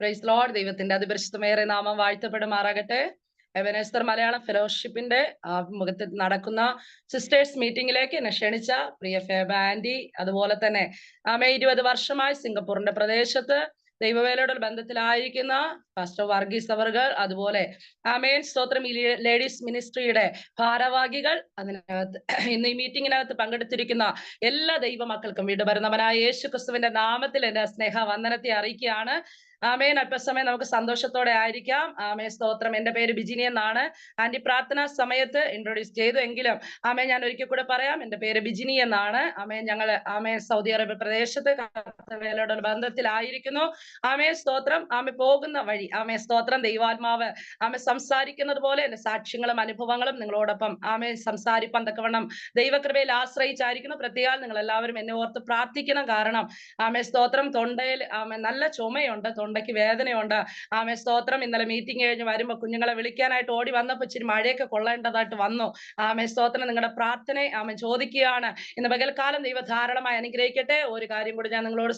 Praise Lord. ദൈവത്തിന്റെ അതിപരിശുദ്ധമേറെ നാമം വാഴ്ത്തപ്പെടുമാറാകട്ടെ. എബനേസർ മലയാളം ഫെലോഷിപ്പിന്റെ മുഖത്ത് നടക്കുന്ന സിസ്റ്റേഴ്സ് മീറ്റിംഗിലേക്ക് എന്നെ ക്ഷണിച്ച പ്രിയ ഫേബ ആന്റി, അതുപോലെ തന്നെ 20 വർഷമായി സിംഗപ്പൂറിന്റെ പ്രദേശത്ത് ദൈവവേലയുടെ ബന്ധത്തിലായിരിക്കുന്ന പാസ്റ്റർ വർഗീസ് അവർകൾ, അതുപോലെ ആമേൻ സ്തോത്രം ഈ ലേഡീസ് മിനിസ്ട്രിയുടെ ഭാരവാഹികൾ, അതിനകത്ത് ഇന്ന് ഈ മീറ്റിംഗിനകത്ത് പങ്കെടുത്തിരിക്കുന്ന എല്ലാ ദൈവ മക്കൾക്കും വീടുവരുന്നവനായ യേശു ക്രിസ്തുവിന്റെ നാമത്തിൽ എന്റെ സ്നേഹ വന്ദനത്തെ അറിയിക്കുകയാണ്. ആമേൻ. അല്പസമയം നമുക്ക് സന്തോഷത്തോടെ ആയിരിക്കാം. ആമേൻ സ്തോത്രം. എന്റെ പേര് ബിജിനി എന്നാണ്. ആന്റി പ്രാർത്ഥനാ സമയത്ത് ഇൻട്രൊഡ്യൂസ് ചെയ്തു എങ്കിലും ആമേൻ ഞാൻ ഒരിക്കൽ കൂടെ പറയാം, എന്റെ പേര് ബിജിനി എന്നാണ്. ആമേൻ ഞങ്ങൾ ആമേൻ സൗദി അറേബ്യ പ്രദേശത്ത് വേലയുടെ ബന്ധത്തിലായിരിക്കുന്നു. ആമേൻ സ്തോത്രം. ആമേ പോകുന്ന വഴി ആമേൻ സ്തോത്രം ദൈവാത്മാവ് ആമേ സംസാരിക്കുന്നത് പോലെ എന്റെ സാക്ഷ്യങ്ങളും അനുഭവങ്ങളും നിങ്ങളോടൊപ്പം ആമേ സംസാരിപ്പാൻ തക്കവണ്ണം ദൈവകൃപയിൽ ആശ്രയിച്ചായിരിക്കുന്നു. പ്രത്യേകം നിങ്ങൾ എല്ലാവരും എന്നെ ഓർത്ത് പ്രാർത്ഥിക്കണം. കാരണം ആമേ സ്തോത്രം തൊണ്ടയിൽ ആമേ നല്ല ചുമയുണ്ട്, തൊണ്ടയ്ക്ക് വേദനയുണ്ട്. ആമേ സ്തോത്രം. ഇന്നലെ മീറ്റിംഗ് കഴിഞ്ഞ് വരുമ്പോ കുഞ്ഞുങ്ങളെ വിളിക്കാനായിട്ട് ഓടി വന്നപ്പോ ഇച്ചിരി മഴയൊക്കെ കൊള്ളേണ്ടതായിട്ട് വന്നു. ആമേ സ്തോത്രം. നിങ്ങളുടെ പ്രാർത്ഥന ആമേ ചോദിക്കുകയാണ്. ഇന്ന് പകൽക്കാലം ദൈവ ധാരാളമായി അനുഗ്രഹിക്കട്ടെ. ഒരു കാര്യം കൂടി ഞാൻ നിങ്ങളോട്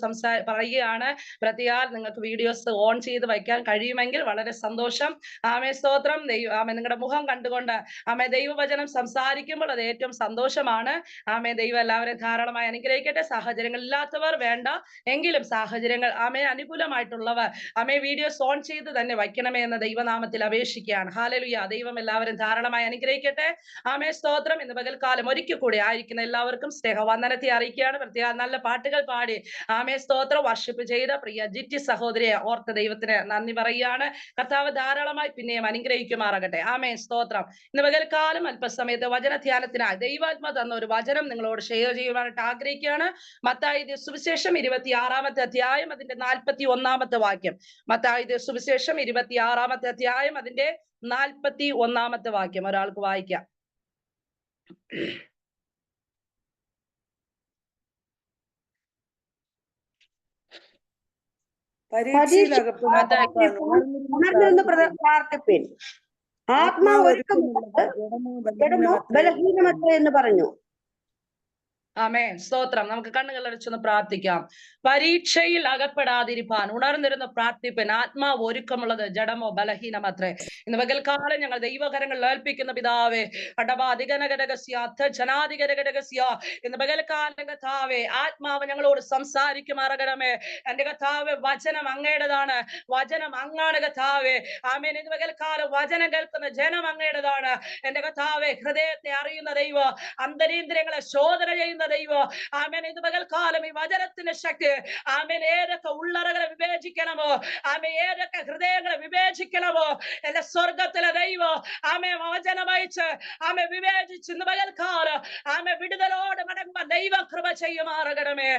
പറയുകയാണ്. പ്രത്യേകം നിങ്ങൾക്ക് വീഡിയോസ് ഓൺ ചെയ്ത് വയ്ക്കാൻ കഴിയുമെങ്കിൽ വളരെ സന്തോഷം. ആമേ സ്തോത്രം. ആമേ നിങ്ങളുടെ മുഖം കണ്ടുകൊണ്ട് ആമേ ദൈവവചനം സംസാരിക്കുമ്പോൾ അത് ഏറ്റവും സന്തോഷമാണ്. ആമേ ദൈവം എല്ലാവരെയും ധാരാളമായി അനുഗ്രഹിക്കട്ടെ. സാഹചര്യങ്ങൾ ഇല്ലാത്തവർ വേണ്ട, എങ്കിലും സാഹചര്യങ്ങൾ ആമേ അനുകൂലമായിട്ടുള്ളവർ ആമേ വീഡിയോസ് ഓൺ ചെയ്ത് തന്നെ വയ്ക്കണമേ എന്ന ദൈവനാമത്തിൽ അപേക്ഷിക്കുകയാണ്. ഹല്ലേലൂയ. ദൈവം എല്ലാവരും ധാരാളമായി അനുഗ്രഹിക്കട്ടെ. ആമേ സ്തോത്രം. ഇന്ന് പകൽക്കാലം ഒരിക്കൽ കൂടി ആയിരിക്കുന്ന എല്ലാവർക്കും സ്നേഹവന്ദനത്തെ അറിയിക്കുകയാണ്. പ്രത്യേകം നല്ല പാട്ടുകൾ പാടി ആമേ സ്തോത്രം വർഷിപ്പ് ചെയ്ത പ്രിയ ജിറ്റി സഹോദരിയെ ഓർത്ത ദൈവത്തിന് നന്ദി പറയുകയാണ്. കർത്താവ് ധാരാളമായി പിന്നെയും അനുഗ്രഹിക്കുമാറാകട്ടെ. ആമേ സ്തോത്രം. ഇന്ന് പകൽക്കാലം അല്പസമയത്ത് വചന ധ്യാനത്തിനായി ദൈവാത്മ തന്ന ഒരു വചനം നിങ്ങളോട് ഷെയർ ചെയ്യുവാനായിട്ട് ആഗ്രഹിക്കുകയാണ്. മത്തായി സുവിശേഷം 26-ാമത്തെ അധ്യായം അതിന്റെ 41-ാമത്തെ വാക്യം. മത്തായി സുവിശേഷം 26-ാമത്തെ അധ്യായം അതിന്റെ 41-ാമത്തെ വാക്യം ഒരാൾക്ക് വായിക്കാം. പ്രാർത്ഥിപ്പിൻ, ആത്മാവൊരുക്കം ബലഹീനമത്രേ എന്ന് പറഞ്ഞു. ആമേൻ സ്തോത്രം. നമുക്ക് കണ്ണുകളടച്ചൊന്ന് പ്രാർത്ഥിക്കാം. പരീക്ഷയിൽ അകപ്പെടാതിരിപ്പാൻ ഉണർന്നിരുന്ന പ്രാർത്ഥിപ്പൻ, ആത്മാവ് ഒരുക്കമുള്ളത് ജഡമോ ബലഹീനമത്രേ. ഇന്ന് പകൽക്കാലം ഞങ്ങൾ ദൈവകരങ്ങളിൽ ഏൽപ്പിക്കുന്ന പിതാവേ, ഇന്ന് പകൽക്കാലം കർത്താവേ ആത്മാവ് ഞങ്ങളോട് സംസാരിക്കുമാറകണമേ. എന്റെ കർത്താവേ വചനം അങ്ങയുടേതാണ്, വചനം അങ്ങാണ് കർത്താവേ. ആമേൻ. ഇന്ന് പകൽക്കാലം വചനം കേൾക്കുന്ന ജനം അങ്ങയുടേതാണ്. എന്റെ കർത്താവേ ഹൃദയത്തെ അറിയുന്ന ദൈവം, അന്തരീന്ദ്രിയങ്ങളെ ശോധന ചെയ്യുന്ന ദൈവം. ആമേൻ. ഇത് പകൽക്കാലം ഈ വചനത്തിന്റെ ശക്തി ആമേൻ ഏതൊക്കെ ഉള്ളറകളെ വിവേചിക്കണമോ, ആമേ ഏതൊക്കെ ഹൃദയങ്ങളെ വിവേചിക്കണമോ, എന്റെ സ്വർഗത്തിലെ ദൈവം ആമേ വചനം അയച്ച് ആമേ വിവേചിച്ച് ഇന്ന് പകൽക്കാലം ആമേ വിടുതലോട് മടങ്ങുമ്പോ ദൈവം കൃപ ചെയ്യുമാറകണമേ.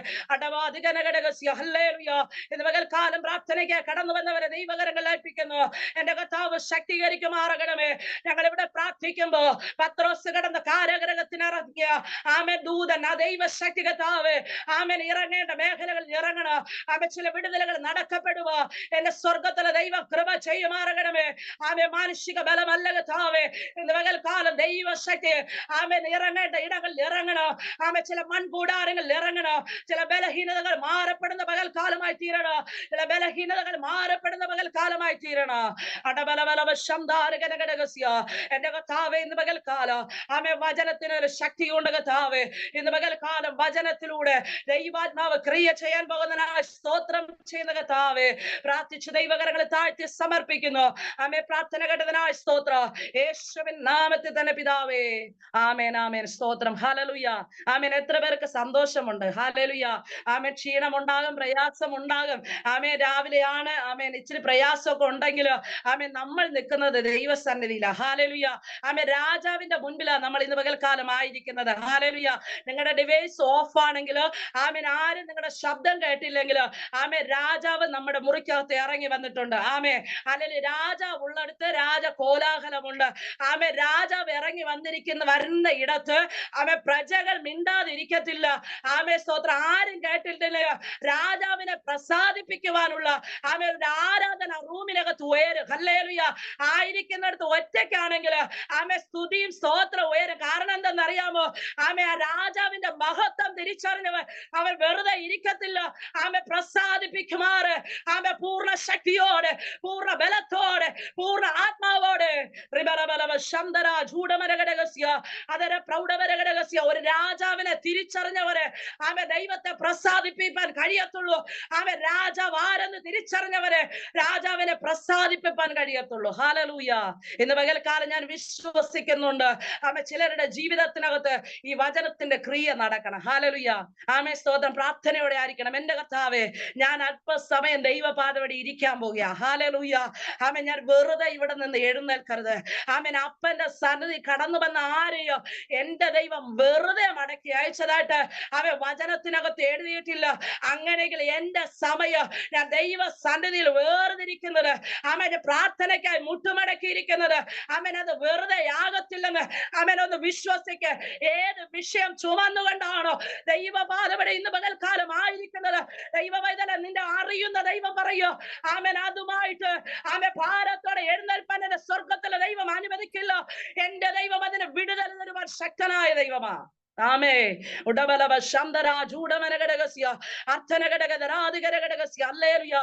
ഹല്ലേലൂയ. ഇന്ന് പകൽക്കാലം പ്രാർത്ഥനയ്ക്ക് കടന്നു വന്നവരെ ദൈവകരങ്ങൾ ഏൽപ്പിക്കുന്നു. എന്റെ കർത്താവ് ശക്തീകരിക്കുമാറകണമേ. ഞങ്ങൾ ഇവിടെ പ്രാർത്ഥിക്കുമ്പോ പത്രോസ് കടന്ന കാരാഗൃഹത്തിനിറങ്ങിയ ആമേ ദൂതൻ ആ ദൈവശക്തി കർത്താവേ ആമേൻ ഇറങ്ങേണ്ട മേഖലകളിൽ ഇറങ്ങണം. ആമേ ചില വിടുതലുകൾ നടക്കപ്പെടുക എന്റെ സ്വർഗത്തിലെ ദൈവം കൃപ ചെയ്യുമാറകണമേ. ആമേ മാനുഷിക ബലമല്ല കർത്താവേ, ഇന്ന് പകൽക്കാലം ദൈവശക്തി ആമേൻ ഇറങ്ങേണ്ട ഇടങ്ങളിൽ ഇറങ്ങണം. ആമേ ചില മൺകൂടാരങ്ങളിൽ ഇറങ്ങണം. ചില ബലഹീനതകൾ മാറപ്പെടുന്ന പകൽക്കാലമായി തീരണം. ചില ബലഹീനതകൾ മാറപ്പെടുന്ന പകൽക്കാലമായി തീരണം. എന്റെ കർത്താവേ ഇന്ന് പകൽക്കാലം ആമേ വചനത്തിന് ഒരു ശക്തിയുണ്ട് കർത്താവേ. ഇന്ന് പകൽക്കാലം വചനത്തിലൂടെ ദൈവാത്മാവ് ക്രിയ ചെയ്യാൻ പോകുന്നതിനായി സ്തോത്രം ചെയ്യുന്ന കർത്താവേ. പ്രാർത്ഥിച്ച് ദൈവകരങ്ങളെ താഴ്ത്തി സമർപ്പിക്കുന്നു. ആമേ പ്രാർത്ഥന കേട്ടതിനായി സ്തോത്രം യേശുവിൻ നാമത്തിൽ തന്നെ പിതാവേ. ആമേൻ ആമേൻ സ്തോത്രം. ഹല്ലേലൂയ. ആമേൻ. എത്ര പേർക്ക് സന്തോഷമുണ്ട്? ഹല്ലേലൂയ. ആമേൻ. ക്ഷീണം ഉണ്ടാകും, പ്രയാസം ഉണ്ടാകും. ആമേൻ. രാവിലെയാണ് ആമേൻ ഇച്ചിരി പ്രയാസമൊക്കെ ഉണ്ടെങ്കിലും ആമേൻ നമ്മൾ നിൽക്കുന്നത് ദൈവസന്നിധിയിലാണ്. ഹല്ലേലൂയ. ആമേൻ. രാജാവിന്റെ മുൻപിലാണ് നമ്മൾ ഇന്ന് പകൽക്കാലം ആയിരിക്കുന്നത്. ഹല്ലേലൂയ. നിങ്ങളുടെ ഡിവൈസ് ഓഫ് ആണെങ്കിലോ ആമേൻ ആരും നിങ്ങളുടെ ശബ്ദം കേട്ടില്ലെങ്കിലോ ആമേൻ രാജാവ് നമ്മുടെ മുറിക്കകത്ത് ഇറങ്ങി വന്നിട്ടുണ്ട്. ആമേൻ. അല്ലെങ്കിൽ രാജാവ് ഉള്ളിടത്ത് രാജ കോലാഹലമുണ്ട്. ആമേൻ. രാജാവ് ഇറങ്ങി വരുന്ന ഇടത്ത് ആമേൻ പ്രജകൾ മിണ്ടാതിരിക്കത്തില്ല. ആമേൻ സ്തോത്രം. ആരും കേട്ടിട്ടില്ല. രാജാവിനെ പ്രസാദിപ്പിക്കുവാനുള്ള ആമേൻ ഒരു ആരാധന റൂമിനകത്ത് ഉയരും. ഹല്ലേലൂയ. ആയിരിക്കുന്നിടത്ത് ഒറ്റയ്ക്കാണെങ്കിൽ ആമേൻ സ്തുതിയും സ്തോത്രം ഉയരും. കാരണം എന്തെന്നറിയാമോ? ആമേൻ ആ രാജാവിനെ കർത്താവിന്റെ മഹത്വം തിരിച്ചറിഞ്ഞവർ അവൻ വെറുതെ ഇരിക്കത്തില്ല. ആമേ പ്രസാദിപ്പിക്കുമാറ് ആമേ പൂർണ്ണ ശക്തിയോടെ, പൂർണ്ണ ബലത്തോടെ, പൂർണ്ണ ആത്മാവോടെ ഒരു രാജാവിനെ തിരിച്ചറിഞ്ഞവര് ആമേ ദൈവത്തെ പ്രസാദിപ്പിക്കാൻ കഴിയത്തുള്ളൂ. ആമേ രാജാവ് ആരെന്ന് തിരിച്ചറിഞ്ഞവര് രാജാവിനെ പ്രസാദിപ്പിക്കാൻ കഴിയത്തുള്ളൂ. ഹല്ലേലൂയ. ഇന്ന് പകൽക്കാലം ഞാൻ വിശ്വസിക്കുന്നുണ്ട് ആമേ ചിലരുടെ ജീവിതത്തിനകത്ത് ഈ വചനത്തിന്റെ ക്രിയ നടക്കണം. ഹല്ലേലൂയ. ആമേ സ്തോത്രം. പ്രാർത്ഥനയോടെ ആയിരിക്കണം. എന്റെ കർത്താവേ, ഞാൻ അല്പസമയം ദൈവപാദവടി ഇരിക്കാൻ പോകുക. ഹല്ലേലൂയ. ആമേ ഞാൻ വെറുതെ ഇവിടെ നിന്ന് എഴുന്നേൽക്കരുത്. ആമേൻ അപ്പന്റെ സന്നിധി കടന്നു വന്ന ആരെയോ എന്റെ ദൈവം വെറുതെ മടക്കി അയച്ചതായിട്ട് അവൻ വചനത്തിനകത്ത് എഴുതിയിട്ടില്ല. അങ്ങനെയെങ്കിൽ എന്റെ സമയം ഞാൻ ദൈവ സന്നിധിയിൽ വേർതിരിക്കുന്നത്, ആമേൻ പ്രാർത്ഥനയ്ക്കായി മുട്ടുമടക്കിയിരിക്കുന്നത്, ആമേൻ അത് വെറുതെ ആകത്തില്ലെന്ന് ആമേൻ ഒന്ന് വിശ്വസിക്ക്. ഏത് വിഷയം ചുമന്നുകൊണ്ടാണോ ദൈവപാദവിടെ ഇന്ന് പകൽക്കാലം ആയിരിക്കുന്നത്, ദൈവവൈതല നിന്റെ അറിയുന്ന ദൈവം പറയോ ആമേൻ അതുമായിട്ട് ആമേ ഭാരത്തോടെ എഴുന്നേൽപ്പാൻ എന്റെ സ്വർഗത്തിലെ ദൈവം അനുവദിക്കില്ല. എന്റെ ദൈവം അതിന് വിടുതൽ തരുവാൻ ശക്തനായ ദൈവമാ. ആമേ ഉടബലവ ശന്തരാജൂഢമനഘടകസ്യ അർത്ഥനഘടകരാധികരഘടകസ്യ. ഹല്ലേലൂയ.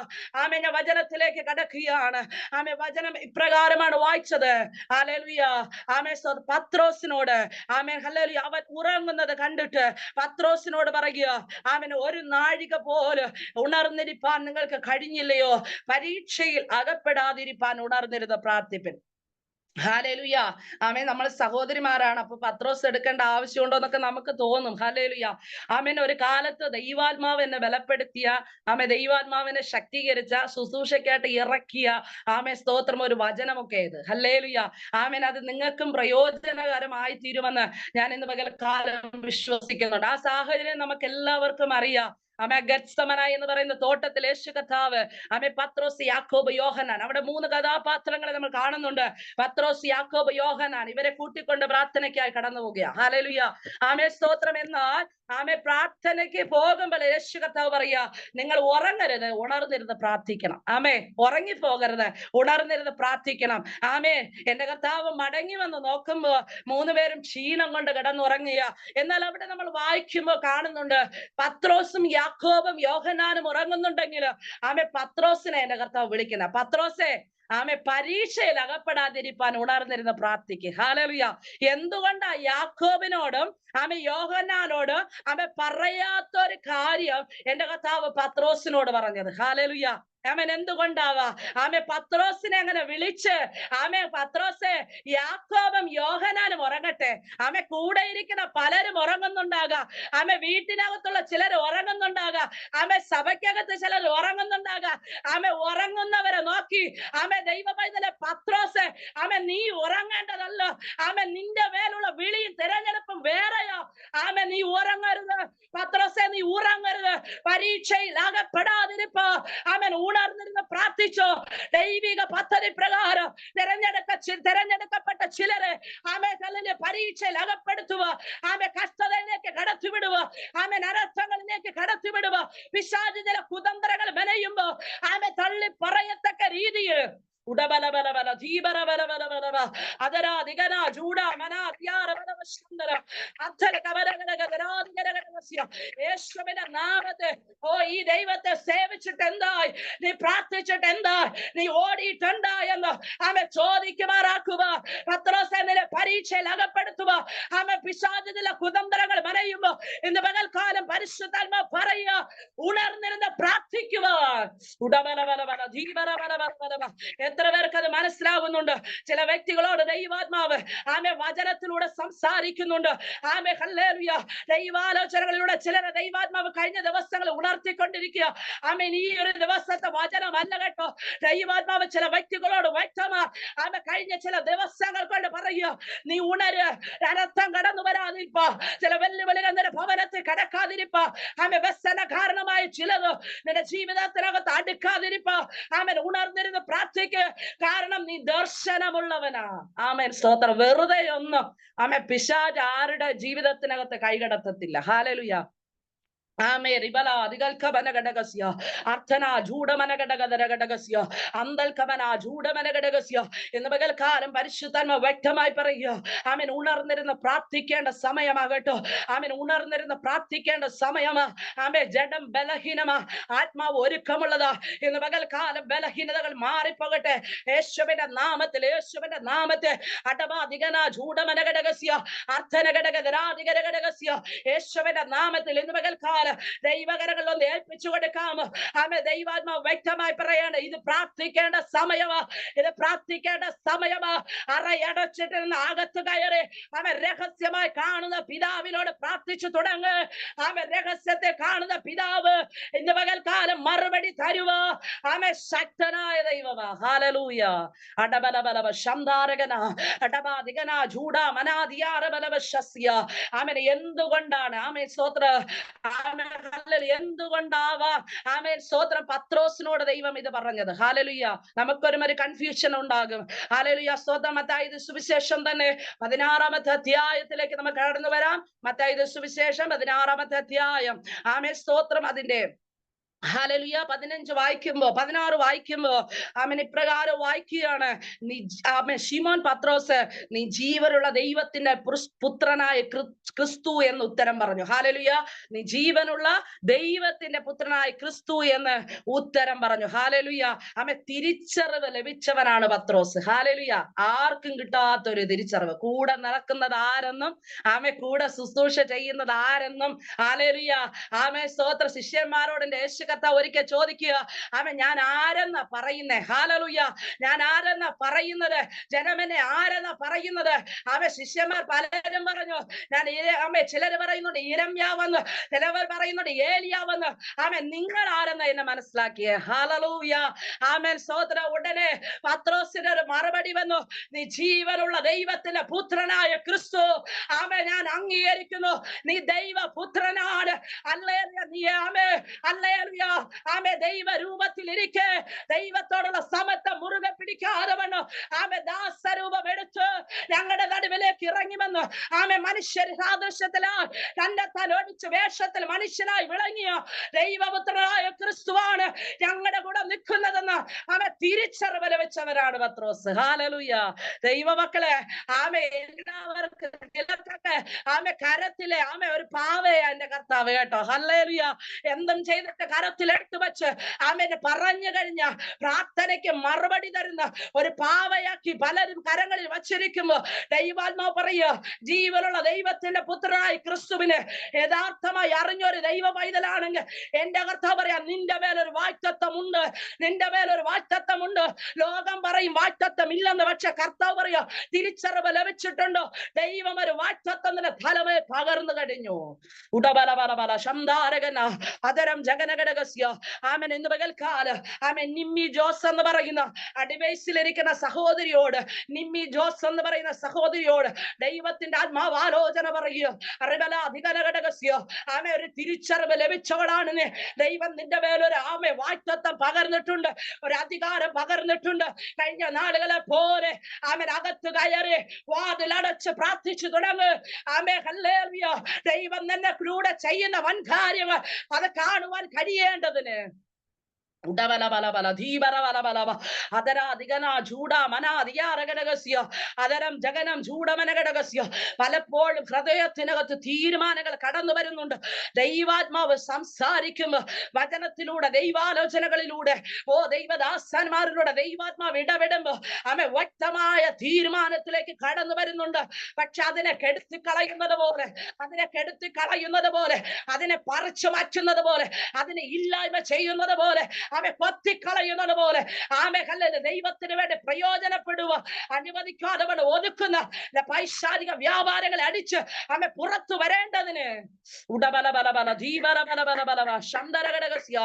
ആമേ ഞാൻ വചനത്തിലേക്ക് കടക്കുകയാണ്. ആമേ വചനം ഇപ്രകാരമാണ് വായിച്ചത്. ഹല്ലേലൂയ. ആമേ പത്രോസിനോട് ആമേ ഹല്ലേലൂയ അവൻ ഉറങ്ങുന്നത് കണ്ടിട്ട് പത്രോസിനോട് പറയുക, ആമേൻ ഒരു നാഴിക പോലും ഉണർന്നിരിപ്പാൻ നിങ്ങൾക്ക് കഴിഞ്ഞില്ലയോ? പരീക്ഷയിൽ അകപ്പെടാതിരിപ്പാൻ ഉണർന്നിരുന്ന് പ്രാർത്ഥിപ്പിൻ. ഹല്ലേലൂയ. ആമേൻ. നമ്മൾ സഹോദരിമാരാണ്, അപ്പൊ പത്രോസ് എടുക്കേണ്ട ആവശ്യമുണ്ടോ എന്നൊക്കെ നമുക്ക് തോന്നും. ഹല്ലേലൂയ. ആമേൻ. ഒരു കാലത്ത് ദൈവാത്മാവ് എന്നെ ബലപ്പെടുത്തിയ, ആമേ ദൈവാത്മാവിനെ ശക്തീകരിച്ച, ശുശ്രൂഷയ്ക്കായിട്ട് ഇറക്കിയ ആമേ സ്തോത്രം ഒരു വചനമൊക്കെ ഇത്. ഹല്ലേലൂയ. ആമേൻ. അത് നിങ്ങൾക്കും പ്രയോജനകരമായി തീരുമെന്ന് ഞാൻ ഇന്ന് പകൽക്കാലം വിശ്വസിക്കുന്നുണ്ട്. ആ സാഹചര്യം നമുക്ക് എല്ലാവർക്കും അറിയാം. ആമേ ഗത്സമന എന്ന് പറയുന്ന തോട്ടത്തിൽ യേശു കർത്താവ് ആമേ പത്രോസ്, യാക്കോബ്, യോഹന്നാൻ, അവിടെ 3 കഥാപാത്രങ്ങളെ നമ്മൾ കാണുന്നുണ്ട്. പത്രോസ്, യാക്കോബ്, യോഹന്നാൻ ഇവരെ കൂട്ടിക്കൊണ്ട് പ്രാർത്ഥനയ്ക്കായി കടന്നു പോകുക. ഹല്ലേലൂയ. ആമേ സ്തോത്രം. എന്നാൽ ആമേ പ്രാർത്ഥനയ്ക്ക് പോകുമ്പോൾ യേശു കർത്താവ് പറയാ, നിങ്ങൾ ഉറങ്ങരുത്, ഉണർന്നിരുന്ന് പ്രാർത്ഥിക്കണം. ആമേ ഉറങ്ങിപ്പോകരുത്, ഉണർന്നിരുന്ന് പ്രാർത്ഥിക്കണം. ആമേ എന്റെ കർത്താവ് മടങ്ങി വന്ന് നോക്കുമ്പോ 3 പേരും ക്ഷീണം കൊണ്ട് കിടന്നുറങ്ങിയ. എന്നാൽ അവിടെ നമ്മൾ വായിക്കുമ്പോ കാണുന്നുണ്ട് പത്രോസും യാക്കോബും യോഹന്നാനും ഉറങ്ങുന്നുണ്ടെങ്കിൽ ആമേ പത്രോസിനെ എന്റെ കർത്താവ് വിളിക്കുന്ന, പത്രോസേ ആമേ പരീക്ഷയിൽ അകപ്പെടാതിരിപ്പാൻ ഉണർന്നിരുന്ന് പ്രാർത്ഥിക്കുക. ഹല്ലേലൂയ. എന്തുകൊണ്ടാ യാക്കോബിനോടും ആമേ യോഹന്നാനോട് ആമേ പറയാത്തൊരു കാര്യം എന്റെ കർത്താവ് പത്രോസിനോട് പറഞ്ഞത്? ഹല്ലേലൂയ. ആമേൻ. എന്തുകൊണ്ടാവാ? ആമേ പത്രോസിനെ അങ്ങനെ വിളിച്ച്, ആമേ പത്രോസെ യാക്കോബും യോഹന്നാനും ഉറങ്ങട്ടെ. ആമേ കൂടെ ഇരിക്കുന്ന പലരും ഉറങ്ങുന്നുണ്ടാകാം. ആമേ വീട്ടിനകത്തുള്ള ചിലർ ഉറങ്ങുന്നുണ്ടാകാം. ആമേ സഭയ്ക്കകത്ത് ചിലർ ഉറങ്ങുന്നുണ്ടാകാം. ആമേ ഉറങ്ങുന്നവരെ നോക്കി ആമേ ദൈവപൈതലെ പത്രോസെ ആമേ നീ ഉറങ്ങേണ്ടതല്ല. ആമേ നിന്റെ മേലുള്ള വിളിയും തിരഞ്ഞെടുപ്പും വേറെയോ. ആമേ നീ ഉറങ്ങരുത് പത്രോസെ, നീ ഉറങ്ങരുത്. പരീക്ഷയിൽ അകപ്പെടാതിരിപ്പോ ആമേൻ ഉണർന്നിരുന്ന് പ്രാർത്ഥിച്ചോ. ദൈവിക പദ്ധതി പ്രകാരം തെരഞ്ഞെടുക്കപ്പെട്ട ചിലരെ ആമേ പരീക്ഷയിൽ അകപ്പെടുത്തുക, ആമേ കഷ്ടതയിലേക്ക് കടത്തിവിടുക, ആമേ അനർത്ഥങ്ങളിലേക്ക് കടത്തിവിടുക. പിശാച് ചില കുതന്ത്രങ്ങൾ മെനയുമ്പോ ആമേ തള്ളി പറയത്തക്ക രീതിയിൽ ഉടബലബലബല ധീബരബലബലബലബ അതരാ ദിഗന ജൂഡ മനാ ത്യാരബലബ ശുന്ദര അത്തര കവരഗരഗരാദിഗരഗരസ്യ. യേശുവിന്റെ നാമത്തെ ഓ ഈ ദൈവത്തെ സേവിച്ചിട്ട് എന്തായി, നീ പ്രാർത്ഥിച്ചിട്ട് എന്തായി, നീ ഓടിയിട്ടുണ്ടാ എന്ന് ആമേ ചോദിക്കുമാറാക്കുക. പത്രോസെ നിന്നെ പരീക്ഷയിൽ അകപ്പെടുത്തുക. ആമേ പിശാചിലെ കുതന്ത്രങ്ങൾ മനയുമ്പോ ഇന്ന് പകൽക്കാലം പരിശുദ്ധാത്മാവ് പറയുക, ഉണർന്നിരുന്ന് പ്രാർത്ഥിക്കുക. ഉടബലബലബല ധീബരബലബലബ. എത്ര പേർക്ക് അത് മനസ്സിലാകുന്നുണ്ട്? ചില വ്യക്തികളോട് ദൈവാത്മാവ് ആമേ വചനത്തിലൂടെ സംസാരിക്കുന്നുണ്ട്. ആമേ ഹല്ലേലൂയ. ദൈവാലോചനകളിലൂടെ ചിലരെ ദൈവാത്മാവ് കഴിഞ്ഞ ദിവസങ്ങൾ ഉണർത്തിക്കൊണ്ടിരിക്കുക. ആമേ ഈ ഒരു ദിവസത്തെ വചനമല്ല കേട്ടോ. ദൈവാത്മാവ് ചില വ്യക്തികളോട് വ്യക്തമാ ആമേ കഴിഞ്ഞ ചില ദിവസങ്ങൾ കൊണ്ട് പറയുക, നീ ഉണര്, അനർത്ഥം കടന്നു വരാതിരിപ്പ, ചില വെല്ലുവിളികൾ നിന്റെ ഭവനത്തിൽ കടക്കാതിരിപ്പ, ആമേ വ്യസന കാരണമായ ചിലത് നിന്റെ ജീവിതത്തിനകത്ത് അടുക്കാതിരിപ്പ. ആമേൻ ഉണർന്നിരുന്ന് പ്രാർത്ഥിക്ക്. കാരണം നീ ദർശനമുള്ളവനാ. ആമേൻ സ്തോത്രം. വെറുതെ ഒന്നും ആമേ പിശാച് ആരുടെ ജീവിതത്തിനകത്ത് കൈകടത്തത്തില്ല. ഹല്ലേലൂയ. ആമേ റിബല അധികൽക്കബന ഘടകസ്യ അർത്ഥന ജൂഡമന ഘടകസ്യ അന്തൽക്കബന ജൂഡമന ഘടകസ്യ എന്ന് പകൽക്കാലം പരിശുദ്ധാത്മ വ്യക്തമായി പറയുക. ആമേൻ. ഉണർന്നിരുന്ന് പ്രാർത്ഥിക്കേണ്ട സമയമാകട്ടോ. ആമേൻ. ഉണർന്നിരുന്ന് പ്രാർത്ഥിക്കേണ്ട സമയമാ. ആമേ. ജഡം ബലഹീനമാ, ആത്മാവ് ഒരുക്കമുള്ളതാ. ഇന്ന് പകൽക്കാലം ബലഹീനതകൾ മാറിപ്പോകട്ടെ യേശുവിന്റെ നാമത്തിൽ, യേശുവിന്റെ നാമത്തിൽ. അടബാധികന ജൂഡമന ഘടകസ്യ അർത്ഥന ഘടകസ്യ യേശുവിന്റെ നാമത്തിൽ ഇന്ന് പകൽക്കാലം ദൈവകരങ്ങളിൽ ഒന്ന് ഏൽപ്പിച്ചു കൊടുക്കാം. ആമേ. ദൈവാത്മാവ് വ്യക്തമായി പറയാണ്, ഇത് പ്രാർത്ഥിക്കേണ്ട സമയമാ, ഇത് പ്രാർത്ഥിക്കേണ്ട സമയമാ. അറയടച്ചിട്ടിരുന്ന അകത്ത് കയറി ആമേ രഹസ്യമായി കാണുന്ന പിതാവിനോട് പ്രാർത്ഥിച്ചു തുടങ്ങ്. ആമേ. രഹസ്യത്തെ കാണുന്ന പിതാവ് ഇന്ന് പകൽക്കാലം മറുപടി തരുക. ആമേ. ശക്തനായ ദൈവമാ. ഹല്ലേലൂയ. അടബലബലബ ശംദാരകന അടബാധികന ജൂഡ മനാദിയാരബലബ ശസ്യ. ആമേ. എന്തുകൊണ്ടാണ് ആമേ സ്തോത്ര എന്തുകൊണ്ടാവാം ആമേ സ്തോത്രം പത്രോസിനോട് ദൈവം ഇത് പറഞ്ഞത്? ഹല്ലേലൂയ. നമുക്കൊരു കൺഫ്യൂഷൻ ഉണ്ടാകും. ഹല്ലേലൂയ. സ്തോത്രം. മത്തായി സുവിശേഷം തന്നെ 16-ാമത്തെ അധ്യായത്തിലേക്ക് നമുക്ക് കടന്നു വരാം. മത്തായി സുവിശേഷം 16-ാമത്തെ അധ്യായം. ആമേ സ്തോത്രം. അതിന്റെ ഹല്ലേലൂയ 16 വായിക്കുമ്പോ ആമേൻ ഇപ്രകാരം വായിക്കുകയാണ്. ആമേൻ. ശിമോൻ പത്രോസ്, നീ ജീവനുള്ള ദൈവത്തിന്റെ പുത്രനായ ക്രിസ്തു എന്ന് ഉത്തരം പറഞ്ഞു. ഹല്ലേലൂയ. നീ ജീവനുള്ള ദൈവത്തിന്റെ പുത്രനായ ക്രിസ്തു എന്ന് ഉത്തരം പറഞ്ഞു. ഹല്ലേലൂയ. ആമേൻ. തിരിച്ചറിവ് ലഭിച്ചവനാണ് പത്രോസ്. ഹല്ലേലൂയ. ആർക്കും കിട്ടാത്തൊരു തിരിച്ചറിവ്. കൂടെ നടക്കുന്നത് ആരെന്നും ആമേൻ കൂടെ ശുശ്രൂഷ ചെയ്യുന്നത് ആരെന്നും. ഹല്ലേലൂയ. ആമേൻ സ്തോത്ര. ശിഷ്യന്മാരോട് യേശു കർത്താവ് ഒരിക്കൽ ചോദിക്കുക, ആമേൻ ഞാൻ ആരെന്നാ പറയുന്നേ? ഹല്ലേലൂയ. ഞാൻ ആരെന്നാ പറയുന്നത്? ജനമെന്നെ ആരെന്നാ പറയുന്നത്? ആമേൻ. ശിഷ്യന്മാർ പലരും പറഞ്ഞു, ഞാൻ ആമേൻ ചിലര് പറയുന്നുണ്ട് യിരെമ്യാവെന്ന്, ചിലവർ പറയുന്നുണ്ട് ഏലിയാവെന്ന്. ആമേൻ. നിങ്ങൾ ആരെന്ന് എന്നെ മനസ്സിലാക്കിയേ? ഹല്ലേലൂയ. ആമേൻ സ്തോത്ര. ഉടനെ പത്രോസിന് ഒരു മറുപടി വന്നു, നീ ജീവനുള്ള ദൈവത്തിന്റെ പുത്രനായ ക്രിസ്തു. ആമേൻ. ഞാൻ അംഗീകരിക്കുന്നു, നീ ദൈവപുത്രനാണ്. ഹല്ലേലൂയ. നീ ആമേൻ ഹല്ലേലൂയ ആമേ ദൈവ രൂപത്തിൽ ഇരിക്കെ ദൈവത്തോടുള്ള സമത്വം മുറുകെ പിടിക്കാതെ വന്നു ആമേ ദാസരൂപം എടുത്ത് ഞങ്ങളുടെ നടുവിലേക്ക് ഇറങ്ങി വന്നു. ആമേ മനുഷ്യ സാദൃശ്യത്തിലായി തന്നെത്താൻ ഒഴിച്ച് വേഷത്തിൽ മനുഷ്യനായി വിളങ്ങിയ ദൈവപുത്രനായ ക്രിസ്തുവാണ് ഞങ്ങളുടെ കൂടെ നിൽക്കുന്നതെന്ന് ആമേ തിരിച്ചറിവ് ലഭിച്ചവരാണ് പത്രോസ്. ഹല്ലേലൂയ. ദൈവമക്കളെ ആമേ എല്ലാവർക്കും ചിലർക്കൊക്കെ ആമേ കരത്തിലെ ആമേ ഒരു പാവയാ എന്റെ കർത്താവ് കേട്ടോ. ഹല്ലേലൂയ. എന്തും ചെയ്തിട്ട് കരത്തിൽ എടുത്തു വെച്ച് ആമേനെ പറഞ്ഞു കഴിഞ്ഞ പ്രാർത്ഥനയ്ക്ക് മറുപടി തരുന്ന ഒരു പാവയാക്കി പലരും കരങ്ങളിൽ വച്ചിരിക്കുമ്പോ ദൈവാത്മാവ് പറയുക, ജീവനുള്ള ദൈവത്തിന്റെ പുത്രനായ ക്രിസ്തുവിന് യഥാർത്ഥമായി അറിഞ്ഞൊരു ദൈവ പൈതലാണെങ്കിൽ എന്റെ കർത്താവ് പറയാ, നിന്റെ മേലൊരു വാഗ്ദത്തമുണ്ട്, നിന്റെ മേലൊരു വാഗ്ദത്തമുണ്ട്. ലോകം പറയും വാഗ്ദത്തം ഇല്ലെന്ന്, പക്ഷെ കർത്താവ് പറയാ തിരിച്ചറിവ് ലഭിച്ചിട്ടുണ്ടോ? ദൈവം ഒരു വാഗ്ദത്തത്തിന്റെ ഫലമേ പകർന്നു കഴിഞ്ഞു. ഉടബലബലബല ശംദാരകന അതരം ജഗനഘടകസ്യ. ആമേൻ. ഇന്ന് പകൽക്കാല ആമേൻ നിമ്മി ജോസ് എന്ന് പറയുന്ന അടിവയസിലിരിക്കുന്ന സഹോദരിയോട്, നിമ്മി ജോസ് എന്ന് പറയുന്ന സഹോദരിയോട് ദൈവത്തിന്റെ ആത്മാവ് ആലോചന പറയുക. അറിവല അധികനഘടകസ്യ. ആമേ ഒരു തിരിച്ചറിവ് ലഭിച്ചവളാണ് നീ. ദൈവം നിന്റെ മേലൊരു ആമേ വാഗ്ദത്തം പകർന്നിട്ടുണ്ട്, ഒരു അധികാരം പകർന്നിട്ടുണ്ട്. കഴിഞ്ഞ നാളുകളെ പോലെ ആമേൻ അകത്ത് കയറി വാതിലടച്ച് പ്രാർത്ഥിച്ചു തുടങ്ങ്. ആമേ ഹല്ലേലൂയ. ദൈവം നിന്നെ കൂടെ ചെയ്യുന്ന വൻ കാര്യങ്ങൾ അത് കാണുവാൻ കഴിയേണ്ടതിന് ഉടബലബലബല ധീബരബലബലബ അതരാധികന ചൂട മനാധികാരഘടകസ്യ അതരം ജഗനം ചൂടമനഘടകസ്യ. പലപ്പോഴും ഹൃദയത്തിനകത്ത് തീരുമാനങ്ങൾ കടന്നു വരുന്നുണ്ട്. ദൈവാത്മാവ് സംസാരിക്കുമ്പോ വചനത്തിലൂടെ ദൈവാലോചനകളിലൂടെ ദൈവദാസന്മാരിലൂടെ ദൈവാത്മാവ് ഇടപെടുമ്പോ ആമേ വ്യക്തമായ തീരുമാനത്തിലേക്ക് കടന്നു വരുന്നുണ്ട്. പക്ഷെ അതിനെ കെടുത്തി കളയുന്നത് പോലെ, അതിനെ കെടുത്തി കളയുന്നത് പോലെ, അതിനെ പറിച്ചു മാറ്റുന്നത് പോലെ, അതിനെ ഇല്ലായ്മ ചെയ്യുന്നത് പോലെ, ആമേ കൊത്തിക്കളയുന്നത് പോലെ ആമേ ഹല്ലേലൂയ ദൈവത്തിന് വേണ്ടി പ്രയോജനപ്പെടുക അനുവദിക്കാതെ ഒതുക്കുന്ന പൈശാചിക വ്യാപാരങ്ങളെ അടിച്ച് ആമേ പുറത്തു വരേണ്ടതിന് ഉടബലബലബല ധീബലബലബലബല ശംദരഘടകസ്യ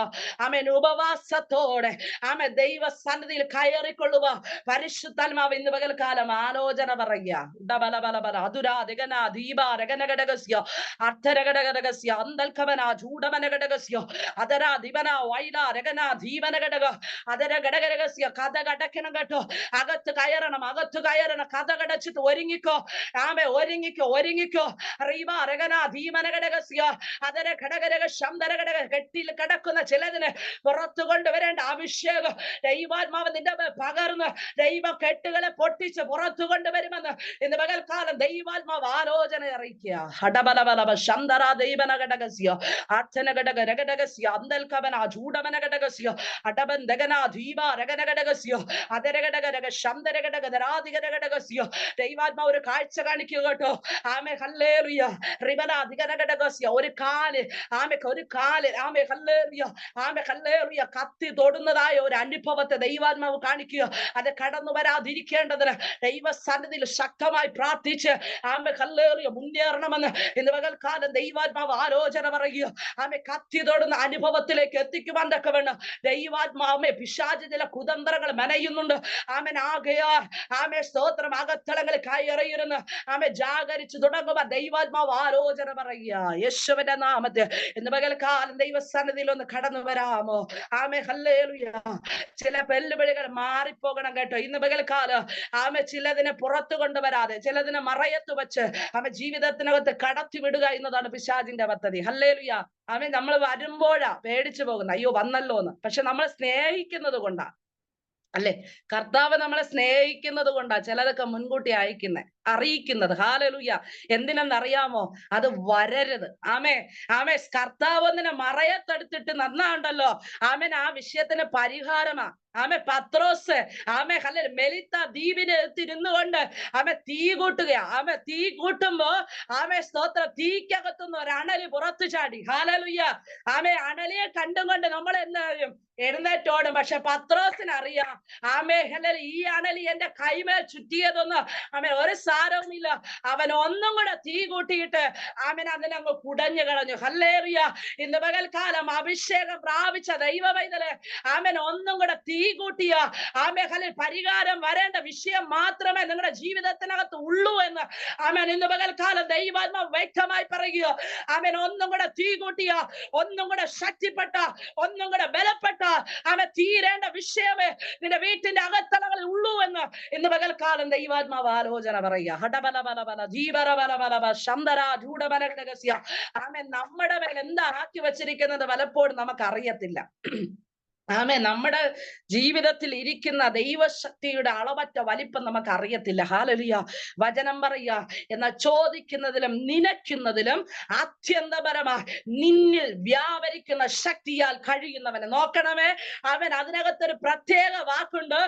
ആമേൻ ഉപവാസത്തോടെ ആമേ ദൈവസന്നിധിയിൽ കയറിക്കൊള്ളുക. പരിശുദ്ധാത്മാവ് ഇന്ന് പകൽക്കാലം ആലോചന പറയുക. ഉടബലബലബല അതുരാധികന ദീപാരകനഘടകസ്യ അർത്ഥരഘടകസ്യ അന്തൽക്കവന ചൂടമനഘടകസ്യ അതരാധിപന വൈലാരകന ധീമന ഘടക അതര ഘടകരഹസ്യ കഥ കടക്കണം കേട്ടോ. അകത്ത് കയറണം, അകത്ത് കയറണം. കഥ കടച്ചിട്ട് ഒരുങ്ങിക്കോ. ആമേ, ഒരുങ്ങിക്കോ, ഒരുങ്ങിക്കോ. റീവ രഗന ധീമന ഘടകസ്യ അതര ഘടകരക ശംദര ഘടക. കെട്ടിൽ കിടക്കുന്ന ചിലതിന് പുറത്തു കൊണ്ടുവരേണ്ട അഭിഷേകം ദൈവാത്മാവ് നിന്റെ മേൽ പകർന്ന് ദൈവം കെട്ടുകളെ പൊട്ടിച്ച് പുറത്തു കൊണ്ടുവരുമെന്ന് ഇന്ന് പകൽക്കാലം ദൈവാത്മാവ് ആലോചന അറിയിക്കുക. ഹടബലബലബ ശംദര ദൈവന ഘടകസ്യ അച്ഛന ഘടക രഘടകസ്യ അന്തൽ കവന ചൂടമന ഘടകസ്യ അടബൻ ദഗന ധീവ രഗന ഘടകസ്യ അതര ഘടക രഗ ശംദര ഘടക ദരാധിക ഘടകസ്യ. ദൈവാത്മാവ് ഒരു കാഴ്ച കാണിക്കുക കേട്ടോ. ആമേ ഹല്ലേലൂയ. റിബന അധികന ഘടകസ്യ ഒരു കാല്, ആമേക്ക് ഒരു കാല്, ആമേ ഹല്ലേലൂയ, ആമേ ഹല്ലേലൂയ, കത്തി തൊടുന്നതായ ഒരു അനുഭവത്തെ ദൈവാത്മാവ് കാണിക്കുക. അത് കടന്നു വരാതിരിക്കേണ്ടതിന് ദൈവസന്നിധിയിൽ ശക്തമായി പ്രാർത്ഥിച്ച് ആമേ ഹല്ലേലൂയ മുന്നേറണമെന്ന് ഇന്ന് പകൽക്കാലം ദൈവാത്മാവ് ആലോചന പറയുക. ആമേ കത്തി തൊടുന്ന അനുഭവത്തിലേക്ക് എത്തിക്കുവാൻ തക്കവണ്ണം ദൈവാത്മാവേ പിശാച് ചില കുതന്ത്രങ്ങൾ മെനയുന്നുണ്ട്. ആമേൻ ആകയാ ആമേ സ്തോത്രം അകത്തളങ്ങളിൽ കയറിയിരുന്ന് ആമേ ജാഗരിച്ചു തുടങ്ങുക. ദൈവാത്മാവ് ആലോചന പറയുക. യേശുവിന്റെ നാമത്തിൽ ഇന്ന് പകൽക്കാലം ദൈവസന്നിധിയിൽ ഒന്ന് കടന്നു വരാമോ? ആമേ ഹല്ലേലൂയ. ചില വെല്ലുവിളികൾ മാറിപ്പോകണം കേട്ടോ. ഇന്ന് പകൽക്കാലം ആമേ ചിലതിനെ പുറത്തു കൊണ്ടുവരാതെ ചിലതിനെ മറയത്ത് വെച്ച് ആമേ ജീവിതത്തിനകത്ത് കടത്തി വിടുക എന്നതാണ് പിശാചിന്റെ പദ്ധതി. ഹല്ലേലൂയ. ആമേ നമ്മൾ വരുമ്പോഴാ പേടിച്ചു പോകുന്നത്, അയ്യോ വന്നല്ലോ എന്ന്. പക്ഷെ നമ്മൾ സ്നേഹിക്കുന്നത് കൊണ്ടാ അല്ലെ? കർത്താവ് നമ്മളെ സ്നേഹിക്കുന്നത് കൊണ്ടാ ചിലതൊക്കെ മുൻകൂട്ടി അറിയിക്കുന്നത്. ഹാലലൂയ. എന്തിനെന്നറിയാമോ? അത് വരരുത്. ആമേ, ആമേ. കർത്താവ് ഒന്നിനെ മറയത്തെടുത്തിട്ട് നന്നാണ്ടല്ലോ. ആമേൻ, ആ വിഷയത്തിന് പരിഹാരമാ. ആമേ പത്രോസ് ആമേ ഹല്ലേലൂയ മെലിത്ത ദ്വീപിന് എത്തിരുന്നുകൊണ്ട് ആമേ തീ കൂട്ടുകയാ. ആമേ തീ കൂട്ടുമ്പോ ആമേ സ്തോത്രം തീക്കകത്തുനിന്ന് ഒരു അണലി പുറത്തു ചാടി. ഹാലലൂയ. ആമേ അണലിയെ കണ്ടുകൊണ്ട് നമ്മൾ എന്തായാലും എഴുന്നേറ്റോടും. പക്ഷെ പത്രോസിന് അറിയാം, ആമേ ഹല്ലേലൂയ, ഈ അണലി എന്റെ കൈമേൽ ചുറ്റിയതൊന്ന് ആമേ ഒരു സാരവുമില്ല. അവൻ ഒന്നും കൂടെ തീ കൂട്ടിയിട്ട് ആമേൻ അതിനങ്ങ് കുടഞ്ഞു കളഞ്ഞു. ഹല്ലേലൂയ. ഇന്ന് പകൽക്കാലം അഭിഷേകം പ്രാപിച്ച ദൈവ പൈതലേ, ആമേൻ ഒന്നും കൂടെ തീ കൂട്ടിയ ആമേ ഹല്ലേലൂയ പരിഹാരം വരേണ്ട വിഷയം മാത്രമേ നിങ്ങളുടെ ജീവിതത്തിനകത്ത് ഉള്ളൂ എന്ന് ആമേൻ ഇന്ന് പകൽക്കാലം ദൈവാത്മാവ് വ്യക്തമായി പറയുക. ആമേൻ ഒന്നും കൂടെ തീ കൂട്ടിയ, ഒന്നും കൂടെ ശക്തിപ്പെട്ട, ഒന്നും കൂടെ ബലപ്പെട്ട ആമേ തീരേണ്ട വിഷയമേ നിന്റെ വീട്ടിന്റെ അകത്തളങ്ങളിൽ ഉള്ളൂ എന്ന് ഇന്ന് പകൽക്കാലം ദൈവാത്മാവ് ആലോചന പറയുക. ഹടബലബലബല ജീവരബലബലബ ശംദര ചൂടബലഘടകസ്യ. ആമേൻ നമ്മുടെ മേൽ എന്താ ആക്കി വെച്ചിരിക്കുന്നത് പലപ്പോഴും നമുക്ക് അറിയത്തില്ല. ആമേ നമ്മുടെ ജീവിതത്തിൽ ഇരിക്കുന്ന ദൈവശക്തിയുടെ അളവറ്റ വലിപ്പം നമുക്ക് അറിയത്തില്ല. ഹാലലിയ. വചനം പറയുക, എന്നാൽ ചോദിക്കുന്നതിലും നനയ്ക്കുന്നതിലും അത്യന്തപരമായി നിന്നിൽ വ്യാപരിക്കുന്ന ശക്തിയാൽ കഴിയുന്നവനെ നോക്കണമേ. അവൻ അതിനകത്തൊരു പ്രത്യേക വാക്കുണ്ട്,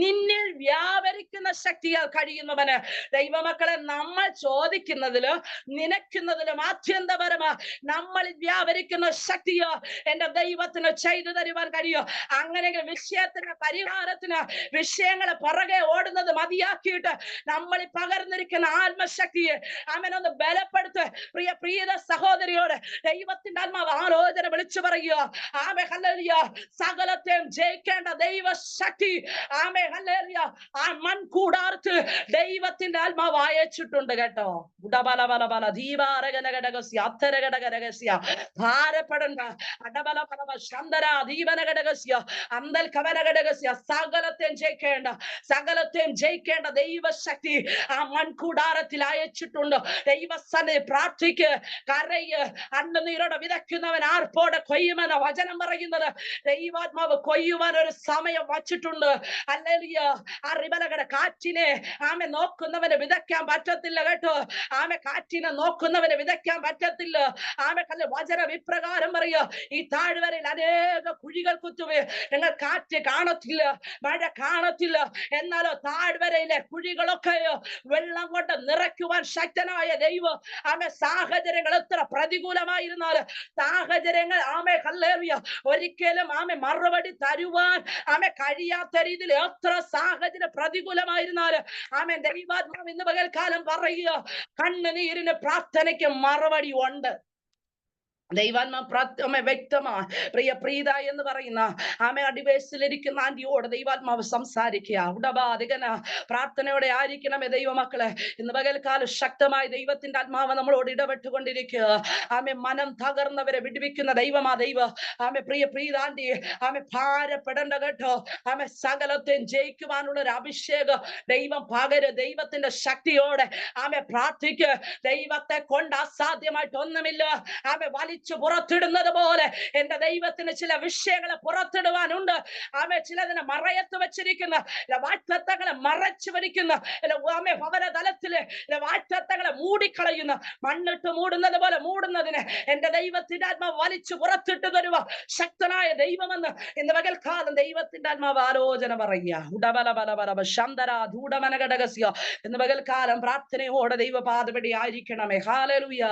നിന്നിൽ വ്യാപരിക്കുന്ന ശക്തിയാൽ കഴിയുന്നവന്. ദൈവമക്കളെ, നമ്മൾ ചോദിക്കുന്നതിലും നനയ്ക്കുന്നതിലും അത്യന്തപരമായി നമ്മളിൽ വ്യാപരിക്കുന്ന ശക്തിയോ എന്റെ ദൈവത്തിന് ചെയ്തു തരുവാൻ കഴിയും. അങ്ങനെയെങ്കിൽ വിഷയത്തിന് പരിഹാരത്തിന് വിഷയങ്ങളെ പുറകെ ഓടുന്നത് മതിയാക്കിയിട്ട് നമ്മൾ പകർന്നിരിക്കുന്ന ആത്മശക്തിയെ അവനൊന്ന് ബലപ്പെടുത്ത്. പ്രിയ സഹോദരിയോട് ദൈവത്തിന്റെ ആത്മാവ് ആലോചന വിളിച്ചു പറയുക. ആമേ ഹല്ലേലൂയ. സകലത്തെയും ജയിക്കേണ്ട ദൈവശക്തി ആമേ ഹല്ലേലൂയ ആ മൺകൂടാരത്തിൽ ദൈവത്തിന്റെ ആത്മാവ് അയച്ചിട്ടുണ്ട് കേട്ടോ. ഉടബലബലബല ദീപാരകനഘടകസ്യ അത്തരഘടകരഹസ്യ. ഭാരപ്പെടണ്ട. അടബലബലബ ശംദര ദീപനഘടകസ്യ അന്തൽ കവനഘടകസ്യ. സകലത്തെയും ജയിക്കേണ്ട ദൈവശക്തി ആ മൺകൂടാരത്തിൽ അയച്ചിട്ടുണ്ട്. ദൈവസന്നിധി പ്രാർത്ഥിക്ക്, കരയ്. കണ്ണുനീരോടെ വിതയ്ക്കുന്നവൻ ആർപ്പോടെ കൊയ്യുമെന്ന വചനം പറയുന്നത്. ദൈവാത്മാവ് കൊയ്യുവാൻ ഒരു സമയം വച്ചിട്ടുണ്ട്. ഹല്ലേലൂയ. ആ റിബലകട കാറ്റിനെ ആമെ നോക്കുന്നവന് വിതയ്ക്കാൻ പറ്റത്തില്ല കേട്ടോ. ആമെ കാറ്റിനെ നോക്കുന്നവന് വിതയ്ക്കാൻ പറ്റത്തില്ല. ആമെ വചനം ഇപ്രകാരം പറയുക, ഈ താഴ്വരയിൽ അനേക കുഴികൾ കുത്തുവേ, നിങ്ങൾ കാറ്റ് കാണത്തില്ല, മഴ കാണത്തില്ല, എന്നാലോ താഴ്വരയിലെ കുഴികളൊക്കെയോ വെള്ളം കൊണ്ട് നിറയ്ക്കുവാൻ ശക്തനായ ദൈവം. ആമേ സാഹചര്യങ്ങൾ എത്ര പ്രതികൂലമായിരുന്നാൽ, സാഹചര്യങ്ങൾ ആമേ ഹല്ലേലൂയ ഒരിക്കലും ആമേ മറുപടി തരുവാൻ ആമേ കഴിയാത്ത രീതിയിൽ എത്ര സാഹചര്യം പ്രതികൂലമായിരുന്നാൽ ആമേ ദൈവാത്മാവ് ഇന്ന് പകൽക്കാലം പറയുക, കണ്ണുനീരിന് പ്രാർത്ഥനയ്ക്ക് മറുപടി ഉണ്ട്. ദൈവാത്മാ വ്യക്തമാണ്. പ്രീത എന്ന് പറയുന്ന അടിവേഴ്സിലിരിക്കുന്ന ആന്റിയോട് ദൈവാത്മാവ് സംസാരിക്കുക. ഉടബാധികന പ്രാർത്ഥനയോടെ ആയിരിക്കണമേ ദൈവമക്കളെ. ഇന്ന് പകൽക്കാലം ശക്തമായി ദൈവത്തിന്റെ ആത്മാവ് നമ്മളോട് ഇടപെട്ടുകൊണ്ടിരിക്കുക. മനം തകർന്നവരെ വിടുവിക്കുന്ന ദൈവമാ ദൈവം. പ്രീത ആന്റി ഭാരപ്പെടേണ്ട കേട്ടോ. സകലത്തെയും ജയിക്കുവാനുള്ള ഒരു അഭിഷേകം ദൈവം പകര്. ദൈവത്തിന്റെ ശക്തിയോടെ പ്രാർത്ഥിക്ക്. ദൈവത്തെ കൊണ്ട് അസാധ്യമായിട്ട് ഒന്നുമില്ല. വലിച്ചു പുറത്തിടുന്നത് പോലെ എന്റെ ദൈവത്തിന് ചില വിഷയങ്ങളെ പുറത്തിടുവാനുണ്ട്. ചിലതിനെ മറയത്ത് വെച്ചിരിക്കുന്ന വാഗ്ദത്തങ്ങളെ മറച്ചു വരിക്കുന്ന ഭവനതലത്തില് വാഗ്ദത്തങ്ങളെ മൂടിക്കളയുന്ന മണ്ണിട്ട് മൂടുന്നത് പോലെ മൂടുന്നതിന് എന്റെ ദൈവത്തിന്റെ ആത്മാവ് വലിച്ചു പുറത്തിട്ട് തരുക ശക്തനായ ദൈവമെന്ന് ഇന്ന് പകൽക്കാലം ദൈവത്തിന്റെ ആത്മാവ് ആലോചന പറയുക. ഇന്ന് പകൽക്കാലം പ്രാർത്ഥനയോടെ ദൈവപാദപടി ആയിരിക്കണമേ. ഹല്ലേലൂയ.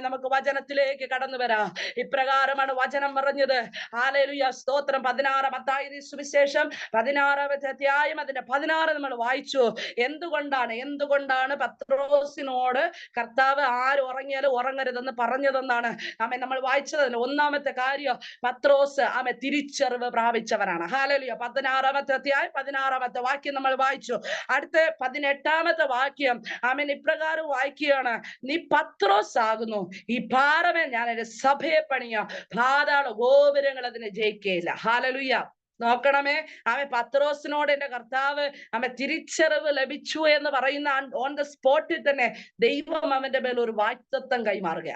നമുക്ക് വചനത്തിലേക്ക് കടന്നു വരാം. ഇപ്രകാരമാണ് വചനം പറഞ്ഞത്. ഹല്ലേലൂയ, സ്തോത്രം. 16 മത്തായി സുവിശേഷം 16-ാമത്തെ അധ്യായം അതിന്റെ 16 നമ്മൾ വായിച്ചു. എന്തുകൊണ്ടാണ് പത്രോസിനോട് കർത്താവ് ആര് ഉറങ്ങിയാലും ഉറങ്ങരുതെന്ന് പറഞ്ഞതെന്നാണ് നമ്മൾ വായിച്ചത്. ഒന്നാമത്തെ കാര്യം, പത്രോസ് തിരിച്ചറിവ് പ്രാപിച്ചവനാണ്. ഹല്ലേലൂയ. 16-ാമത്തെ അധ്യായം 16-ാമത്തെ വാക്യം നമ്മൾ വായിച്ചു. അടുത്ത 18-ാമത്തെ വാക്യം ഇപ്രകാരം വായിക്കുകയാണ്: നീ പത്രോസ് ആകുന്നു, ഈ പാറമേൽ ഞാൻ എന്റെ സഭയെ പണിയ, പാതാള ഗോപുരങ്ങൾ അതിനെ ജയിക്കുകയില്ല. ഹല്ലേലൂയ. നോക്കണമേ, പത്രോസിനോട് എന്റെ കർത്താവ് തിരിച്ചറിവ് ലഭിച്ചു എന്ന് പറയുന്ന ഓൺ ദ സ്പോട്ടിൽ തന്നെ ദൈവം അവന്റെ മേൽ ഒരു വാഗ്ദത്തം കൈമാറുക.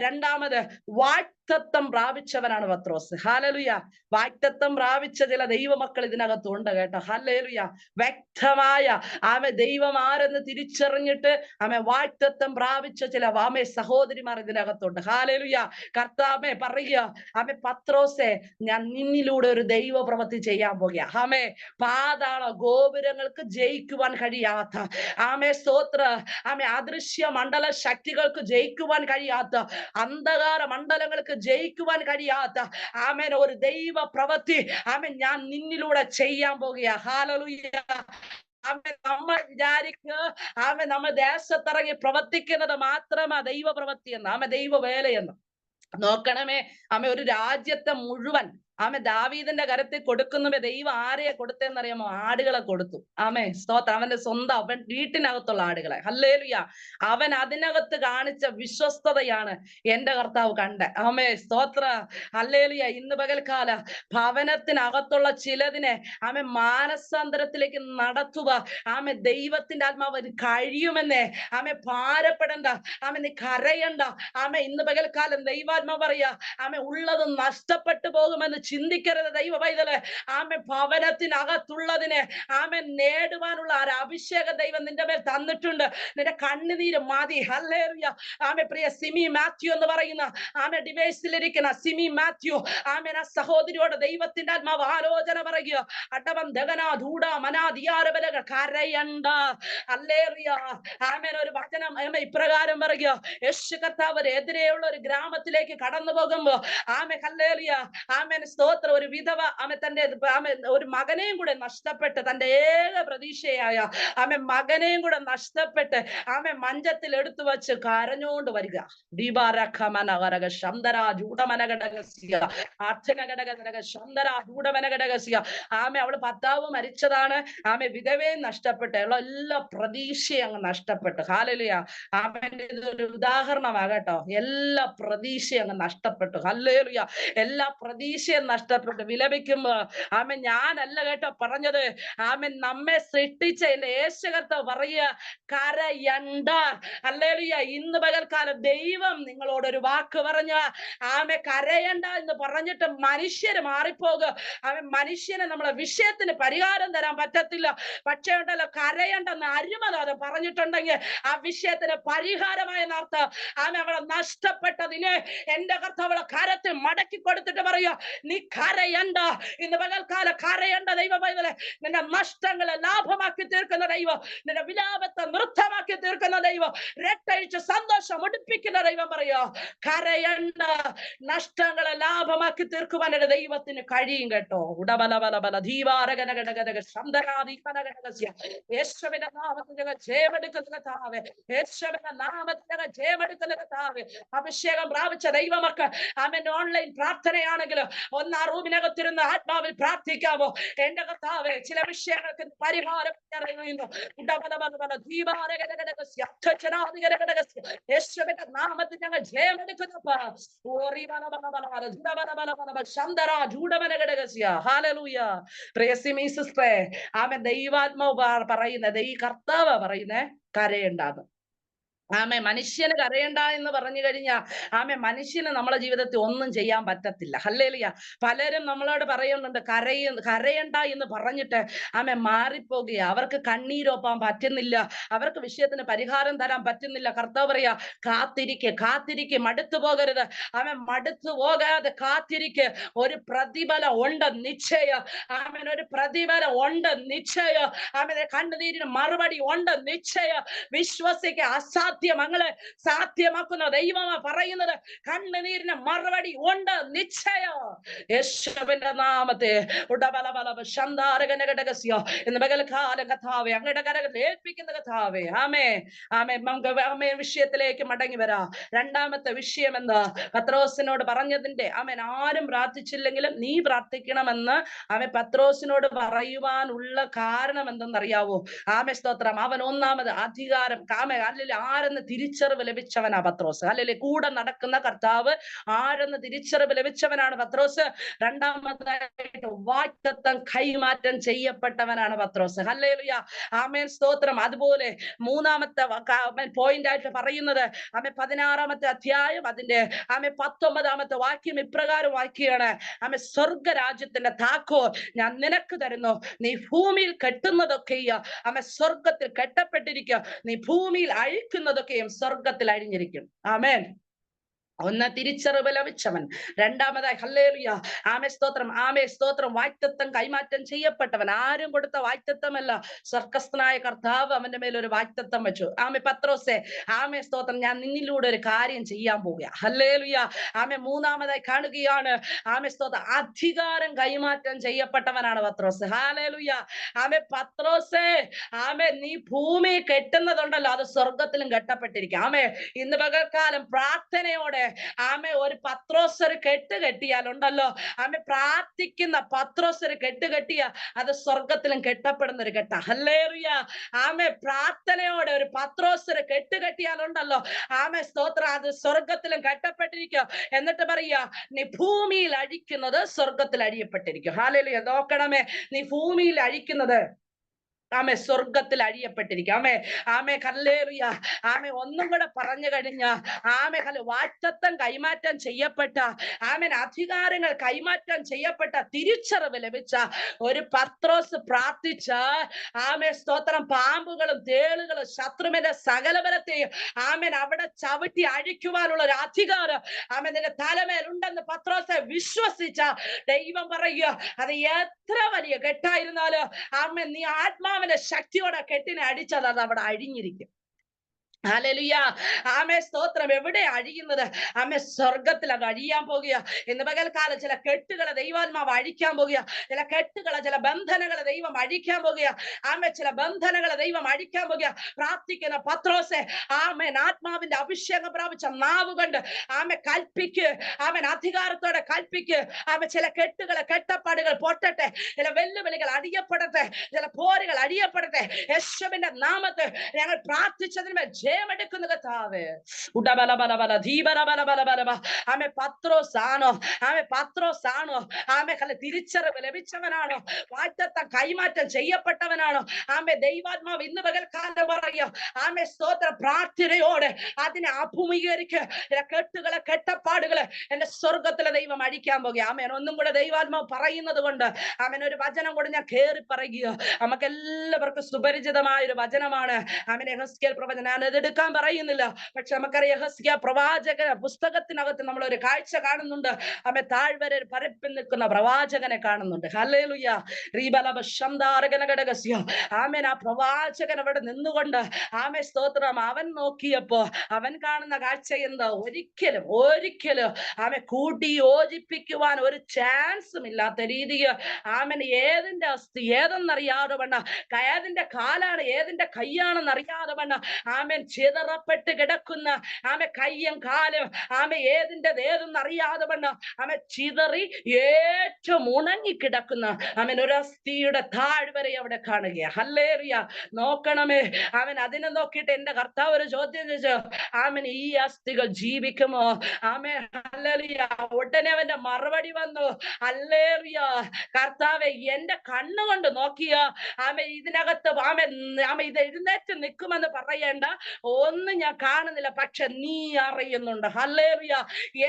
രണ്ടാമത് വാഗ്ദത്തം പ്രാപിച്ചവനാണ് പത്രോസ്. ഹല്ലേലൂയ. വാഗ്ദത്തം പ്രാപിച്ച ചില ദൈവമക്കൾ ഇതിനകത്തുണ്ട് കേട്ടോ. ഹല്ലേലൂയ. വ്യക്തമായ ദൈവം ആരെന്ന് തിരിച്ചറിഞ്ഞിട്ട് വാഗ്ദത്തം പ്രാപിച്ച ചില സഹോദരിമാർ ഇതിനകത്തുണ്ട്. ഹല്ലേലൂയ. കർത്താവേ പറയുക, പത്രോസെ, ഞാൻ നിന്നിലൂടെ ഒരു ദൈവ പ്രവൃത്തി ചെയ്യാൻ പോകുക. പാതാള ഗോപുരങ്ങൾക്ക് ജയിക്കുവാൻ കഴിയാത്ത സ്തോത്ര അദൃശ്യ മണ്ഡല ശക്തികൾക്ക് ജയിക്കുവാൻ കഴിയാത്ത, അന്ധകാര മണ്ഡലങ്ങൾക്ക് ജയിക്കുവാൻ കഴിയാത്ത ഒരു ദൈവ പ്രവൃത്തി ഞാൻ നിന്നിലൂടെ ചെയ്യാൻ പോകുക. ഹല്ലേലൂയ. നമ്മൾ വിചാരിക്കുക നമ്മൾ ദേശത്തിറങ്ങി പ്രവർത്തിക്കുന്നത് മാത്രമാ ദൈവ പ്രവൃത്തി എന്ന്, ദൈവ വേലയെന്ന്. നോക്കണമേ, ഒരു രാജ്യത്തെ മുഴുവൻ ദാവീദിന്റെ കരത്തിൽ കൊടുക്കുന്നുമ്പോ ദൈവം ആരെയെ കൊടുത്തെന്നറിയാമോ? ആടുകളെ കൊടുത്തു. സ്തോത്രം. അവന്റെ സ്വന്തം വീട്ടിനകത്തുള്ള ആടുകളെ. ഹല്ലേലൂയ. അവൻ അതിനകത്ത് കാണിച്ച വിശ്വസ്തതയാണ് എന്റെ കർത്താവ് കണ്ട. സ്തോത്ര. ഹല്ലേലൂയ. ഇന്ന് പകൽക്കാല ഭവനത്തിനകത്തുള്ള ചിലതിനെ മാനസാന്തരത്തിലേക്ക് നടത്തുക ദൈവത്തിന്റെ ആത്മാവ് കഴിയുമെന്നേ. ഭാരപ്പെടണ്ട, നീ കരയണ്ട. ഇന്ന് പകൽക്കാലം ദൈവാത്മാവ് പറയാ, ഉള്ളത് നഷ്ടപ്പെട്ടു പോകുമെന്ന് ചിന്തിക്കരുത് ദൈവ പൈതലെ. ഭവനത്തിനകത്തുള്ളതിനെ നേടുവാനുള്ള ഒരു അഭിഷേക ദൈവം നിന്റെ മേൽ തന്നിട്ടുണ്ട്. നിന്റെ കണ്ണുനീര് മതി. ഹല്ലേലൂയ. പ്രിയ സിമി മാത്യു എന്ന് പറയുന്ന ഡിവൈസിലിരിക്കുന്ന സിമി മാത്യു സഹോദരിയോട് ദൈവത്തിന്റെ ആത്മാവ് ആലോചന പറയുക. അടവം ദഗന ധൂട മനാദിയാരബലകൾ കരയണ്ട. ഹല്ലേലൂയ. ഒരു വചനം ഇപ്രകാരം പറയുക: യേശു കർത്താവ് എതിരെയുള്ള ഒരു ഗ്രാമത്തിലേക്ക് കടന്നു പോകുമ്പോ ഹല്ലേലൂയ, സ്തോത്രം, ഒരു വിധവ തന്റെ ഒരു മകനെയും കൂടെ നഷ്ടപ്പെട്ട്, തന്റെ ഏക പ്രതീക്ഷയായ മകനെയും കൂടെ നഷ്ടപ്പെട്ട് മഞ്ചത്തിൽ എടുത്തു വച്ച് കരഞ്ഞുകൊണ്ട് വരിക. അവള് ഭർത്താവ് മരിച്ചതാണ്, വിധവയും നഷ്ടപ്പെട്ട്, എല്ലാ പ്രതീക്ഷയും അങ്ങ് നഷ്ടപ്പെട്ടു. ഹല്ലേലൂയ. ഇതൊരു ഉദാഹരണമാകട്ടോ. എല്ലാ പ്രതീക്ഷയും അങ്ങ് നഷ്ടപ്പെട്ടു. ഹല്ലേലൂയ. എല്ലാ പ്രതീക്ഷയും നഷ്ടപ്പെട്ടു. വിലപിക്കുമ്പോ ഞാനല്ല കേട്ടോ പറഞ്ഞത്, നമ്മെ സൃഷ്ടിച്ച എന്റെ യേശു കർത്താവ് പറയുക, കരയണ്ട. ഹല്ലേലൂയ. ഇന്ന് പകൽക്കാലം ദൈവം നിങ്ങളോടൊരു വാക്ക് പറഞ്ഞ കരയണ്ട എന്ന് പറഞ്ഞിട്ട് മനുഷ്യര് മാറിപ്പോകുക. മനുഷ്യന് നമ്മളെ വിഷയത്തിന് പരിഹാരം തരാൻ പറ്റത്തില്ല. പക്ഷേ ഉണ്ടല്ലോ, കരയണ്ടെന്ന് അരുമനാഥൻ പറഞ്ഞിട്ടുണ്ടെങ്കിൽ ആ വിഷയത്തിന് പരിഹാരമായ അവളെ നഷ്ടപ്പെട്ടതിന് എന്റെ കർത്താവ് അവളെ കരത്തിൽ മടക്കി കൊടുത്തിട്ട് പറയുക, നീ നീ കരയണ്ട. ഇന്ന് പകൽക്കാല കരയണ്ട ദൈവ പൈതലെ. നിന്റെ നഷ്ടങ്ങളെ ലാഭമാക്കി തീർക്കുന്ന ദൈവം, നിന്റെ വിലാപത്തെ നൃത്തമാക്കി തീർക്കുന്ന ദൈവം, രട്ടഴിച്ച് സന്തോഷം ഒടിപ്പിക്കുന്ന ദൈവം പറയാ കരയണ്ട. നഷ്ടങ്ങളെ ലാഭമാക്കി തീർക്കുവാൻ എന്റെ ദൈവത്തിന് കഴിയും കേട്ടോ. ഉടബലബലബല ധീവാരകനകടകടക ശബ്ദനാദികനകടകസ്യ. യേശുവിന്റെ നാമത്തിൽ ഞങ്ങൾ ജയമെടുക്കുന്ന കർത്താവേ, യേശുവിന്റെ നാമത്തിൽ ഞങ്ങൾ ജയമെടുക്കുന്ന കർത്താവേ. അഭിഷേകം പ്രാപിച്ച ദൈവമക്കൾ ആമേൻ ഓൺലൈൻ പ്രാർത്ഥനയാണെങ്കിൽ ഒന്ന് ആ റൂമിനകത്തിരുന്ന് ആത്മാവിൽ പ്രാർത്ഥിക്കാമോ? എന്റെ കർത്താവേ, ചില വിഷയങ്ങൾക്ക് പരിഹാരം അറിയുന്നു. യേശുവിന്റെ നാമത്തിൽ ഞങ്ങൾ ജയമെടുക്കുന്നപ്പ. ആമേൻ. ദൈവാത്മാവ് പറയുന്നത്, ഈ കർത്താവ് പറയുന്നേ കരയുണ്ടാകും. ആമേ. മനുഷ്യന് കരയണ്ട എന്ന് പറഞ്ഞു കഴിഞ്ഞാൽ മനുഷ്യന് നമ്മളെ ജീവിതത്തിൽ ഒന്നും ചെയ്യാൻ പറ്റത്തില്ല. ഹല്ലേലൂയ. പലരും നമ്മളോട് പറയുന്നുണ്ട് കരയണ്ട എന്ന് പറഞ്ഞിട്ട് മാറിപ്പോകുക. അവർക്ക് കണ്ണീരൊപ്പാൻ പറ്റുന്നില്ല, അവർക്ക് വിഷയത്തിന് പരിഹാരം തരാൻ പറ്റുന്നില്ല. കർത്താവ് പറയാ കാത്തിരിക്കെ, മടുത്തു പോകരുത്. മടുത്തു പോകാതെ കാത്തിരിക്കെ. ഒരു പ്രതിഫലം ഉണ്ട് നിശ്ചയം. ഒരു പ്രതിഫലം ഉണ്ട് നിശ്ചയം. കണ്ണുനീരിന് മറുപടി ഉണ്ട് നിശ്ചയം. വിശ്വസിക്കുക. അസാധ്യമങ്ങളെ സാധ്യമാക്കുന്ന ദൈവമാ പറയുന്നത്. കണ്ണുനീരിന് മറുപടി ഉണ്ട് നിശ്ചയം. യേശുവിന്റെ നാമത്തെ എന്ന് പകൽക്കാലം കർത്താവേ അങ്ങയുടെ കരങ്ങളിൽ ഏൽപ്പിക്കുന്ന കർത്താവേ. ആമേ. വിഷയത്തിലേക്ക് മടങ്ങി വരാം. രണ്ടാമത്തെ വിഷയം എന്താ? പത്രോസിനോട് പറഞ്ഞതിന്റെ ആരും പ്രാർത്ഥിച്ചില്ലെങ്കിലും നീ പ്രാർത്ഥിക്കണമെന്ന് പത്രോസിനോട് പറയുവാനുള്ള കാരണം എന്തെന്നറിയാവോ? സ്തോത്രം. അവൻ ഒന്നാമത് അധികാരം അല്ലെങ്കിൽ ആരെന്ന് തിരിച്ചറിവ് ലഭിച്ചവനാ പത്രോസ്. അല്ലെങ്കിൽ കൂടെ നടക്കുന്ന കർത്താവ് ആരെന്ന് തിരിച്ചറിവ് ലഭിച്ചവനാണ് പത്രോസ്. രണ്ടാമതായിട്ട് വാഗ്ദത്തം കൈമാറ്റം ചെയ്യപ്പെട്ടവനാണ് പത്രോസ്. ഹല്ലേലൂയ. ആമേൻ. സ്തോത്രം. അതുപോലെ മൂന്നാമത്തെ പോയിന്റ് ആയിട്ട് പറയുന്നത് 16-ാമത്തെ അധ്യായം അതിന്റെ 19-ാമത്തെ വാക്യം ഇപ്രകാരം വാക്യാണ്. സ്വർഗരാജ്യത്തിന്റെ താക്കോൽ ഞാൻ നിനക്ക് തരുന്നു. നീ ഭൂമിയിൽ കെട്ടുന്നതൊക്കെയും സ്വർഗത്തിൽ കെട്ടപ്പെട്ടിരിക്കുക. നീ ഭൂമിയിൽ അഴിക്കുന്നതൊക്കെയും സ്വർഗത്തിൽ അഴിഞ്ഞിരിക്കും. ആമേൻ. ഒന്ന് തിരിച്ചറിവ് ലഭിച്ചവൻ. രണ്ടാമതായി ഹല്ലേലൂയ. സ്തോത്രം. വാഗ്ദത്തം കൈമാറ്റം ചെയ്യപ്പെട്ടവൻ. ആരും കൊടുത്ത വാഗ്ദത്തമല്ല, സ്വർഗസ്ഥനായ കർത്താവ് അവന്റെ മേൽ ഒരു വാഗ്ദത്തം വെച്ചു. പത്രോസേ, സ്തോത്രം, ഞാൻ നിന്നിലൂടെ ഒരു കാര്യം ചെയ്യാൻ പോവുക. ഹല്ലേലൂയ. മൂന്നാമതായി കാണുകയാണ്. സ്തോത്രം. അധികാരം കൈമാറ്റം ചെയ്യപ്പെട്ടവനാണ് പത്രോസ്. ഹല്ലേലൂയ. പത്രോസേ, നീ ഭൂമി കെട്ടുന്നതുണ്ടല്ലോ, അത് സ്വർഗത്തിലും കെട്ടപ്പെട്ടിരിക്കും. ഇന്ന് പകൽക്കാലം പ്രാർത്ഥനയോടെ ഒരു പത്രോസ് ഒരു കെട്ട് കെട്ടിയാലുണ്ടല്ലോ, പ്രാർത്ഥിക്കുന്ന പത്രോസ് ഒരു കെട്ട് കെട്ടിയ അത് സ്വർഗത്തിലും കെട്ടപ്പെടുന്ന ഒരു കെട്ട. ഹല്ലേലൂയ. പ്രാർത്ഥനയോടെ ഒരു പത്രോസ് ഒരു കെട്ട് കെട്ടിയാലുണ്ടല്ലോ, സ്തോത്രം, അത് സ്വർഗത്തിലും കെട്ടപ്പെട്ടിരിക്കും. എന്നിട്ട് പറയാ, നീ ഭൂമിയിൽ അഴിക്കുന്നത് സ്വർഗത്തിൽ അഴിയപ്പെട്ടിരിക്കും. ഹല്ലേലൂയ. നോക്കണമേ, നീ ഭൂമിയിൽ അഴിക്കുന്നത് സ്വർഗത്തിൽ അഴിയപ്പെട്ടിരിക്കും. ഹല്ലേലൂയ. ഒന്നും കൂടെ പറഞ്ഞു കഴിഞ്ഞ വാഗ്ദത്തം കൈമാറ്റം ചെയ്യപ്പെട്ട അധികാരങ്ങൾ കൈമാറ്റം ചെയ്യപ്പെട്ട തിരിച്ചറിവ് ലഭിച്ച ഒരു പത്രോസ് പ്രാർത്ഥിച്ച സ്തോത്രം, പാമ്പുകളും തേളുകളും ശത്രുവിന്റെ സകലബലത്തെയും അവിടെ ചവിട്ടി അഴിക്കുവാനുള്ള ഒരു അധികാരം നിന്റെ തലമേലുണ്ടെന്ന് പത്രോസെ വിശ്വസിച്ച ദൈവം പറയുക, അത് എത്ര വലിയ കെട്ടായിരുന്നാലും നീ ആത്മാവിന്റെ ശക്തിയോടെ കെട്ടിനെ അടിച്ചത് അത് അവിടെ അഴിഞ്ഞിരിക്കും. ഹല്ലേലൂയ. സ്തോത്രം. എവിടെ അഴിയുന്നത്? സ്വർഗത്തിൽ അത് അഴിയാൻ പോകുക. ഇന്ന് പകൽക്കാലം ചില കെട്ടുകളെ ദൈവാത്മാവ് അഴിക്കാൻ പോകുക. ചില കെട്ടുകളെ, ചില ബന്ധനങ്ങളെ ദൈവം അഴിക്കാൻ പോകുക. ചില ബന്ധനങ്ങളെ ദൈവം അഴിക്കാൻ പോകുക. പ്രാർത്ഥിക്കുന്ന പത്രോസെ, ആത്മാവിന്റെ അഭിഷേകം പ്രാപിച്ച നാവ് കൊണ്ട് കൽപ്പിക്ക്. അധികാരത്തോടെ കൽപ്പിക്ക്. ചില കെട്ടുകളെ, കെട്ടപ്പാടുകൾ പൊട്ടട്ടെ. ചില വെല്ലുവിളികൾ അടിയപ്പെടട്ടെ. ചില പോരുകൾ അടിയപ്പെടട്ടെ. യേശുവിന്റെ നാമത്തിൽ ഞങ്ങൾ പ്രാർത്ഥിച്ചതിന് മേൽ ജയമെടുക്കുന്ന കർത്താവേ. പത്രോസാണോ? തിരിച്ചറിവ് ലഭിച്ചവനാണോ? വാഗ്ദത്തം കൈമാറ്റം ചെയ്യപ്പെട്ടവനാണോ? ദൈവാത്മാവ് ഇന്ന് പകൽക്കാലം പറയും, സ്തോത്ര, പ്രാർത്ഥനയോടെ അതിനെ അഭിമുഖീകരിക്കുക. കെട്ടുകളെ, കെട്ടപ്പാടുകളെ എന്റെ സ്വർഗത്തിലെ ദൈവം അഴിക്കാൻ പോകുക. ഒന്നും കൂടെ ദൈവാത്മാവ് പറയുന്നത് കൊണ്ട് ഒരു വചനം കൂടെ ഞാൻ കേറി പറയുക. നമുക്ക് എല്ലാവർക്കും സുപരിചിതമായ ഒരു വചനമാണ്. യെഹെസ്കേൽ പ്രവചനം. ഞാൻ എടുക്കാൻ പറയുന്നില്ല. പക്ഷെ നമുക്കറിയാം യെഹെസ്കേൽ പ്രവാചക പുസ്തകത്തിനകത്ത് നമ്മൾ ഒരു കാഴ്ച കാണുന്നുണ്ട്. ആമേൻ, താഴ്വരയിൽ പരപ്പിൽ നിൽക്കുന്ന പ്രവാചകനെ കാണുന്നുണ്ട്. ഹല്ലേലൂയ. റീബലബ ശംദാരകനഗടഗസ്യ. ആമേൻ, ആ പ്രവാചകൻ അവിടെ നിന്നുകൊണ്ട് ആമേ സ്തോത്രം അവൻ നോക്കിയപ്പോ അവൻ കാണുന്ന കാഴ്ച എന്താ? ഒരിക്കലും ആമെ കൂട്ടി യോജിപ്പിക്കുവാൻ ഒരു ചാൻസും ഇല്ലാത്ത രീതിയിൽ ആമൻ ഏതിന്റെ അസ്ഥി ഏതെന്നറിയാതെ വണ്ണ, ഏതിന്റെ കാലാണ് ഏതിന്റെ കൈയാണെന്ന് അറിയാതെ വണ്ണ ആമൻ ചിതറപ്പെട്ട് കിടക്കുന്ന ആമെ കയ്യും കാലും ആമെ ഏതിന്റെ ഏതെന്ന് അറിയാതെ വണ്ണ ആമെ ചിതറി ഏറ്റവും ഉണങ്ങി കിടക്കുന്ന ആമൻ ഒരു അസ്ഥിയുടെ താഴ്വര അവിടെ കാണുക. ഹല്ലേലൂയ. നോക്കണമേ, അവൻ അതിനെ നോക്കിയിട്ട് എന്റെ കർത്താവ് ഒരു ചോദ്യം ചോദിച്ചു, ആമൻ ഈ അസ്ഥികൾ ജീവിക്കുമോ? ആമേ ഹല്ലേലൂയ. ഉടനെ അവന്റെ മറുപടി വന്നു, ഹല്ലേലൂയ, കർത്താവേ, എന്റെ കണ്ണുകൊണ്ട് നോക്കിയ ആമേ ഇതിനകത്ത് ആമ ഇത് എഴുന്നേറ്റ് നിൽക്കുമെന്ന് പറയേണ്ട ഒന്നും ഞാൻ കാണുന്നില്ല, പക്ഷെ നീ അറിയുന്നുണ്ട്. ഹല്ലേലൂയ.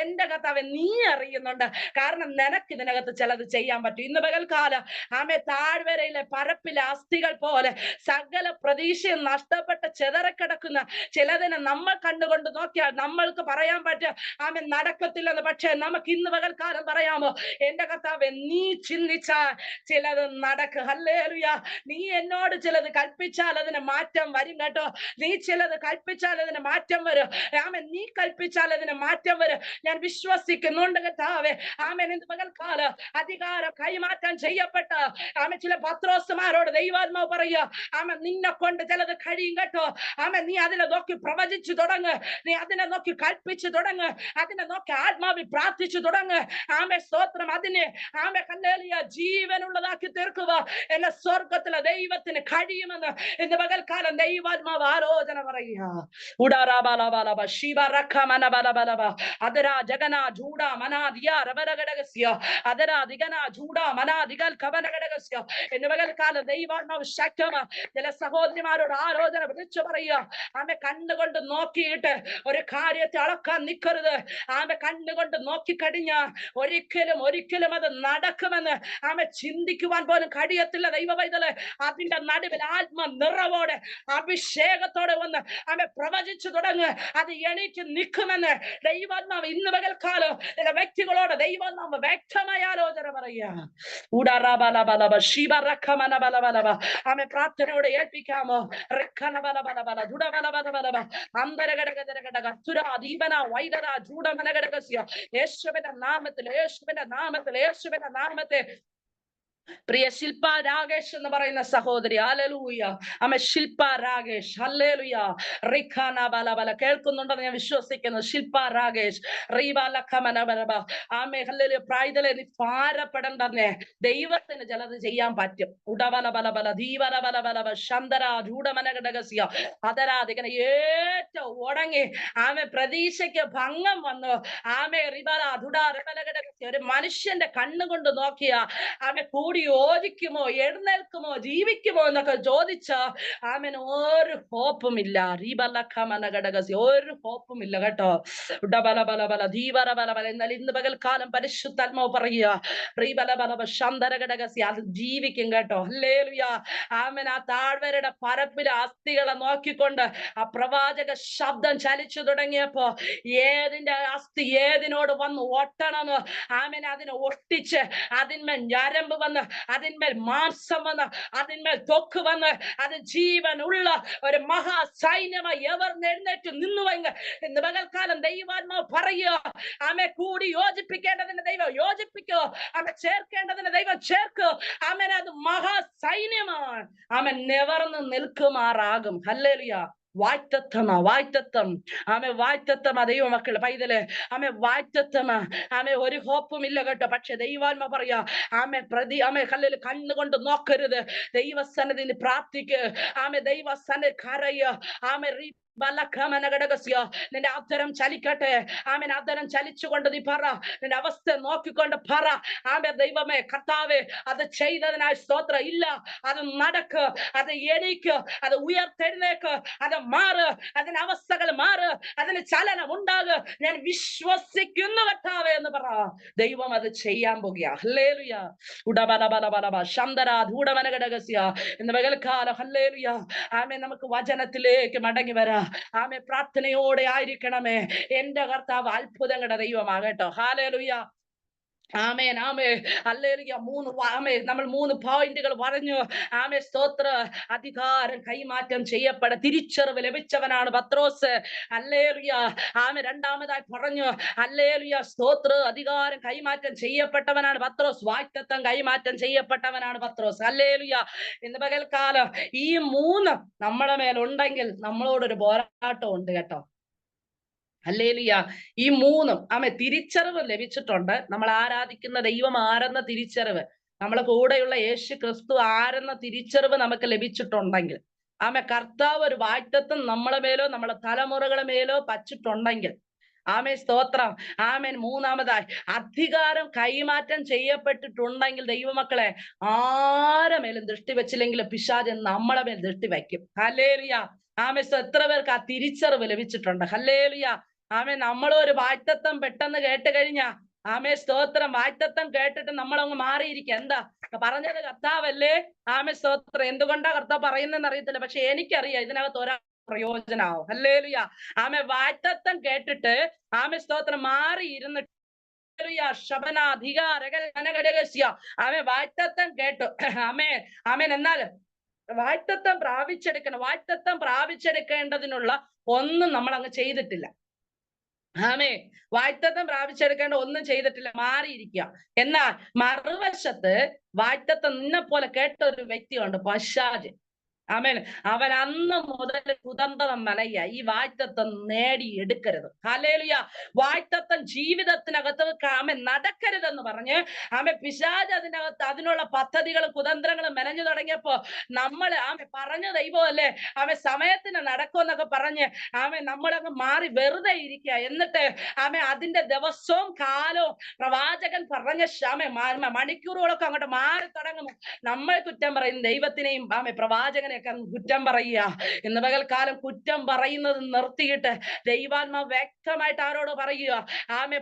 എന്റെ കർത്താവേ, നീ അറിയുന്നുണ്ട്. കാരണം നിനക്ക് ഇതിനകത്ത് ചിലത് ചെയ്യാൻ പറ്റും. ഇന്ന് പകൽക്കാലം ആമേ താഴ്വരയിലെ പരപ്പിലെ അസ്ഥികൾ പോലെ സകല പ്രതീക്ഷയും നഷ്ടപ്പെട്ട് ചെതറക്കിടക്കുന്ന ചിലതിനെ നമ്മൾ കണ്ടുകൊണ്ട് നോക്കിയാൽ നമ്മൾക്ക് പറയാൻ പറ്റും ആമേ നടക്കത്തില്ലെന്ന്. പക്ഷെ നമുക്ക് ഇന്ന് പകൽക്കാലം പറയാമോ, എന്റെ കർത്താവേ, നീ ചിന്തിച്ചാൽ ചിലത് നടക്കും. ഹല്ലേലൂയ. നീ എന്നോട് ചിലത് കൽപ്പിച്ചാൽ അതിന് മാറ്റം വരും കേട്ടോ. നീ ചിലത് കൽപ്പിച്ചാൽ അതിന് മാറ്റം വരും. ആമേൻ, നീ കൽപ്പിച്ചാൽ അതിന് മാറ്റം വരും. ഞാൻ വിശ്വസിക്കുന്നുണ്ട് കർത്താവേ. ആമേൻ, ഇന്ന് പകൽക്കാലം അധികാരം കൈമാറ്റം ചെയ്യപ്പെട്ട ആമേൻ ചില പത്രോസ്മാരോട് ദൈവാത്മാവ് പറയുക, ആമേൻ, നിന്നെ കൊണ്ട് ചിലത് കഴിയും കേട്ടോ. ആമേൻ, നീ അതിനെ നോക്കി പ്രവചിച്ചു തുടങ്ങ്, നീ അതിനെ നോക്കി കൽപ്പിച്ചു തുടങ്ങ്, അതിനെ നോക്കി ആത്മാവിൽ പ്രാർത്ഥിച്ചു തുടങ്ങ്. ആമേ സ്തോത്രം. അതിനെ ആമേ ഹല്ലേലൂയ ജീവനുള്ളതാക്കി തീർക്കുക എന്ന സ്വർഗത്തിലെ ദൈവത്തിന് കഴിയുമെന്ന് ഇന്ന് പകൽക്കാലം ദൈവാത്മാവ് ആലോചന പറയുക. ഉടാറാബാലബാലബ ശിവറഖമനബലബലബ അതരാ ജഗന ജൂഡ മനാദിയ രബരഗടഗസ്യ അതരാ ദിഗന ജൂഡ മനാദിഗൽ കവനഗടഗസ്യ ഇന്ന് പകൽക്കാലം ദൈവാത്മാവ് ശക്തമാ ചില സഹോദരിമാരോട് ആലോചന വിളിച്ചു പറയുക. ആമെ കണ്ണുകൊണ്ട് നോക്കിയിട്ട് ഒരു കാര്യത്തെ അളക്കാൻ നിൽക്കരുത്. ആമെ കണ്ണുകൊണ്ട് നോക്കിക്കഴിഞ്ഞ ഒരിക്കലും അത് നടക്കുമെന്ന് ആമെ ചിന്തിക്കുവാൻ പോലും കഴിയത്തില്ല. ദൈവ പൈതലേ, അതിന്റെ നടുവിൽ ആത്മ നിറവോടെ അഭിഷേകത്തോടെ വന്ന് ആമെ പ്രവചിച്ചു തുടങ്ങ്, അത് എണീറ്റ് നിൽക്കുമെന്ന് ദൈവാത്മാവ് ഇന്ന് പകൽക്കാലം ചില വ്യക്തികളോട് ദൈവാത്മാവ് വ്യക്തമായ ആലോചന പറയുക. ആമെ പ്രാർത്ഥനയോടെ ഏൽപ്പിക്കാമോ? യേശുവിന്റെ നാമത്തെ പ്രിയ ശില്പ രാഗേഷ് എന്ന് പറയുന്ന സഹോദരി, ഹല്ലേലൂയ. ആമേ ശില്പ രാഗേഷ്, ഹല്ലേലൂയ. റിഖാന ബലബല കേൾക്കുന്നുണ്ടെന്ന് ഞാൻ വിശ്വസിക്കുന്നു. ശില്പ രാഗേഷ് ആമേ ഹല്ലേലൂയ. പ്രായതലേ, നീ ഭാരപ്പെടണ്ടെന്നേ, ദൈവത്തിന് ചിലത് ചെയ്യാൻ പറ്റും. ഉടബല ബലബല ധീവല ബലബല ശന്തര ജൂഡമനഘടകസ്യ അതരാധികന ഏറ്റവും ഉടങ്ങി ആമേ പ്രതീക്ഷയ്ക്ക് ഭംഗം വന്നു. ആമേ റിബല ദുഡ രബലഘടകസ്യ ഒരു മനുഷ്യന്റെ കണ്ണുകൊണ്ട് നോക്കിയ ആമേ കൂടി യോജിക്കുമോ, എഴുന്നേൽക്കുമോ, ജീവിക്കുമോ എന്നൊക്കെ ചോദിച്ച ആമേൻ ഒരു ഹോപ്പും ഇല്ല. ഒരു ഹോപ്പും ഇല്ല കേട്ടോ. എന്നാൽ ഇന്ന് പകൽക്കാലം പരിശുദ്ധാത്മാവ് പറയുക, അത് ജീവിക്കും കേട്ടോ. ഹല്ലേലൂയ. ആമേൻ, ആ താഴ്വരയുടെ പരപ്പിലെ അസ്ഥികളെ നോക്കിക്കൊണ്ട് ആ പ്രവാചക ശബ്ദം ചലിച്ചു തുടങ്ങിയപ്പോ ഏതിന്റെ അസ്ഥി ഏതിനോട് വന്ന് ഒട്ടണമെന്ന് ആമേൻ അതിനെ ഒട്ടിച്ച് അതിന്മേൽ ഞരമ്പ് വന്ന് അതിന്മേൽ മാംസം വന്ന് അതിന്മേൽ തൊക്ക് വന്ന് അത് ജീവനുള്ള ഒരു മഹാസൈന്യമായി എവർ എഴുന്നേറ്റ് നിന്നുവെങ്കിൽ ഇന്ന് പകൽക്കാലം ദൈവാത്മാവ് പറയുക, ആമെ കൂടി യോജിപ്പിക്കേണ്ടതിന് ദൈവം യോജിപ്പിക്കോ, ആമെ ചേർക്കേണ്ടതിന് ദൈവം ചേർക്കോ. ആമേൻ, അത് മഹാസൈന്യമാണ്. ആമൻ നിവർന്ന് നിൽക്കുമാറാകും. ഹല്ലേലൂയ. വായ്ത്തത്വം ആമെ വായ്ത്തത്വം ദൈവ മക്കള് പൈതല് ആമെ വായ്ത്തത്വം ആമെ ഒരു ഹോപ്പും ഇല്ല കേട്ടോ. പക്ഷെ ദൈവാത്മ പറയാ ആമെ ആമെ കല്ലിൽ കണ്ണുകൊണ്ട് നോക്കരുത്, ദൈവസന്നിധിയിൽ പ്രാർത്ഥിക്ക്. ആമെ ദൈവസന്നിധി കരയ. ആമെ നിന്റെ അധരം ചലിക്കട്ടെ. ആമേൻ, അധരം ചലിച്ചുകൊണ്ട് നീ പറ, നിന്റെ അവസ്ഥ നോക്കിക്കൊണ്ട് പറ, ആമേ ദൈവമേ കർത്താവേ, അത് ചെയ്തതിനായി സ്തോത്രം. ഇല്ല, അത് നടക്ക്, അത് എണീക്ക്, അത് ഉയർത്തെഴുന്നേക്ക്, അത് മാറ്, അതിന്റെ അവസ്ഥകൾ മാറ്, അതിന് ചലനം ഉണ്ടാകുക. ഞാൻ വിശ്വസിക്കുന്നു കർത്താവേ എന്ന് പറ. ദൈവം അത് ചെയ്യാൻ പോകുക. ഹല്ലേലൂയ. ഇന്ന് പകൽക്കാലം ഹല്ലേലൂയ. ആമേൻ, നമുക്ക് വചനത്തിലേക്ക് മടങ്ങി വരാം. ആമേ പ്രാർത്ഥനയോടെ ആയിരിക്കണമേ. എന്റെ കർത്താവ് അത്ഭുതങ്ങളുടെ ദൈവമാകട്ടോ. ഹല്ലേലൂയ. ആമേൻ, ആമേൻ, ഹല്ലേലൂയ. നമ്മൾ 3 പോയിന്റുകൾ പറഞ്ഞു. ആമേ, സ്തോത്ര. അധികാരം കൈമാറ്റം തിരിച്ചറിവ് ലഭിച്ചവനാണ് പത്രോസ്. ഹല്ലേലൂയ. ആമേ, രണ്ടാമതായി പറഞ്ഞു. ഹല്ലേലൂയ, സ്തോത്ര. അധികാരം കൈമാറ്റം ചെയ്യപ്പെട്ടവനാണ് പത്രോസ്. വാഗ്ദത്തം കൈമാറ്റം ചെയ്യപ്പെട്ടവനാണ് പത്രോസ്. ഹല്ലേലൂയ. ഇന്ന് പകൽക്കാലം ഈ 3 നമ്മുടെ മേലുണ്ടെങ്കിൽ നമ്മളോടൊരു പോരാട്ടം ഉണ്ട് കേട്ടോ. ഹല്ലേലൂയ. ഈ 3 തിരിച്ചറിവ് ലഭിച്ചിട്ടുണ്ട്. നമ്മൾ ആരാധിക്കുന്ന ദൈവം ആരെന്ന തിരിച്ചറിവ്, നമ്മളെ കൂടെയുള്ള യേശു ക്രിസ്തു ആരെന്ന തിരിച്ചറിവ് നമുക്ക് ലഭിച്ചിട്ടുണ്ടെങ്കിൽ, കർത്താവ് ഒരു വാഗ്ദത്തം നമ്മളെ മേലോ നമ്മളെ തലമുറകളെ മേലോ വച്ചിട്ടുണ്ടെങ്കിൽ, സ്തോത്രം. മൂന്നാമതായി അധികാരം കൈമാറ്റം ചെയ്യപ്പെട്ടിട്ടുണ്ടെങ്കിൽ ദൈവമക്കളെ, ആരെ മേലും ദൃഷ്ടി വെച്ചില്ലെങ്കിൽ പിശാച് നമ്മളെ മേൽ ദൃഷ്ടി വയ്ക്കും. ഹല്ലേലൂയ. എത്ര പേർക്ക് ആ തിരിച്ചറിവ് ലഭിച്ചിട്ടുണ്ട്? ഹല്ലേലൂയ. നമ്മളൊരു വാഗ്ദത്തം പെട്ടെന്ന് കേട്ട് കഴിഞ്ഞാ, സ്തോത്രം, വാഗ്ദത്തം കേട്ടിട്ട് നമ്മളങ്ങ് മാറിയിരിക്കുക. എന്താ പറഞ്ഞത്? കർത്താവല്ലേ. സ്തോത്രം. എന്തുകൊണ്ടാ കർത്താവ് പറയുന്നതെന്ന് അറിയത്തില്ല, പക്ഷെ എനിക്കറിയാം ഇതിനകത്ത് ഒരാ പ്രയോജനാവും. ഹല്ലേലൂയ. വാഗ്ദത്തം കേട്ടിട്ട് സ്തോത്രം മാറി ഇരുന്നിട്ട് വാഗ്ദത്തം കേട്ടു. എന്നാൽ വാഗ്ദത്തം പ്രാപിച്ചെടുക്കേണ്ടതിനുള്ള ഒന്നും നമ്മൾ അങ്ങ് ചെയ്തിട്ടില്ല. വാഗ്ദത്തം പ്രാപിച്ചെടുക്കേണ്ട ഒന്നും ചെയ്തിട്ടില്ല, മാറിയിരിക്കുക. എന്നാൽ മറുവശത്ത് വാഗ്ദത്തം നിന്നെ പോലെ കേട്ട ഒരു വ്യക്തിയുണ്ട്, പിശാച്. അവൻ അന്ന് മുതൽ കുതന്ത്രം മെനയ ഈ വാഗ്ദത്തം നേടിയെടുക്കരുത്. ഹല്ലേലൂയ. വാഗ്ദത്തം ജീവിതത്തിനകത്ത് നടക്കരുതെന്ന് പറഞ്ഞ് പിശാച് അതിനുള്ള പദ്ധതികളും കുതന്ത്രങ്ങളും മെനഞ്ഞു തുടങ്ങിയപ്പോ നമ്മൾ പറഞ്ഞ ദൈവമല്ലേ, സമയത്തിന് നടക്കുമെന്നൊക്കെ പറഞ്ഞ് നമ്മളങ്ങ് മാറി വെറുതെ ഇരിക്കുക. എന്നിട്ട് അതിന്റെ ദിവസവും കാലവും പ്രവാചകൻ പറഞ്ഞ മണിക്കൂറുകളൊക്കെ അങ്ങോട്ട് മാറി തുടങ്ങും. നമ്മൾ കുറ്റം പറയും ദൈവത്തിനെയും പ്രവാചകനെ കുറ്റം പറയുക. ഇന്ന് പകൽക്കാലം കുറ്റം പറയുന്നത് നിർത്തിയിട്ട് ദൈവാത്മാ വ്യക്തമായിട്ട് ആരോട് പറയുക?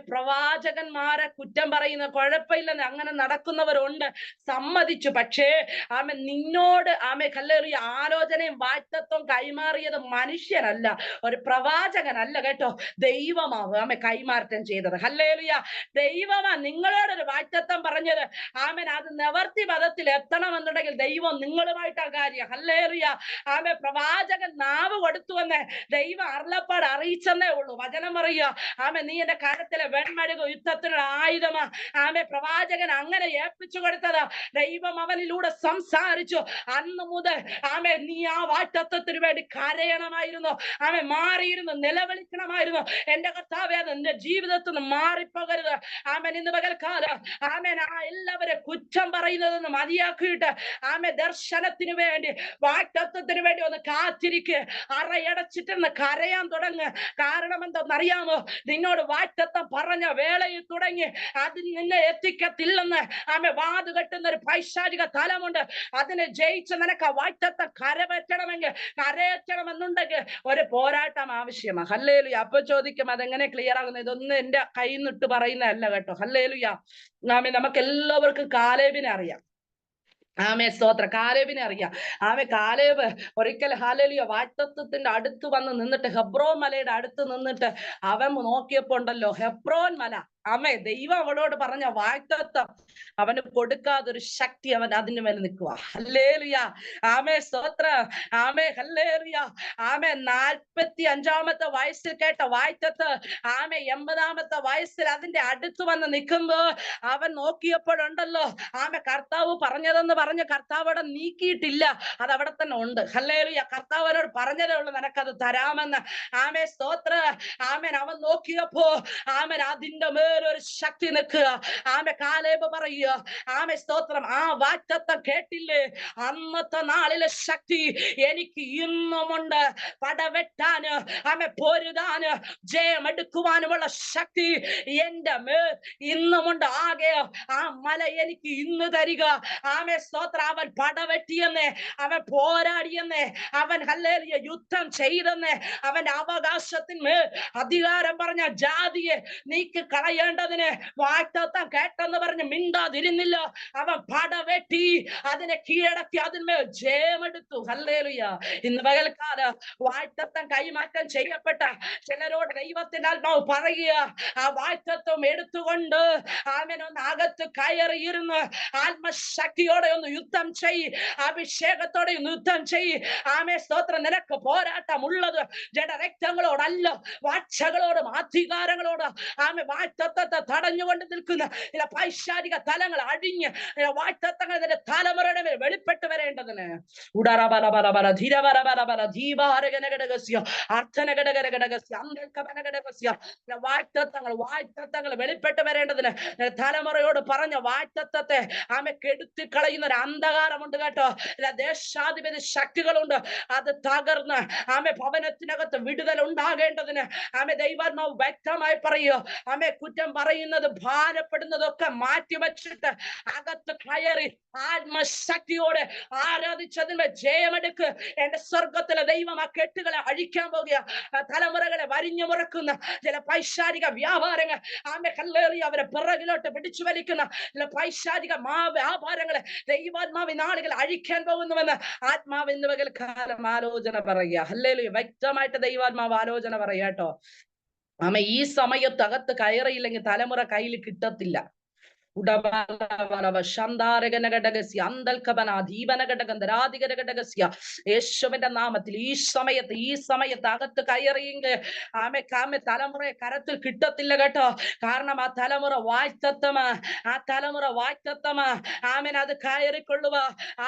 പ്രവാചകന്മാരെ കുറ്റം പറയുന്ന കുഴപ്പമില്ലെന്ന്, അങ്ങനെ നടക്കുന്നവരുണ്ട്, സമ്മതിച്ചു. പക്ഷേ നിന്നോട് ഹല്ലേലൂയ ആലോചനയും വാഗ്ദത്തവും കൈമാറിയത് മനുഷ്യനല്ല, ഒരു പ്രവാചകനല്ല കേട്ടോ, ദൈവമാവും കൈമാറ്റം ചെയ്തത്. ഹല്ലേലൂയ. ദൈവമാ നിങ്ങളോടൊരു വാഗ്ദത്തം പറഞ്ഞത്. അത് നിവർത്തി പദത്തിൽ എത്തണമെന്നുണ്ടെങ്കിൽ ദൈവം നിങ്ങളുമായിട്ടാ കാര്യം. ഹല്ലേലൂയ. പ്രവാചകൻ നാവ് കൊടുത്തുവെന്ന് ദൈവം അരുളപ്പാട് അറിയിച്ചെന്നേ ഉള്ളൂ. വചനം പറയുക, നീ എന്റെ കരത്തിലെ വെൺമഴുക യുദ്ധത്തിനുള്ള ആയുധമാ. പ്രവാചകൻ അങ്ങനെ ഏൽപ്പിച്ചു കൊടുത്തത്. ദൈവം അവനിലൂടെ സംസാരിച്ചു. അന്ന് മുതൽ നീ ആ വാഗ്ദത്തത്തിന് വേണ്ടി കരയണമായിരുന്നു, മാറിയിരുന്നു, നിലവിളിക്കണമായിരുന്നു. എന്റെ കർത്താവേ, അത് എന്റെ ജീവിതത്തിൽ നിന്ന് മാറിപ്പോകരുത്. ഇന്ന് പകൽക്കാലം എല്ലാവരും കുറ്റം പറയുന്നതെന്ന് മതിയാക്കിയിട്ട് ദർശനത്തിന് വേണ്ടി, വാഗ്ദത്തത്തിന് വേണ്ടി ഒന്ന് കാത്തിരിക്കുക. അറയടച്ചിട്ടെന്ന് കരയാൻ തുടങ്ങ്. കാരണം എന്തെന്നറിയാമോ? നിന്നോട് വാഗ്ദത്തം പറഞ്ഞ വേളയിൽ തുടങ്ങി അതിൽ നിന്നെ എത്തിക്കത്തില്ലെന്ന് വാത് കെട്ടുന്ന ഒരു പൈശാചിക തലമുണ്ട്. അതിനെ ജയിച്ച് നിനക്ക് വാഗ്ദത്തം കരയറ്റണമെന്നുണ്ടെങ്കിൽ ഒരു പോരാട്ടം ആവശ്യമാണ്. ഹല്ലേലൂയ. അപ്പൊ ചോദിക്കും അതെങ്ങനെ ക്ലിയർ ആകുന്നത്? ഇതൊന്നും എന്റെ കയ്യിൽ നിന്നിട്ട് പറയുന്നതല്ല കേട്ടോ. ഹല്ലേലൂയ. നമുക്ക് എല്ലാവർക്കും കാലേബിനെ അറിയാം. സ്തോത്ര. കാലേബിനെ അറിയാം. കാലേബ് ഒരിക്കൽ ഹല്ലേലൂയ വാഗ്ദത്തത്തിന്റെ അടുത്ത് വന്ന് നിന്നിട്ട്, ഹെബ്രോൻ മലയുടെ അടുത്ത് നിന്നിട്ട് അവൻ നോക്കിയപ്പോ ഉണ്ടല്ലോ, ഹെബ്രോൻ മല ദൈവം അവളോട് പറഞ്ഞ വാഗ്ദത്തം അവന് കൊടുക്കാതൊരു ശക്തി അവൻ അതിന് മേൽ നിൽക്കുക. ഹല്ലേലൂയ. സ്തോത്ര. ഹല്ലേലൂയ. 45-ാമത്തെ വയസ്സിൽ കേട്ട വാഗ്ദത്തം 80-ാമത്തെ വയസ്സിൽ അതിന്റെ അടുത്ത് വന്ന് നിൽക്കുമ്പോ അവൻ നോക്കിയപ്പോഴുണ്ടല്ലോ, കർത്താവ് പറഞ്ഞതെന്ന് പറഞ്ഞ് കർത്താവ് അവിടെ നീക്കിയിട്ടില്ല, അത് അവിടെ തന്നെ ഉണ്ട്. ഹല്ലേലൂയ. കർത്താവിനോട് പറഞ്ഞതേ ഉള്ളൂ നിനക്കത് തരാമെന്ന്. സ്തോത്ര. അവൻ നോക്കിയപ്പോ അതിന്റെ മേലൊരു ശക്തി നിൽക്കുക. കാലേബ് പറയുക, സ്തോത്രം, ആ വാഗ്ദത്തം കേട്ടില്ലേ? അന്നത്തെ നാളിലെ ശക്തി എനിക്ക് ഇന്നുമുണ്ട്. പടവെട്ടാന് പൊരുതാന് ജയമെടുക്കുവാനുമുള്ള ശക്തി എന്റെ മേൽ ഇന്നുമുണ്ട്. ആകെ ആ മല എനിക്ക് ഇന്ന് തരിക. സ്തോത്രം. അവൻ പടവെട്ടിയെന്നേ, അവൻ പോരാടിയെന്നേ, അവൻ ഹല്ലേലൂയ യുദ്ധം ചെയ്തെന്നേ, അവന്റെ അവകാശത്തിന്മേൽ അധികാരം പറഞ്ഞ ജാതിയെ നീക്കി കളയ ചെയ്യേണ്ടതിന് വാഗ്ദത്തം കേട്ടെന്ന് പറഞ്ഞ് മിണ്ടാതിരുന്നില്ല. അവൻ പടവെട്ടി അതിനെ കീഴടക്കി അതിന്മേൽ ജയമെടുത്തു. ഹല്ലേലൂയ. ഇന്ന് പകൽക്കാല വാഗ്ദത്തം കൈമാറ്റം ചെയ്യപ്പെട്ട ചിലരോട് ദൈവത്തിന്റെ ആത്മാവ് പറയുക, ആ വാഗ്ദത്തം എടുത്തുകൊണ്ട് ആമേൻ ഒന്ന് അകത്ത് കയറിയിരുന്ന് ആത്മശക്തിയോടെ ഒന്ന് യുദ്ധം ചെയ്യ്, അഭിഷേകത്തോടെ ഒന്ന് യുദ്ധം ചെയ്യ്. ആമേ സ്തോത്രം. നിനക്ക് പോരാട്ടം ഉള്ളത് ജഡരക്തങ്ങളോടല്ല, വാഴ്ചകളോടും അധികാരങ്ങളോട്. ആമേ വാഗ്ദത്തത്തെ തടഞ്ഞുകൊണ്ട് നിൽക്കുന്ന ചില പൈശാചിക തലങ്ങൾ അഴിഞ്ഞ് വാഗ്ദത്തങ്ങൾ നിന്റെ തലമുറയുടെ മേൽ വെളിപ്പെട്ട് വരേണ്ടതിന് വാഗ്ദത്തങ്ങൾ വെളിപ്പെട്ട് വരേണ്ടതിന് തലമുറയോട് പറഞ്ഞ വാഗ്ദത്തത്തെ ആമെ കെടുത്തി കളയുന്ന ഒരു അന്ധകാരമുണ്ട് കേട്ടോ. ദേശാധിപതി ശക്തികളുണ്ട്. അത് തകർന്ന് ആമെ ഭവനത്തിനകത്ത് വിടുതൽ ഉണ്ടാകേണ്ടതിന് ആമെ ദൈവാത്മാവ് വ്യക്തമായി പറയുക. ആമെ കുറ്റം പറയുന്നത് ഭാരപ്പെടുന്നതൊക്കെ മാറ്റിവെച്ചിട്ട് അകത്ത് കയറി ആത്മശക്തിയോടെ ആരാധിച്ചതിന് ജയമെടുക്ക്. എന്റെ സ്വർഗത്തിലെ ദൈവം ആ കെട്ടുകളെ അഴിക്കാൻ പോകുക. തലമുറകളെ വരിഞ്ഞു മുറക്കുന്ന ചില പൈശാചിക വ്യാപാരങ്ങൾ ആമെ ഹല്ലേലൂയ അവരെ പിറകിലോട്ട് പിടിച്ചു വലിക്കുന്ന ചില പൈശാചിക വ്യാപാരങ്ങളെ ദൈവാത്മാവ് നാളുകൾ അഴിക്കാൻ പോകുന്നുവെന്ന് ആത്മാവ് ഇന്ന് പകൽക്കാലം ആലോചന പറയുക. ഹല്ലേലൂയ. വ്യക്തമായിട്ട് ദൈവാത്മാവ് ആലോചന പറയുക കേട്ടോ. ആമ ഈ സമയത്ത് അകത്ത് കയറിയില്ലെങ്കിൽ തലമുറ കയ്യിൽ കിട്ടത്തില്ല. യേശുവിന്റെ നാമത്തിൽ ഈ സമയത്ത് അകത്ത് കയറിയെങ്കിൽ ആമെ തലമുറയെ കരത്തിൽ കിട്ടത്തില്ല കേട്ടോ. കാരണം ആ തലമുറ വാഴ്ത്തത്തമാ ആമേൻ. അത് കയറിക്കൊള്ളുക.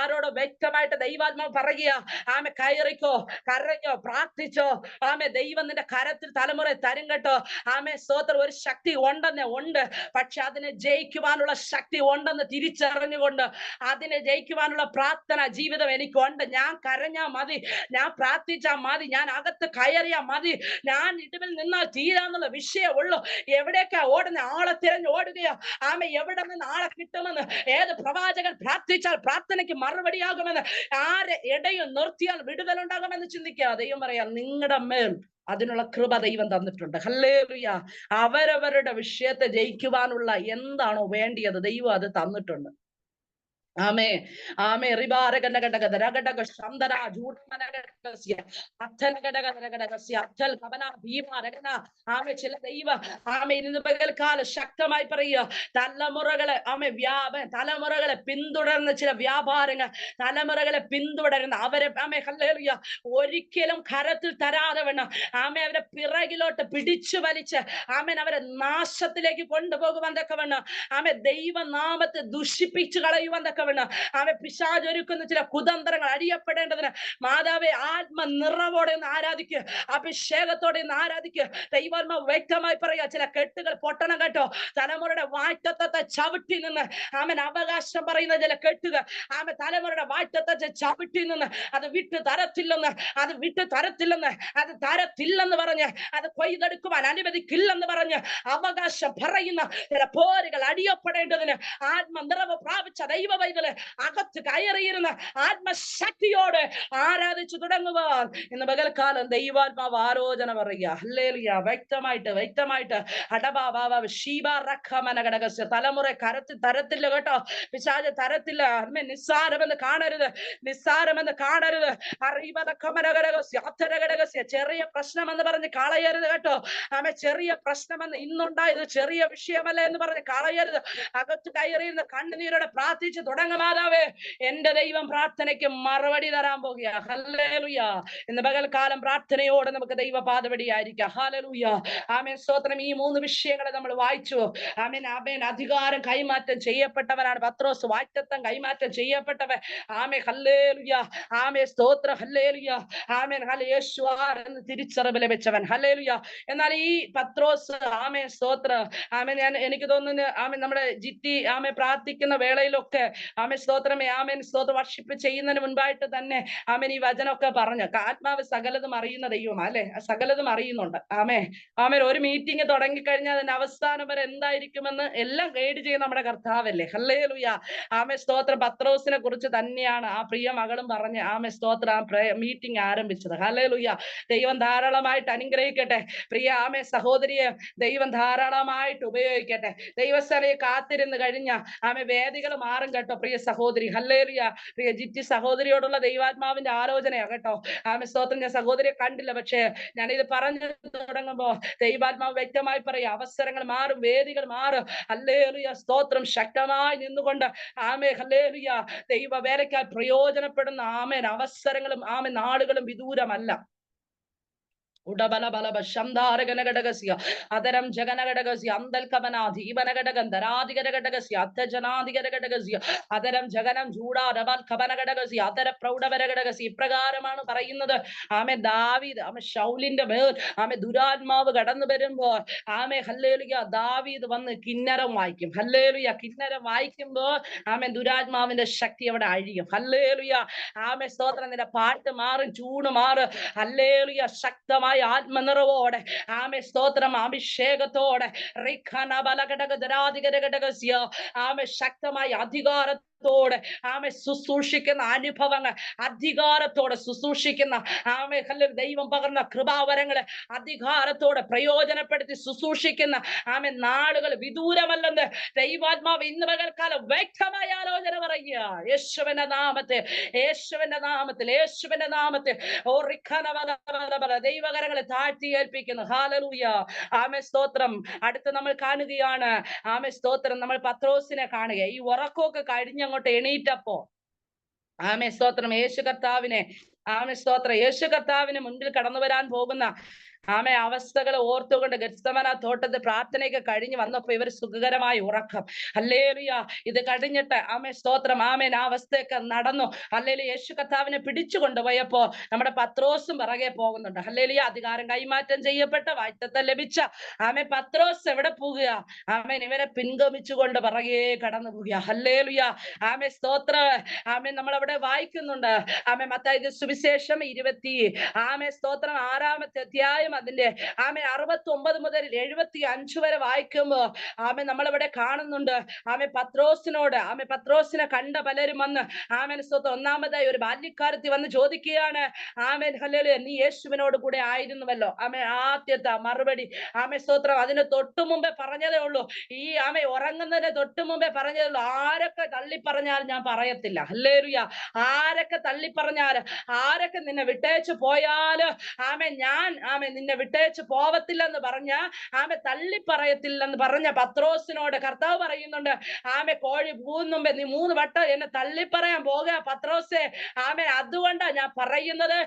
ആരോട് വ്യക്തമായിട്ട് ദൈവാത്മാവ് പറയുക, ആമെ കയറിക്കോ, കരഞ്ഞോ, പ്രാർത്ഥിച്ചോ. ആമെ ദൈവം നിന്റെ കരത്തിൽ തലമുറയെ തരും കേട്ടോ. ആമെ സ്തോത്രം. ഒരു ശക്തി ഉണ്ടെന്നേ ഉണ്ട്, പക്ഷെ അതിനെ ജയിക്കുവാൻ ശക്തി ഉണ്ടെന്ന് തിരിച്ചറിഞ്ഞുകൊണ്ട് അതിനെ ജയിക്കുവാനുള്ള പ്രാർത്ഥന ജീവിതം എനിക്കുണ്ട്. ഞാൻ കരഞ്ഞാ മതി, ഞാൻ പ്രാർത്ഥിച്ചാ മതി, ഞാൻ അകത്ത് കയറിയാ മതി, ഞാൻ ഇടിവിൽ നിന്നാൽ തീരാന്നുള്ള വിഷയമുള്ളൂ. എവിടേക്കാ ഓടുന്ന? ആളെ തിരഞ്ഞ് ഓടുകയോ? ആമ എവിടെ നിന്ന് ആളെ കിട്ടുമെന്ന്, ഏത് പ്രവാചകൻ പ്രാർത്ഥിച്ചാൽ പ്രാർത്ഥനയ്ക്ക് മറുപടിയാകുമെന്ന്, ആരെ ഇടയിൽ നിർത്തിയാൽ വിടുതലുണ്ടാകുമെന്ന് ചിന്തിക്കുക. ദൈവം പറയാം, നിങ്ങളുടെ മേൽ അതിനുള്ള കൃപ ദൈവം തന്നിട്ടുണ്ട്. ഹല്ലേലൂയ. അവരവരുടെ വിഷയത്തെ ജയിക്കുവാനുള്ള എന്താണോ വേണ്ടിയത് ദൈവം അത് തന്നിട്ടുണ്ട്. ആമേ ആമേ. ചില ദൈവ ആമേ ഇന്ന് പകൽക്കാലം ശക്തമായി പറയുക, തലമുറകളെ പിന്തുടരുന്ന ചില വ്യാപാരങ്ങൾ, തലമുറകളെ പിന്തുടരുന്ന അവരെ ആമേ ഹല്ലേലൂയ ഒരിക്കലും കരത്തിൽ തരാതെ വേണം ആമേ അവരെ പിറകിലോട്ട് പിടിച്ചു വലിച്ച് ആമേൻ അവരെ നാശത്തിലേക്ക് കൊണ്ടുപോകുവാൻ തക്കവണ്ണം ആമേ ദൈവനാമത്തെ ദുഷിപ്പിച്ചു കളയുവാൻ തക്കവണ്ണം ആമേ പിശാച് ഒരുക്കുന്ന ചില കുതന്ത്രങ്ങൾ അഴിയപ്പെടേണ്ടതിന് മാതാവേ ആത്മ നിറവോടെ ഒന്ന് ആരാധിക്കുക, അഭിഷേകത്തോടെ ഒന്ന് ആരാധിക്കുക. ദൈവാത്മാവ് വ്യക്തമായി പറയുക, ചില കെട്ടുകൾ പൊട്ടണം കേട്ടോ. തലമുറയുടെ വാഴ്ത്തത്തെ ചവിട്ടി നിന്ന് ആമൻ അവകാശം പറയുന്ന ചില കെട്ടുകൾ ആമേ തലമുറയുടെ വാഴ്ത്തത്തെ ചവിട്ടി നിന്ന് അത് വിട്ടു തരത്തില്ലെന്ന് അത് തരത്തില്ലെന്ന് പറഞ്ഞ് അത് കൊയ്തെടുക്കുവാൻ അനുവദിക്കില്ലെന്ന് പറഞ്ഞ് അവകാശം പറയുന്ന ചില പോരുകൾ അടിയപ്പെടേണ്ടതിന് ആത്മ നിറവ് പ്രാപിച്ച ദൈവ പൈതല് അകത്ത് കയറിയിരുന്ന ആത്മശക്തിയോടെ ആരാധിച്ചു തുടങ്ങുക. ഇന്ന് പകൽക്കാലം ദൈവാത്മാവ് ആലോചന പറയുക. ഹല്ലേലൂയ. വ്യക്തമായിട്ട് തലമുറ കരത്തിൽ തരത്തില്ല കേട്ടോ. പിശാച് തരത്തില്ല. നിസ്സാരമെന്ന് കാണരുത്. ചെറിയ പ്രശ്നമെന്ന് പറഞ്ഞ് കളയരുത് കേട്ടോ. ആമേ ചെറിയ പ്രശ്നമെന്ന് ഇന്നുണ്ടായത് ചെറിയ വിഷയമല്ല എന്ന് പറഞ്ഞ് കളയരുത്. അകത്ത് കയറിയിരുന്ന കണ്ണുനീരോടെ പ്രാർത്ഥിച്ചു തുടങ്ങമാതാവേ, എന്റെ ദൈവം പ്രാർത്ഥനയ്ക്ക് മറുപടി തരാൻ പോകുക. ഹല്ലേലൂയ. ഇന്ന് പകൽക്കാലം പ്രാർത്ഥനയോടെ നമുക്ക് ദൈവ പാദപടിയായിരിക്കാം. ഹല്ലേലൂയ. ആമേൻ സ്തോത്രം. ഈ 3 വിഷയങ്ങളെ നമ്മൾ വായിച്ചു. ആമേൻ അധികാരം കൈമാറ്റം ചെയ്യപ്പെട്ടവരാണ് പത്രോസ്. വാഗ്ദത്തം കൈമാറ്റം ചെയ്യപ്പെട്ടവൻ. Amen hallelujah. ആമേൻ സ്തോത്രം. ഹല്ലേലൂയ. ആമേൻ യേശു എന്ന് തിരിച്ചറിവ് ലഭിച്ചവൻ. ഹല്ലേലൂയ. എന്നാൽ ഈ പത്രോസ് ആമേൻ സ്തോത്രം. ആമേൻ എനിക്ക് തോന്നുന്നു ആമേൻ നമ്മുടെ ജിറ്റി ആമേൻ പ്രാർത്ഥിക്കുന്ന വേളയിലൊക്കെ ആമേൻ സ്തോത്രമേ ആമേൻ സ്തോത്ര വർഷിപ്പ് ചെയ്യുന്നതിന് മുൻപായിട്ട് തന്നെ ആമേൻ ഈ വചനമൊക്കെ പറഞ്ഞു. ആത്മാവ് സകലതും അറിയുന്ന ദൈവം അല്ലെ, സകലതും അറിയുന്നുണ്ട്. ആമേൻ ഒരു മീറ്റിംഗ് തുടങ്ങിക്കഴിഞ്ഞാൽ അതിന്റെ അവസാനം വരെ എന്തായിരിക്കുമെന്ന് എല്ലാം ഗൈഡ് ചെയ്യുന്ന നമ്മുടെ കർത്താവല്ലേ. ഹല്ലേലൂയ. ആമേൻ സ്തോത്രം. പത്രോസിനെ കുറിച്ച് തന്നെയാണ് ആ പ്രിയ മകളും പറഞ്ഞ് ആമേൻ സ്തോത്രം ആ മീറ്റിംഗ് ആരംഭിച്ചത്. ഹല്ലേലൂയ. ദൈവം ധാരാളമായിട്ട് അനുഗ്രഹിക്കട്ടെ. പ്രിയ ആമേൻ സഹോദരിയെ ദൈവം ധാരാളമായിട്ട് ഉപയോഗിക്കട്ടെ. ദൈവസ്ഥലയെ കാത്തിരുന്ന് കഴിഞ്ഞ ആമേൻ വേദികൾ മാറും കേട്ടോ പ്രിയ സഹോദരി. ഹല്ലേലൂയ. പ്രിയ ജിറ്റി സഹോദരിയോടുള്ള ദൈവാത്മാവിന്റെ ആലോചനയാ കേട്ടോ. ആമേൻ സ്തോത്രം. ഞാൻ സഹോദരിയെ കണ്ടില്ല, പക്ഷേ ഞാനിത് പറഞ്ഞു തുടങ്ങുമ്പോ ദൈവാത്മാവ് വ്യക്തമായി പറയാം, അവസരങ്ങൾ മാറും, വേദികൾ മാറും. ഹല്ലേലൂയ സ്തോത്രം. ശക്തമായി നിന്നുകൊണ്ട് ആമേൻ ഹല്ലേലൂയ ദൈവ വേലയ്ക്കായി പ്രയോജനപ്പെടുന്ന ആമേൻ അവസരങ്ങളും ആമേൻ നാളുകളും വിദൂരമല്ല. അതരം ജഗനഘടകസ്യ അന്തൽകവനാധീപനഘടകന്ധരാധികരഘടകസ്യ അത്തജനാധികരഘടകസ്യ അതരം ജഗനം ചൂടാരവൽകവനഘടകസ്യ അതര പ്രൗഢവരഘടകസ്യ. ഇപ്രകാരമാണ് പറയുന്നത്. ദാവീദ് ശൗലിന്റെ മേൽ ദുരാത്മാവ് കടന്നു വരുമ്പോൾ ഹല്ലേലൂയ ദാവീദ് വന്ന് കിന്നരം വായിക്കും. ഹല്ലേലൂയ. കിന്നരം വായിക്കുമ്പോൾ ദുരാത്മാവിന്റെ ശക്തി അവിടെ അഴിയും. ഹല്ലേലൂയ. സ്തോത്രം. നിന്റെ പാട്ട് മാറും, ചൂട് മാറും. ഹല്ലേലൂയ. ശക്തമായ ആത്മനിറവോടെ സ്തോത്രം അഭിഷേകത്തോടെ ശക്തമായ അധികാരത്തോടെ ശുശ്രൂഷിക്കുന്ന അനുഭവങ്ങൾ, അധികാരത്തോടെ ശുശ്രൂഷിക്കുന്ന ദൈവം പകർന്ന കൃപാവരങ്ങളെ അധികാരത്തോടെ പ്രയോജനപ്പെടുത്തി ശുശ്രൂഷിക്കുന്ന നാളുകൾ വിദൂരമല്ലെന്ന് ദൈവാത്മാവ് ഇന്ന് പകൽക്കാലം വ്യക്തമായ ആലോചന പറയുക. യേശുവിന്റെ നാമത്തിൽ, യേശുവിന്റെ നാമത്തിൽ, യേശുവിന്റെ നാമത്തിൽ ദൈവകരങ്ങളെ താഴ്ത്തി ഏൽപ്പിക്കുന്നു. ഹല്ലേലൂയ. സ്തോത്രം. അടുത്ത് നമ്മൾ കാണുകയാണ് സ്തോത്രം. നമ്മൾ പത്രോസിനെ കാണുക. ഈ ഉറക്കമൊക്കെ കഴിഞ്ഞങ്ങോട്ട് എണീറ്റപ്പോ സ്തോത്രം യേശു കർത്താവിനെ സ്തോത്രം യേശു കർത്താവിന് മുൻപിൽ കടന്നു വരാൻ പോകുന്ന അവസ്ഥകൾ ഓർത്തുകൊണ്ട് ഗെത്സമന തോട്ടത്തിൽ പ്രാർത്ഥനയൊക്കെ കഴിഞ്ഞ് വന്നപ്പോ ഇവർ സുഖകരമായ ഉറക്കം. ഹല്ലേലൂയ. ഇത് കഴിഞ്ഞിട്ട് സ്തോത്രം ആ അവസ്ഥയൊക്കെ നടന്നു. ഹല്ലേലൂയ. യേശു കർത്താവിനെ പിടിച്ചു കൊണ്ടുപോയപ്പോ നമ്മുടെ പത്രോസും പിറകെ പോകുന്നുണ്ട്. ഹല്ലേലൂയ. അധികാരം കൈമാറ്റം ചെയ്യപ്പെട്ട വാഗ്ദത്തം ലഭിച്ച പത്രോസ് എവിടെ പോകുക? ഇവരെ പിൻഗമിച്ചുകൊണ്ട് പിറകെ കടന്നു പോകുക. ഹല്ലേലൂയ. സ്തോത്ര. നമ്മളവിടെ വായിക്കുന്നുണ്ട്. മത്തായി സുവിശേഷം 20 സ്തോത്രം 6-ാമത്തെ അധ്യായം അതിന്റെ 69 മുതൽ 75 വരെ വായിക്കുമ്പോ നമ്മളിവിടെ കാണുന്നുണ്ട്. പത്രോസിനെ കണ്ട പലരും വന്ന് സ്തോത്രം ഒന്നാമതായി ഒരു ബാല്യക്കാരത്തി വന്ന് ചോദിക്കുകയാണ്, ഹല്ലേലൂയ, നീ യേശുവിനോട് കൂടെ ആയിരുന്നുവല്ലോ. ആദ്യത്തെ മറുപടി സ്തോത്രം അതിന് തൊട്ടു മുമ്പേ പറഞ്ഞതേ ഉള്ളൂ. ഈ ഉറങ്ങുന്നതിന് തൊട്ടു മുമ്പേ പറഞ്ഞതേ ഉള്ളൂ. ആരൊക്കെ തള്ളി പറഞ്ഞാൽ ഞാൻ പറയത്തില്ല. ഹല്ലേലൂയ. ആരൊക്കെ തള്ളി പറഞ്ഞാൽ, ആരൊക്കെ നിന്നെ വിട്ടേച്ച് പോയാല് ഞാൻ നിന്നെ വിട്ടേച്ച് പോവത്തില്ലെന്ന് പറഞ്ഞ തള്ളി പറയത്തില്ലെന്ന് പറഞ്ഞ പത്രോസിനോട് കർത്താവ് പറയുന്നുണ്ട്, കോഴി പൂവും മുമ്പേ നീ 3 വട്ടം എന്നെ തള്ളി പറയാൻ പോകുക പത്രോസേ. അതുകൊണ്ടാ ഞാൻ പറയുന്നത്,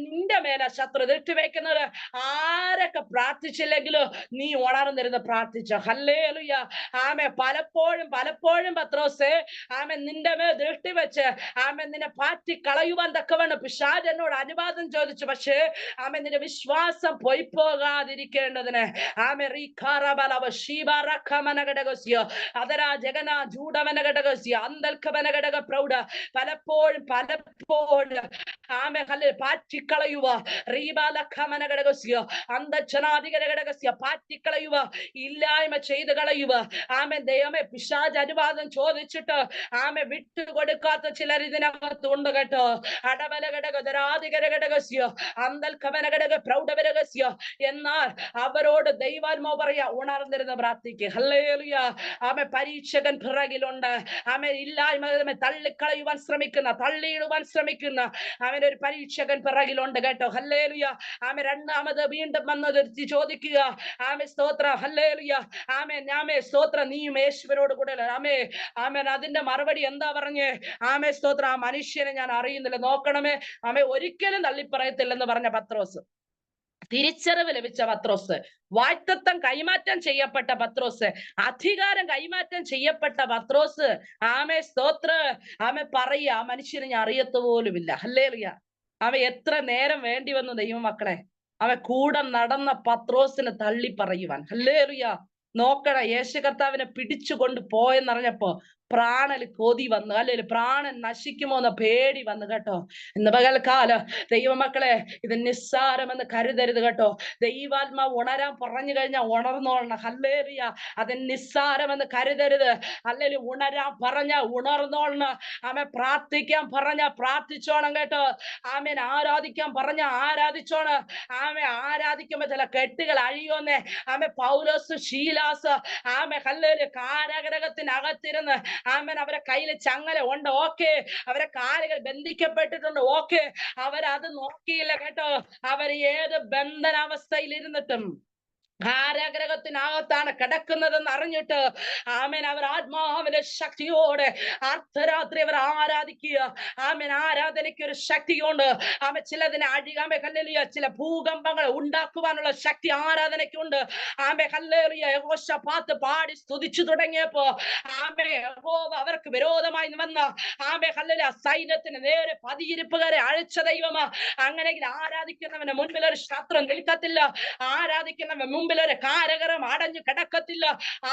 നിന്റെ മേലെ ശത്രു ദൃഷ്ടി വെക്കുന്നത്. ആരൊക്കെ പ്രാർത്ഥിച്ചില്ലെങ്കിലും നീ ഉണർന്നിരുന്ന് പ്രാർത്ഥിച്ച. ഹല്ലേലൂയ. പലപ്പോഴും പത്രോസേ നിന്റെ മേൽ ദൃഷ്ടി വെച്ച് നിന്നെ പാറ്റി കളയുവാൻ തക്കവണ്ണം പിശാച് എന്നോട് അനുവാദം ചോദിച്ചു. പക്ഷേ നിന്റെ വിശ്വാസം പോയിപ്പോകാതിരിക്കേണ്ടതിന് പലപ്പോഴും പാറ്റിക്കളയുക, പാറ്റിക്കളയുക, ഇല്ലായ്മ ചെയ്ത് കളയുക. ദൈവമേ, പിശാച് അനുവാദം ചോദിച്ചിട്ട് വിട്ടുകൊടുക്കാത്ത ചിലർ ഇതിനകത്ത് ഉണ്ട് കേട്ടോ. എന്നാൽ അവരോട് ദൈവാത്മാവ് പറയാ, ഉണർന്നിരുന്ന് പ്രാർത്ഥിക്കുക. ഹല്ലേലൂയ. പരീക്ഷകൻ പിറകിലുണ്ട്. ഇല്ലായ്മ തള്ളിക്കളയുവാൻ ശ്രമിക്കുന്ന, തള്ളിയിടുവാൻ ശ്രമിക്കുന്ന ഒരു പരീക്ഷകൻ പിറകിലുണ്ട് കേട്ടോ. ഹല്ലേലൂയ. രണ്ടാമത് വീണ്ടും വന്നത് ചോദിക്കുക, സ്തോത്ര. ഹല്ലേലൂയ. സ്തോത്ര, നീയും യേശുവിനോട് കൂടെ. അതിന്റെ മറുപടി എന്താ പറഞ്ഞേ? സ്തോത്ര, ആ മനുഷ്യനെ ഞാൻ അറിയുന്നില്ല, നോക്കണമേ. ഒരിക്കലും തള്ളിപ്പറയത്തില്ലെന്ന് പറഞ്ഞ പത്രോസ്, തിരിച്ചറിവ് ലഭിച്ച പത്രോസ്, വാഗ്ദത്തം കൈമാറ്റം ചെയ്യപ്പെട്ട പത്രോസ്, അധികാരം കൈമാറ്റം ചെയ്യപ്പെട്ട പത്രോസ് സ്തോത്ര പറയുക, ആ മനുഷ്യനെ ഞാൻ അറിയത്ത പോലുമില്ല. ഹല്ലേലൂയ. എത്ര നേരം വേണ്ടി വന്നു ദൈവമക്കളെ കൂടെ നടന്ന പത്രോസിന് തള്ളി പറയുവാൻ. ഹല്ലേലൂയ. നോക്കണ, യേശു കർത്താവിനെ പിടിച്ചു കൊണ്ട് പോയെന്നറിഞ്ഞപ്പോ പ്രാണന് കൊതി വന്നു, അല്ലെങ്കിൽ പ്രാണൻ നശിക്കുമോ എന്ന പേടി വന്നു കേട്ടോ. ഇന്ന് പകൽക്കാലം ദൈവമക്കളെ, ഇത് നിസ്സാരമെന്ന് കരുതരുത് കേട്ടോ. ദൈവാത്മാവ് ഉണരാൻ പറഞ്ഞു കഴിഞ്ഞാൽ ഉണർന്നോളണം. ഹല്ലേലൂയ. അത് നിസ്സാരമെന്ന് കരുതരുത്. അല്ലെങ്കിൽ ഉണരാൻ പറഞ്ഞ ഉണർന്നോളണം. ആമേൻ. പ്രാർത്ഥിക്കാൻ പറഞ്ഞ പ്രാർത്ഥിച്ചോണം കേട്ടോ. ആമേൻ. ആരാധിക്കാൻ പറഞ്ഞ ആരാധിച്ചോണം. ആമേൻ. ആരാധിക്കുമ്പോ ചില കെട്ടുകൾ അഴിയോന്നേ. ആമേൻ. പൗലോസ് ശീലാസ് ആമേൻ ഹല്ലേലൂയ കാരാഗൃഹത്തിനകത്തിരുന്ന് ആമേൻ അവരെ കയ്യിൽ ചങ്ങല ഉണ്ട്, ഓക്കെ. അവരെ കാലുകൾ ബന്ധിക്കപ്പെട്ടിട്ടുണ്ട്, ഓക്കെ. അവരത് നോക്കിയില്ല കേട്ടോ. അവർ ഏത് ബന്ധനാവസ്ഥയിൽ ഇരുന്നിട്ടും കാരാഗ്രഹത്തിനകത്താണ് കിടക്കുന്നതെന്ന് അറിഞ്ഞിട്ട് ആമേൻ അവർ ആത്മാവിന്റെ ശക്തിയോടെ അർദ്ധരാത്രി അവർ ആരാധിക്കുക. ആമേൻ. ആരാധനയ്ക്ക് ഒരു ശക്തിയുണ്ട്. ആമേൻ. ചിലതിനെ അഴികാമേ ഹല്ലേലൂയ ചില ഭൂകമ്പങ്ങൾ ഉണ്ടാക്കുവാനുള്ള ശക്തി ആരാധനയ്ക്കുണ്ട്. Amen hallelujah. യഹോശാഫാത്ത് പാടി സ്തുതിച്ചു തുടങ്ങിയപ്പോ ആമേൻ യഹോവ അവർക്ക് വിരോധമായി വന്ന ആമേൻ ഹല്ലേലൂയ സൈന്യത്തിന് നേരെ പതിയിരിപ്പുകാരെ അഴിച്ച ദൈവമാ. അങ്ങനെയെങ്കിൽ ആരാധിക്കുന്നവന്റെ മുൻപിൽ ഒരു ശത്രു നിൽക്കത്തില്ല. ആരാധിക്കുന്നവന്റെ മുമ്പിൽ ഒരു കാരകരം അടഞ്ഞു കിടക്കത്തില്ല.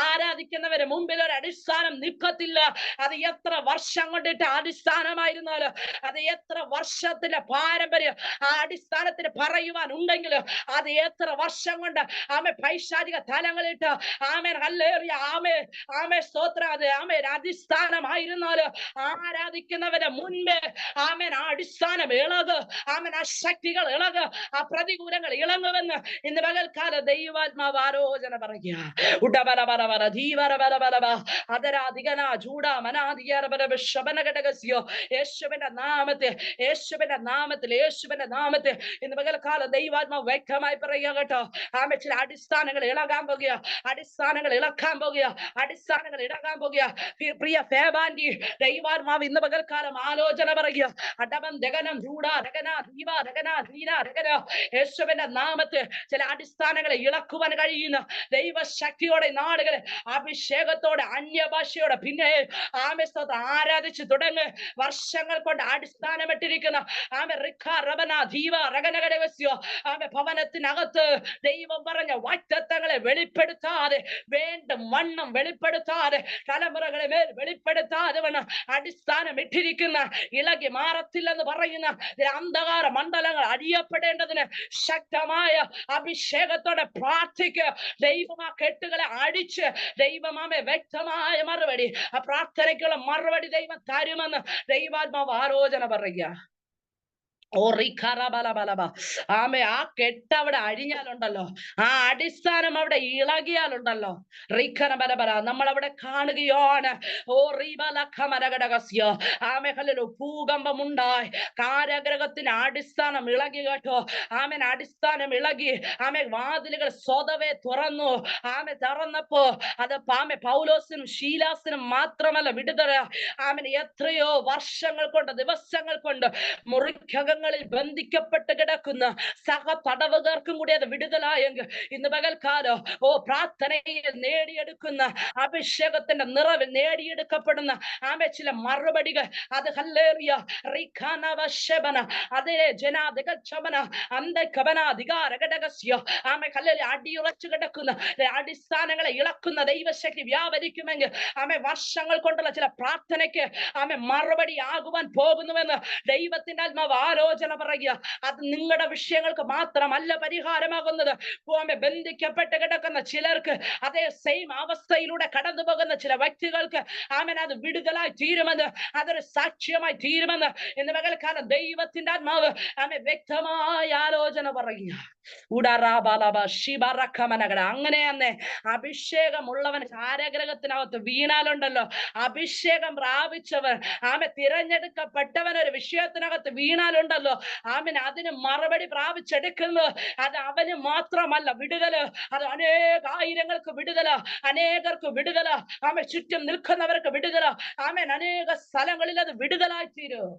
ആരാധിക്കുന്നവരെ മുമ്പിൽ ഒരു അടിസ്ഥാനം നിൽക്കത്തില്ല. അത് എത്ര വർഷം കൊണ്ടിട്ട് അടിസ്ഥാനമായിരുന്നാലും, അത് എത്ര വർഷത്തിന്റെ പാരമ്പര്യം ആ അടിസ്ഥാനത്തിന് പറയുവാൻ ഉണ്ടെങ്കിൽ, അത് എത്ര വർഷം കൊണ്ട് ആമേ പൈശാചിക തലങ്ങളിട്ട് ആമേൻ ഹല്ലേലൂയ ആമേൻ ആമേൻ സ്തോത്രം അത് ആമേൻ അടിസ്ഥാനമായിരുന്നാലും ആരാധിക്കുന്നവരെ മുൻപേ ആമേൻ ആ അടിസ്ഥാനം ഇളക്, ആമേൻ ആ ശക്തികൾ ഇളക്, ആ പ്രതികൂലങ്ങൾ ഇളങ്ങുമെന്ന് ഇന്ന് പകൽക്കാലം ദൈവാത്മാവ് ആലോചന പറയുക. യേശുവിന്റെ നാമത്തിൽ, യേശുവിന്റെ നാമത്തിൽ, യേശുവിന്റെ നാമത്തിൽ ഇന്ന് പകൽക്കാലം ദൈവാത്മാവ് വ്യക്തമായി പറയുക കേട്ടോ. ആമേ ചില അടിസ്ഥാനങ്ങൾ ഇളകാൻ പോകുക, അടിസ്ഥാനങ്ങൾ ഇളക്കാൻ പോകുക, അടിസ്ഥാനങ്ങൾ ഇളകാൻ പോകുക. പ്രിയ ഫേബാൻഡി, ദൈവാത്മാവ് ഇന്ന് പകൽക്കാലം ആലോചന പറയുക. അടവം ദഗനം ചൂടാ രഗന ദീപ രഗന ധീര രഗന യേശുവിന്റെ നാമത്തിൽ ചില അടിസ്ഥാനങ്ങളെ ഇളക്കുവാൻ കഴിയുന്ന ദൈവശക്തിയോടെ നാടുകളെ അഭിഷേകത്തോടെ അന്യഭാഷയോടെ പിന്നെ ആമേസ്തോത്ര ആരാധിച്ചു തുടങ്ങ്. വർഷങ്ങൾ കൊണ്ട് അടിസ്ഥാനമിട്ടിരിക്കുന്ന ആമേ റിഖ റബന ദീപ രഗനഗടവസ്യോ ആമേ ഭവനത്തിനകത്ത് ദൈവം പറഞ്ഞ വാഗ്ദത്തങ്ങളെ വെളിപ്പെടുത്താതെ, വീണ്ടും വണ്ണം വെളിപ്പെടുത്താതെ, തലമുറകളെ മേൽ വെളിപ്പെടുത്താതെ വണ്ണം അടിസ്ഥാനം ഇട്ടിരിക്കുന്ന ഇളകി മാറത്തില്ലെന്ന് പറയുന്ന അന്ധകാര മണ്ഡലങ്ങൾ അടിയപ്പെടേണ്ടതിന് ശക്തമായ അഭിഷേകത്തോടെ പ്രാർത്ഥിക്കുക. ദൈവം ആ കെട്ടുകളെ അടിച്ച് ദൈവമാമെ വ്യക്തമായ മറുപടി, ആ പ്രാർത്ഥനയ്ക്കുള്ള മറുപടി ദൈവം തരുമെന്ന് ദൈവാത്മാവ് ആലോചന പറയുക. ആമേ ആ കെട്ട് അവിടെ അഴിഞ്ഞാലുണ്ടല്ലോ, ആ അടിസ്ഥാനം അവിടെ ഇളകിയാലുണ്ടല്ലോ, നമ്മൾ അവിടെ കാണുകയാണ്. ആമേ ഹല്ലേലൂയ ഭൂകമ്പമുണ്ടായി, കാരാഗൃഹത്തിന് അടിസ്ഥാനം ഇളകി കേട്ടോ. ആമേൻ അടിസ്ഥാനം ഇളകി. ആമേ വാതിലുകൾ സ്വതവേ തുറന്നു. ആമേ തുറന്നപ്പോ അത് ആമേ പൗലോസിനും ശീലാസിനും മാത്രമല്ല വിടുതല. ആമേൻ എത്രയോ വർഷങ്ങൾ കൊണ്ട്, ദിവസങ്ങൾ കൊണ്ട് മുറിക്കകങ്ങളിൽ ബന്ധിക്കപ്പെട്ട് കിടക്കുന്ന സഹ തടവുകാർക്കും കൂടി അത് വിടുതലായെങ്കിൽ ഇന്ന് പകൽക്കാലം പ്രാർത്ഥനയിൽ നേടിയെടുക്കുന്ന അഭിഷേകത്തിന്റെ നിറവിൽ നേടിയെടുക്കപ്പെടുന്ന ആമേ ചില മറുപടികൾ അത് ഹല്ലേലൂയ അതേ ജനാധികക്ഷമന അന്തകവനാധികാരഘടകസ്യോ ആമേ ഹല്ലേലൂയ അടിയുറച്ചു കിടക്കുന്ന അടിസ്ഥാനങ്ങളെ ഇളക്കുന്ന ദൈവശക്തി വ്യാപരിക്കുമെങ്കിൽ ആമേ വർഷങ്ങൾ കൊണ്ടുള്ള ചില പ്രാർത്ഥനയ്ക്ക് ആമേ മറുപടി ആകുവാൻ പോകുന്നുവെന്ന് ദൈവത്തിന്റെ ആത്മാവ് ആലോചന പറയുക. അത് നിങ്ങളുടെ വിഷയങ്ങൾക്ക് മാത്രമല്ല പരിഹാരമാകുന്നത്. ബന്ധിക്കപ്പെട്ട് കിടക്കുന്ന ചിലർക്ക്, അതേ സെയിം അവസ്ഥയിലൂടെ കടന്നു പോകുന്ന ചില വ്യക്തികൾക്ക് ആമേൻ അത് വിടുതലായി തീരുമെന്ന്, അതൊരു സാക്ഷ്യമായി തീരുമെന്ന് ഇന്ന് പകൽക്കാലം ദൈവത്തിന്റെ ആത്മാവ് ആമേ വ്യക്തമായ ആലോചന പറയുക. അങ്ങനെ തന്നെ അഭിഷേകമുള്ളവൻ കാരാഗൃഹത്തിനകത്ത് വീണാലുണ്ടല്ലോ, അഭിഷേകം പ്രാപിച്ചവൻ ആമേ തിരഞ്ഞെടുക്കപ്പെട്ടവൻ ഒരു വിഷയത്തിനകത്ത് വീണാലുണ്ടല്ലോ, ആമേൻ അതിന് മറുപടി പ്രാപിച്ചെടുക്കുന്നു. അത് അവന് മാത്രമല്ല വിടുതല്, അത് അനേകായിരങ്ങൾക്ക് വിടുതല, അനേകർക്ക് വിടുതല, ആമേ ചുറ്റും നിൽക്കുന്നവർക്ക് വിടുതല, ആമേൻ അനേക സ്ഥലങ്ങളിൽ അത് വിടുതലായി തീരും.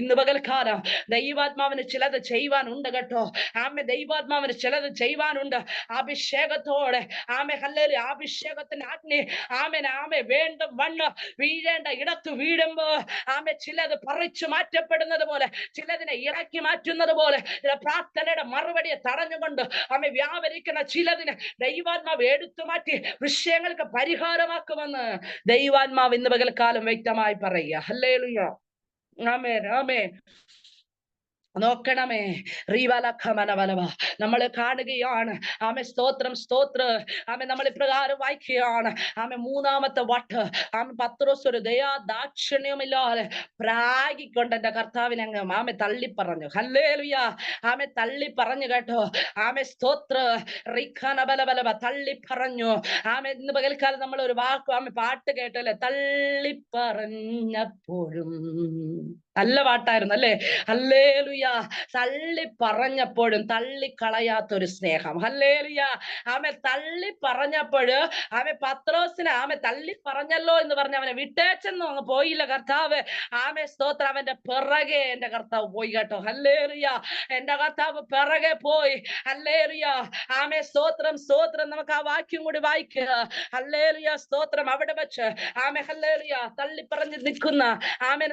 ഇന്ന് പകൽക്കാലം ദൈവാത്മാവിന് ചിലത് ചെയ്യുവാനുണ്ട് കേട്ടോ. ആമേ ദൈവാത്മാവിന് ചിലത് ചെയ്യുവാനുണ്ട്. അഭിഷേകത്തോടെ ആമേ ഹല്ലേലൂയ അഭിഷേകത്തിന്റെ അഗ്നി ആമേൻ ആമേ വീണ്ടും വണ്ണ് വീഴേണ്ട ഇടത്ത് വീഴുമ്പോ ആമേ ചിലത് പറിച്ചു മാറ്റപ്പെടുന്നത് മാറ്റുന്നത് പോലെ, ചിലതിനെ ഇറക്കി മാറ്റുന്നത് പോലെ, പ്രാർത്ഥനയുടെ മറുപടിയെ തടഞ്ഞുകൊണ്ട് വ്യാപരിക്കുന്ന ചിലതിന് ദൈവാത്മാവ് എടുത്തു മാറ്റി വിഷയങ്ങൾക്ക് പരിഹാരമാക്കുമെന്ന് ദൈവാത്മാവ് ഇന്ന് പകൽക്കാലം വ്യക്തമായി പറയുക. ഹല്ലേലൂയ, ആമേൻ, ആമേൻ. നോക്കണമേ, നമ്മൾ കാണുകയാണ്. സ്തോത്രം, നമ്മൾ ഇപ്രകാരം വായിക്കുകയാണ്. മൂന്നാമത്തെ വട്ട് പത്രോസ് ഒരു ദയാ ദാക്ഷിണ്യമില്ലാതെ പ്രാഗിക്കൊണ്ട് എന്റെ കർത്താവിനെ അങ്ങ് തള്ളിപ്പറഞ്ഞു. ഹല്ലേലൂയ, തള്ളിപ്പറഞ്ഞു കേട്ടോ. സ്തോത്ര തള്ളിപ്പറഞ്ഞു. ഇന്ന് പകൽക്കാലം നമ്മൾ ഒരു വാക്ക് പാട്ട് കേട്ടല്ലേ, തള്ളിപ്പറഞ്ഞപ്പോഴും. നല്ല പാട്ടായിരുന്നു അല്ലേ? ഹല്ലേലൂയ. തള്ളി പറഞ്ഞപ്പോഴും തള്ളിക്കളയാത്തൊരു സ്നേഹം. ഹല്ലേലൂയ. തള്ളി പറഞ്ഞപ്പോഴ് പത്രോസിനെ തള്ളി പറഞ്ഞല്ലോ എന്ന് പറഞ്ഞ് അവനെ വിട്ടേച്ചെന്നും അങ്ങ് പോയില്ല കർത്താവ്. സ്തോത്രം, അവന്റെ പിറകെ എന്റെ കർത്താവ് പോയി കേട്ടോ. ഹല്ലേലൂയ, എന്റെ കർത്താവ് പിറകെ പോയി. ഹല്ലേലൂയ, സ്തോത്രം, നമുക്ക് ആ വാക്യം കൂടി വായിക്കുക. ഹല്ലേലൂയ, സ്തോത്രം. അവിടെ വെച്ച് ഹല്ലേലൂയ തള്ളി പറഞ്ഞ് നിൽക്കുന്ന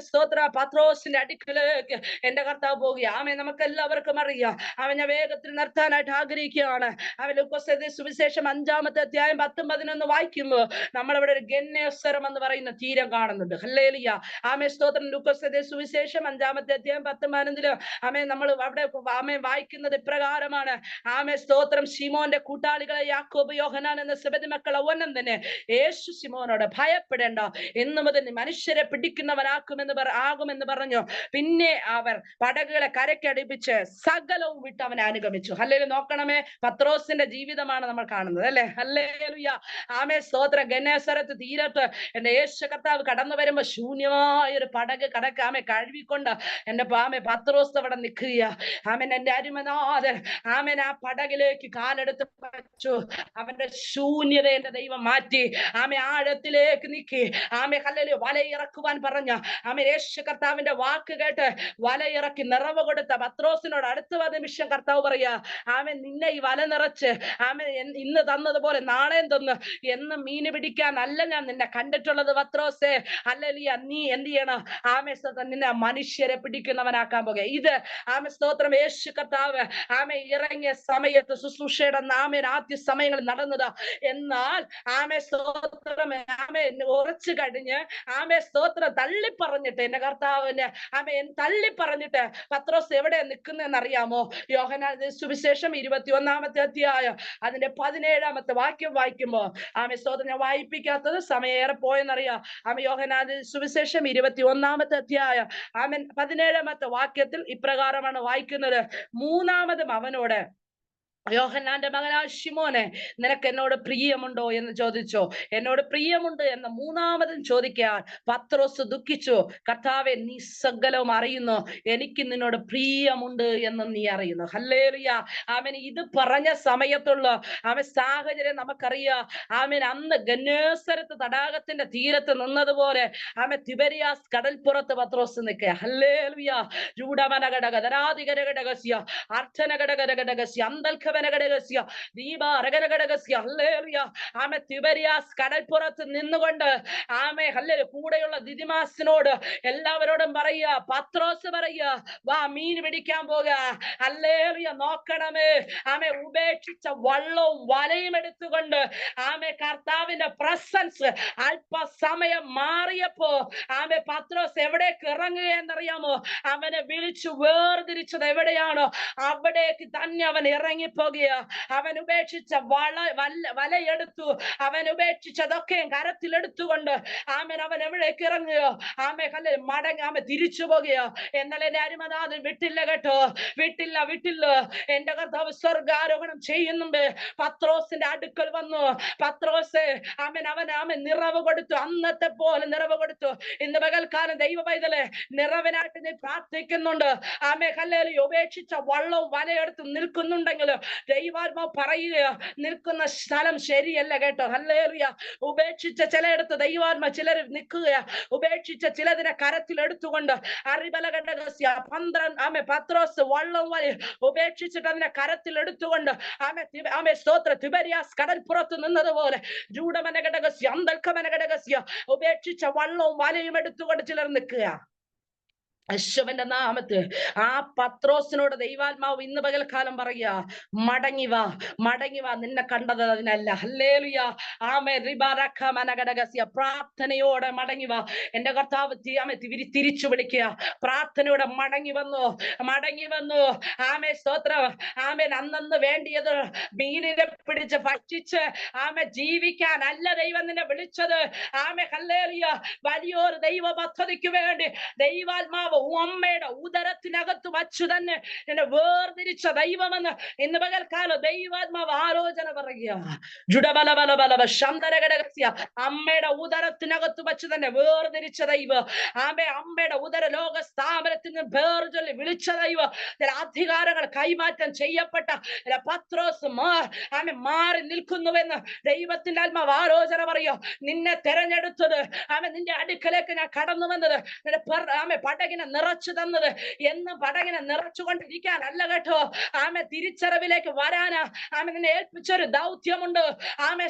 സ്തോത്ര പത്രോസിന്റെ അടുക്കലേക്ക് എന്റെ കർത്താവ് പോകുക. നമുക്ക് എല്ലാവർക്കും അറിയാം. ഞാൻ വേഗത്തിൽ നിർത്താനായിട്ട് ആഗ്രഹിക്കുകയാണ്. ലൂക്കോസ് സുവിശേഷം 5-ാമത്തെ അധ്യായം 10-11 വായിക്കുമ്പോൾ നമ്മളവിടെ ഒരു ഗന്നേസരം എന്ന് പറയുന്ന തീരം കാണുന്നുണ്ട്. ഹല്ലേലൂയ, സ്തോത്രം. ലൂക്കോസ് സുവിശേഷം 5-ാമത്തെ അധ്യായം 10-11 നമ്മൾ അവിടെ വായിക്കുന്നത് ഇപ്രകാരമാണ്. സ്തോത്രം. ശിമോന്റെ കൂട്ടാളികളെ യാക്കോബ്, യോഹന്നാൻ എന്ന സെബെദി മക്കൾ ഒന്നും തന്നെ യേശു ശിമോനോട് ഭയപ്പെടേണ്ട, എന്ന് മുതൽ മനുഷ്യരെ ആകുമെന്ന് പറഞ്ഞു. പിന്നെ അവർ പടകുകളെ കരയ്ക്കടിപ്പിച്ച് സകലവും വിട്ട് അവനെ അനുഗമിച്ചു. ഹല്ലേലൂയ. നോക്കണമേ, പത്രോസിന്റെ ജീവിതമാണ് നമ്മൾ കാണുന്നത് അല്ലെ? ഹല്ലേലൂയ, സ്തോത്രം. ഗന്നേസരത്ത് തീരത്ത് എന്റെ യേശു കർത്താവ് കടന്നു വരുമ്പോ ശൂന്യമായ ഒരു പടക് കഴുകിക്കൊണ്ട് എന്റെ പത്രോസ് അവിടെ നിൽക്കുക. എന്റെ അരുമനാഥൻ ആ പടകിലേക്ക് കാലെടുത്ത് വെച്ചു. അവന്റെ ശൂന്യത എന്റെ ദൈവം മാറ്റി. ആഴത്തിലേക്ക് നീക്കി. ഹല്ലേലൂയ. വലയിറക്കുവാൻ പറഞ്ഞ യേശു കർത്താവിന്റെ വാക്ക് കേട്ട് വലയിറക്കി നിറവ് കൊടുത്ത പത്രോസിനോട് അടുത്ത നിമിഷം കർത്താവ് പറയാ, നിന്നെ ഈ വല നിറച്ച് ഇന്ന് തന്നതുപോലെ നാളെയും തന്ന് എന്ന് മീന് പിടിക്കാൻ അല്ല ഞാൻ നിന്നെ കണ്ടിട്ടുള്ളത് പത്രോസേ. ഹല്ലേലൂയ, നീ എന്ത് ചെയ്യണം? നിന്നെ മനുഷ്യരെ പിടിക്കുന്നവനാക്കാൻ പോകുക. ഇത് സ്തോത്രം യേശു കർത്താവ് ഇറങ്ങിയ സമയത്ത് ശുശ്രൂഷയുടെ ആദ്യ സമയങ്ങളിൽ നടന്നതാ. എന്നാൽ സ്തോത്രം ഉറച്ചു കഴിഞ്ഞ് സ്തോത്രം തള്ളി പറഞ്ഞിട്ട് എന്റെ കർത്താവിന് തള്ളി പറഞ്ഞിട്ട് പത്രോസ് എവിടെയാ നിൽക്കുന്നതെന്ന് അറിയാമോ? യോഹന്നാൻ സുവിശേഷം 21-ാമത്തെ അധ്യായം അതിന്റെ 17-ാമത്തെ വാക്യം വായിക്കുമ്പോ സ്തോത്രം, ഞാൻ വായിപ്പിക്കാത്തത് സമയേറെ പോയെന്നറിയാം. യോഹന്നാൻ സുവിശേഷം 21-ാമത്തെ അധ്യായം 17-ാമത്തെ വാക്യത്തിൽ ഇപ്രകാരമാണ് വായിക്കുന്നത്. മൂന്നാമതും അവനോട്, യോഹന്നാന്റെ മകനായ ശിമോനെ, നിനക്ക് എന്നോട് പ്രിയമുണ്ടോ എന്ന് ചോദിച്ചോ. എന്നോട് പ്രിയമുണ്ട് എന്ന് മൂന്നാമതും ചോദിക്കാൻ പത്രോസ് ദുഃഖിച്ചു. കർത്താവേ, നീ സകലവും അറിയുന്നു, എനിക്ക് നിന്നോട് പ്രിയമുണ്ട് എന്ന് നീ അറിയുന്നു. ഹല്ലേലൂയ. ഇത് പറഞ്ഞ സമയത്തുള്ള സാഹചര്യം നമുക്കറിയാം. അന്ന് ഗന്നേസരത്ത് തടാകത്തിന്റെ തീരത്ത് നിന്നതുപോലെ തിബരിയാസ് കടൽപ്പുറത്ത് പത്രോസ് നിൽക്കുക. ഹല്ലേലൂയ. രൂഢമനഘടകരാധികരഘടകസ്യ അർത്ഥനഘടകരഘടകസ്യ അന്തൽഖ തിബരിയാസ് കടൽപ്പുറത്ത് നിന്നുകൊണ്ട് കൂടെയുള്ള ദിദിമാസിനോട് എല്ലാവരോടും പറയുക, പത്രോസ് പറയുക, വാ മീൻ പിടിക്കാൻ പോകുക. ഹല്ലേലൂയ. നോക്കണമേ, ഉപേക്ഷിച്ച വള്ളവും വലയും എടുത്തുകൊണ്ട് കർത്താവിന്റെ പ്രസൻസ് അല്പസമയം മാറിയപ്പോ പത്രോസ് എവിടേക്ക് ഇറങ്ങുകയെന്നറിയാമോ? അവനെ വിളിച്ചു വേർതിരിച്ചത് എവിടെയാണോ അവിടേക്ക് തന്നെ അവൻ ഇറങ്ങിപ്പോകുക. അവൻ ഉപേക്ഷിച്ച വലയെടുത്തു. അവൻ ഉപേക്ഷിച്ചതൊക്കെ കരത്തിലെടുത്തുകൊണ്ട് അവൻ എവിടേക്ക് ഇറങ്ങുകയോ മടങ്ങി തിരിച്ചു പോകുകയോ. എന്നാൽ എന്റെ അരുമനാഥൻ വിട്ടില്ല കേട്ടോ, വിട്ടില്ല. എന്റെ കർത്താവ് സ്വർഗാരോഹണം ചെയ്യുന്നുണ്ട്. പത്രോസിന്റെ അടുക്കൽ വന്നു. പത്രോസ് അവൻ നിറവ് കൊടുത്തു. അന്നത്തെ പോലെ നിറവ് കൊടുത്തു. ഇന്ന് പകൽക്കാലം ദൈവ പൈതലെ നിറവിനായിട്ട് നീ പ്രാർത്ഥിക്കുന്നുണ്ട്. ഹല്ലേലൂയ. ഉപേക്ഷിച്ച വള്ളവും വലയെടുത്ത് നിൽക്കുന്നുണ്ടെങ്കിൽ ദൈവാത്മാവ് പറയുക, നിൽക്കുന്ന സ്ഥലം ശരിയല്ല കേട്ടോ. ഹല്ലേലൂയ. ഉപേക്ഷിച്ച ചിലയിടത്ത് ദൈവാത്മ ചിലർ നിൽക്കുക. ഉപേക്ഷിച്ച ചിലതിനെ കരത്തിൽ എടുത്തുകൊണ്ട് പത്രോസ് വള്ളം വലയും ഉപേക്ഷിച്ചിട്ട് അതിനെ കരത്തിൽ എടുത്തുകൊണ്ട് സ്തോത്ര തിബരിയാസ് കടൽപ്പുറത്ത് നിന്നതുപോലെ ഉപേക്ഷിച്ച വള്ളവും വലയും എടുത്തുകൊണ്ട് ചിലർ നിൽക്കുക. യേശുവിന്റെ നാമത്തിൽ ആ പത്രോസിനോട് ദൈവാത്മാവ് ഇന്ന് പകൽക്കാലം പറയാ, മടങ്ങി വാ, മടങ്ങി വാ, നിന്നെ കണ്ടത് അതിനല്ല. ഹല്ലേലൂയ. ആമേൻ. റിബാരക്ക മനഗടഗസ്യ. പ്രാർത്ഥനയോടെ മടങ്ങി വാ. എന്റെ കർത്താവ് തിരിച്ചു വിളിക്കുക. പ്രാർത്ഥനയോടെ മടങ്ങി വന്നു, മടങ്ങി വന്നു. ആമേ സ്തോത്രം. ആമേൻ. അന്നന്ന് വേണ്ടിയത് മീനിനെ പിടിച്ച് ഭക്ഷിച്ച് ജീവിക്കാനല്ല ദൈവം നിന്നെ വിളിച്ചത്. ആമേ ഹല്ലേലൂയ. വലിയൊരു ദൈവ പദ്ധതിക്ക് വേണ്ടി ദൈവാത്മാവ് അമ്മയുടെ ഉദരത്തിനകത്ത് വച്ചു തന്നെ എന്നെ വേർതിരിച്ച ദൈവമെന്ന് ഇന്ന് പകൽക്കാലം ദൈവാത്മാവ് ആലോചന പറയുക. ജുഡബലബലബലബ ശന്തരഘടകസ്യ. അമ്മയുടെ ഉദരത്തിനകത്ത് വച്ച് തന്നെ വേർതിരിച്ച ദൈവം. അമ്മയുടെ ഉദര ലോക സ്ഥാപനത്തിൽ നിന്ന് പേർ ചൊല്ലി വിളിച്ച ദൈവം. ചില അധികാരങ്ങൾ കൈമാറ്റം ചെയ്യപ്പെട്ട പത്രോസ് മാറി നിൽക്കുന്നുവെന്ന് ദൈവത്തിന്റെ ആത്മാവ് ആലോചന പറയോ. നിന്നെ തെരഞ്ഞെടുത്തത് നിന്റെ അടുക്കലേക്ക് ഞാൻ കടന്നു വന്നത്, പടകിനെ നിറച്ചു തന്നത് എന്ന് പടകിനെ നിറച്ചുകൊണ്ടിരിക്കാനല്ല കേട്ടോ. തിരിച്ചറിവിലേക്ക് വരാനാ നിന്നെ ഏൽപ്പിച്ചൊരു ദൗത്യമുണ്ട്.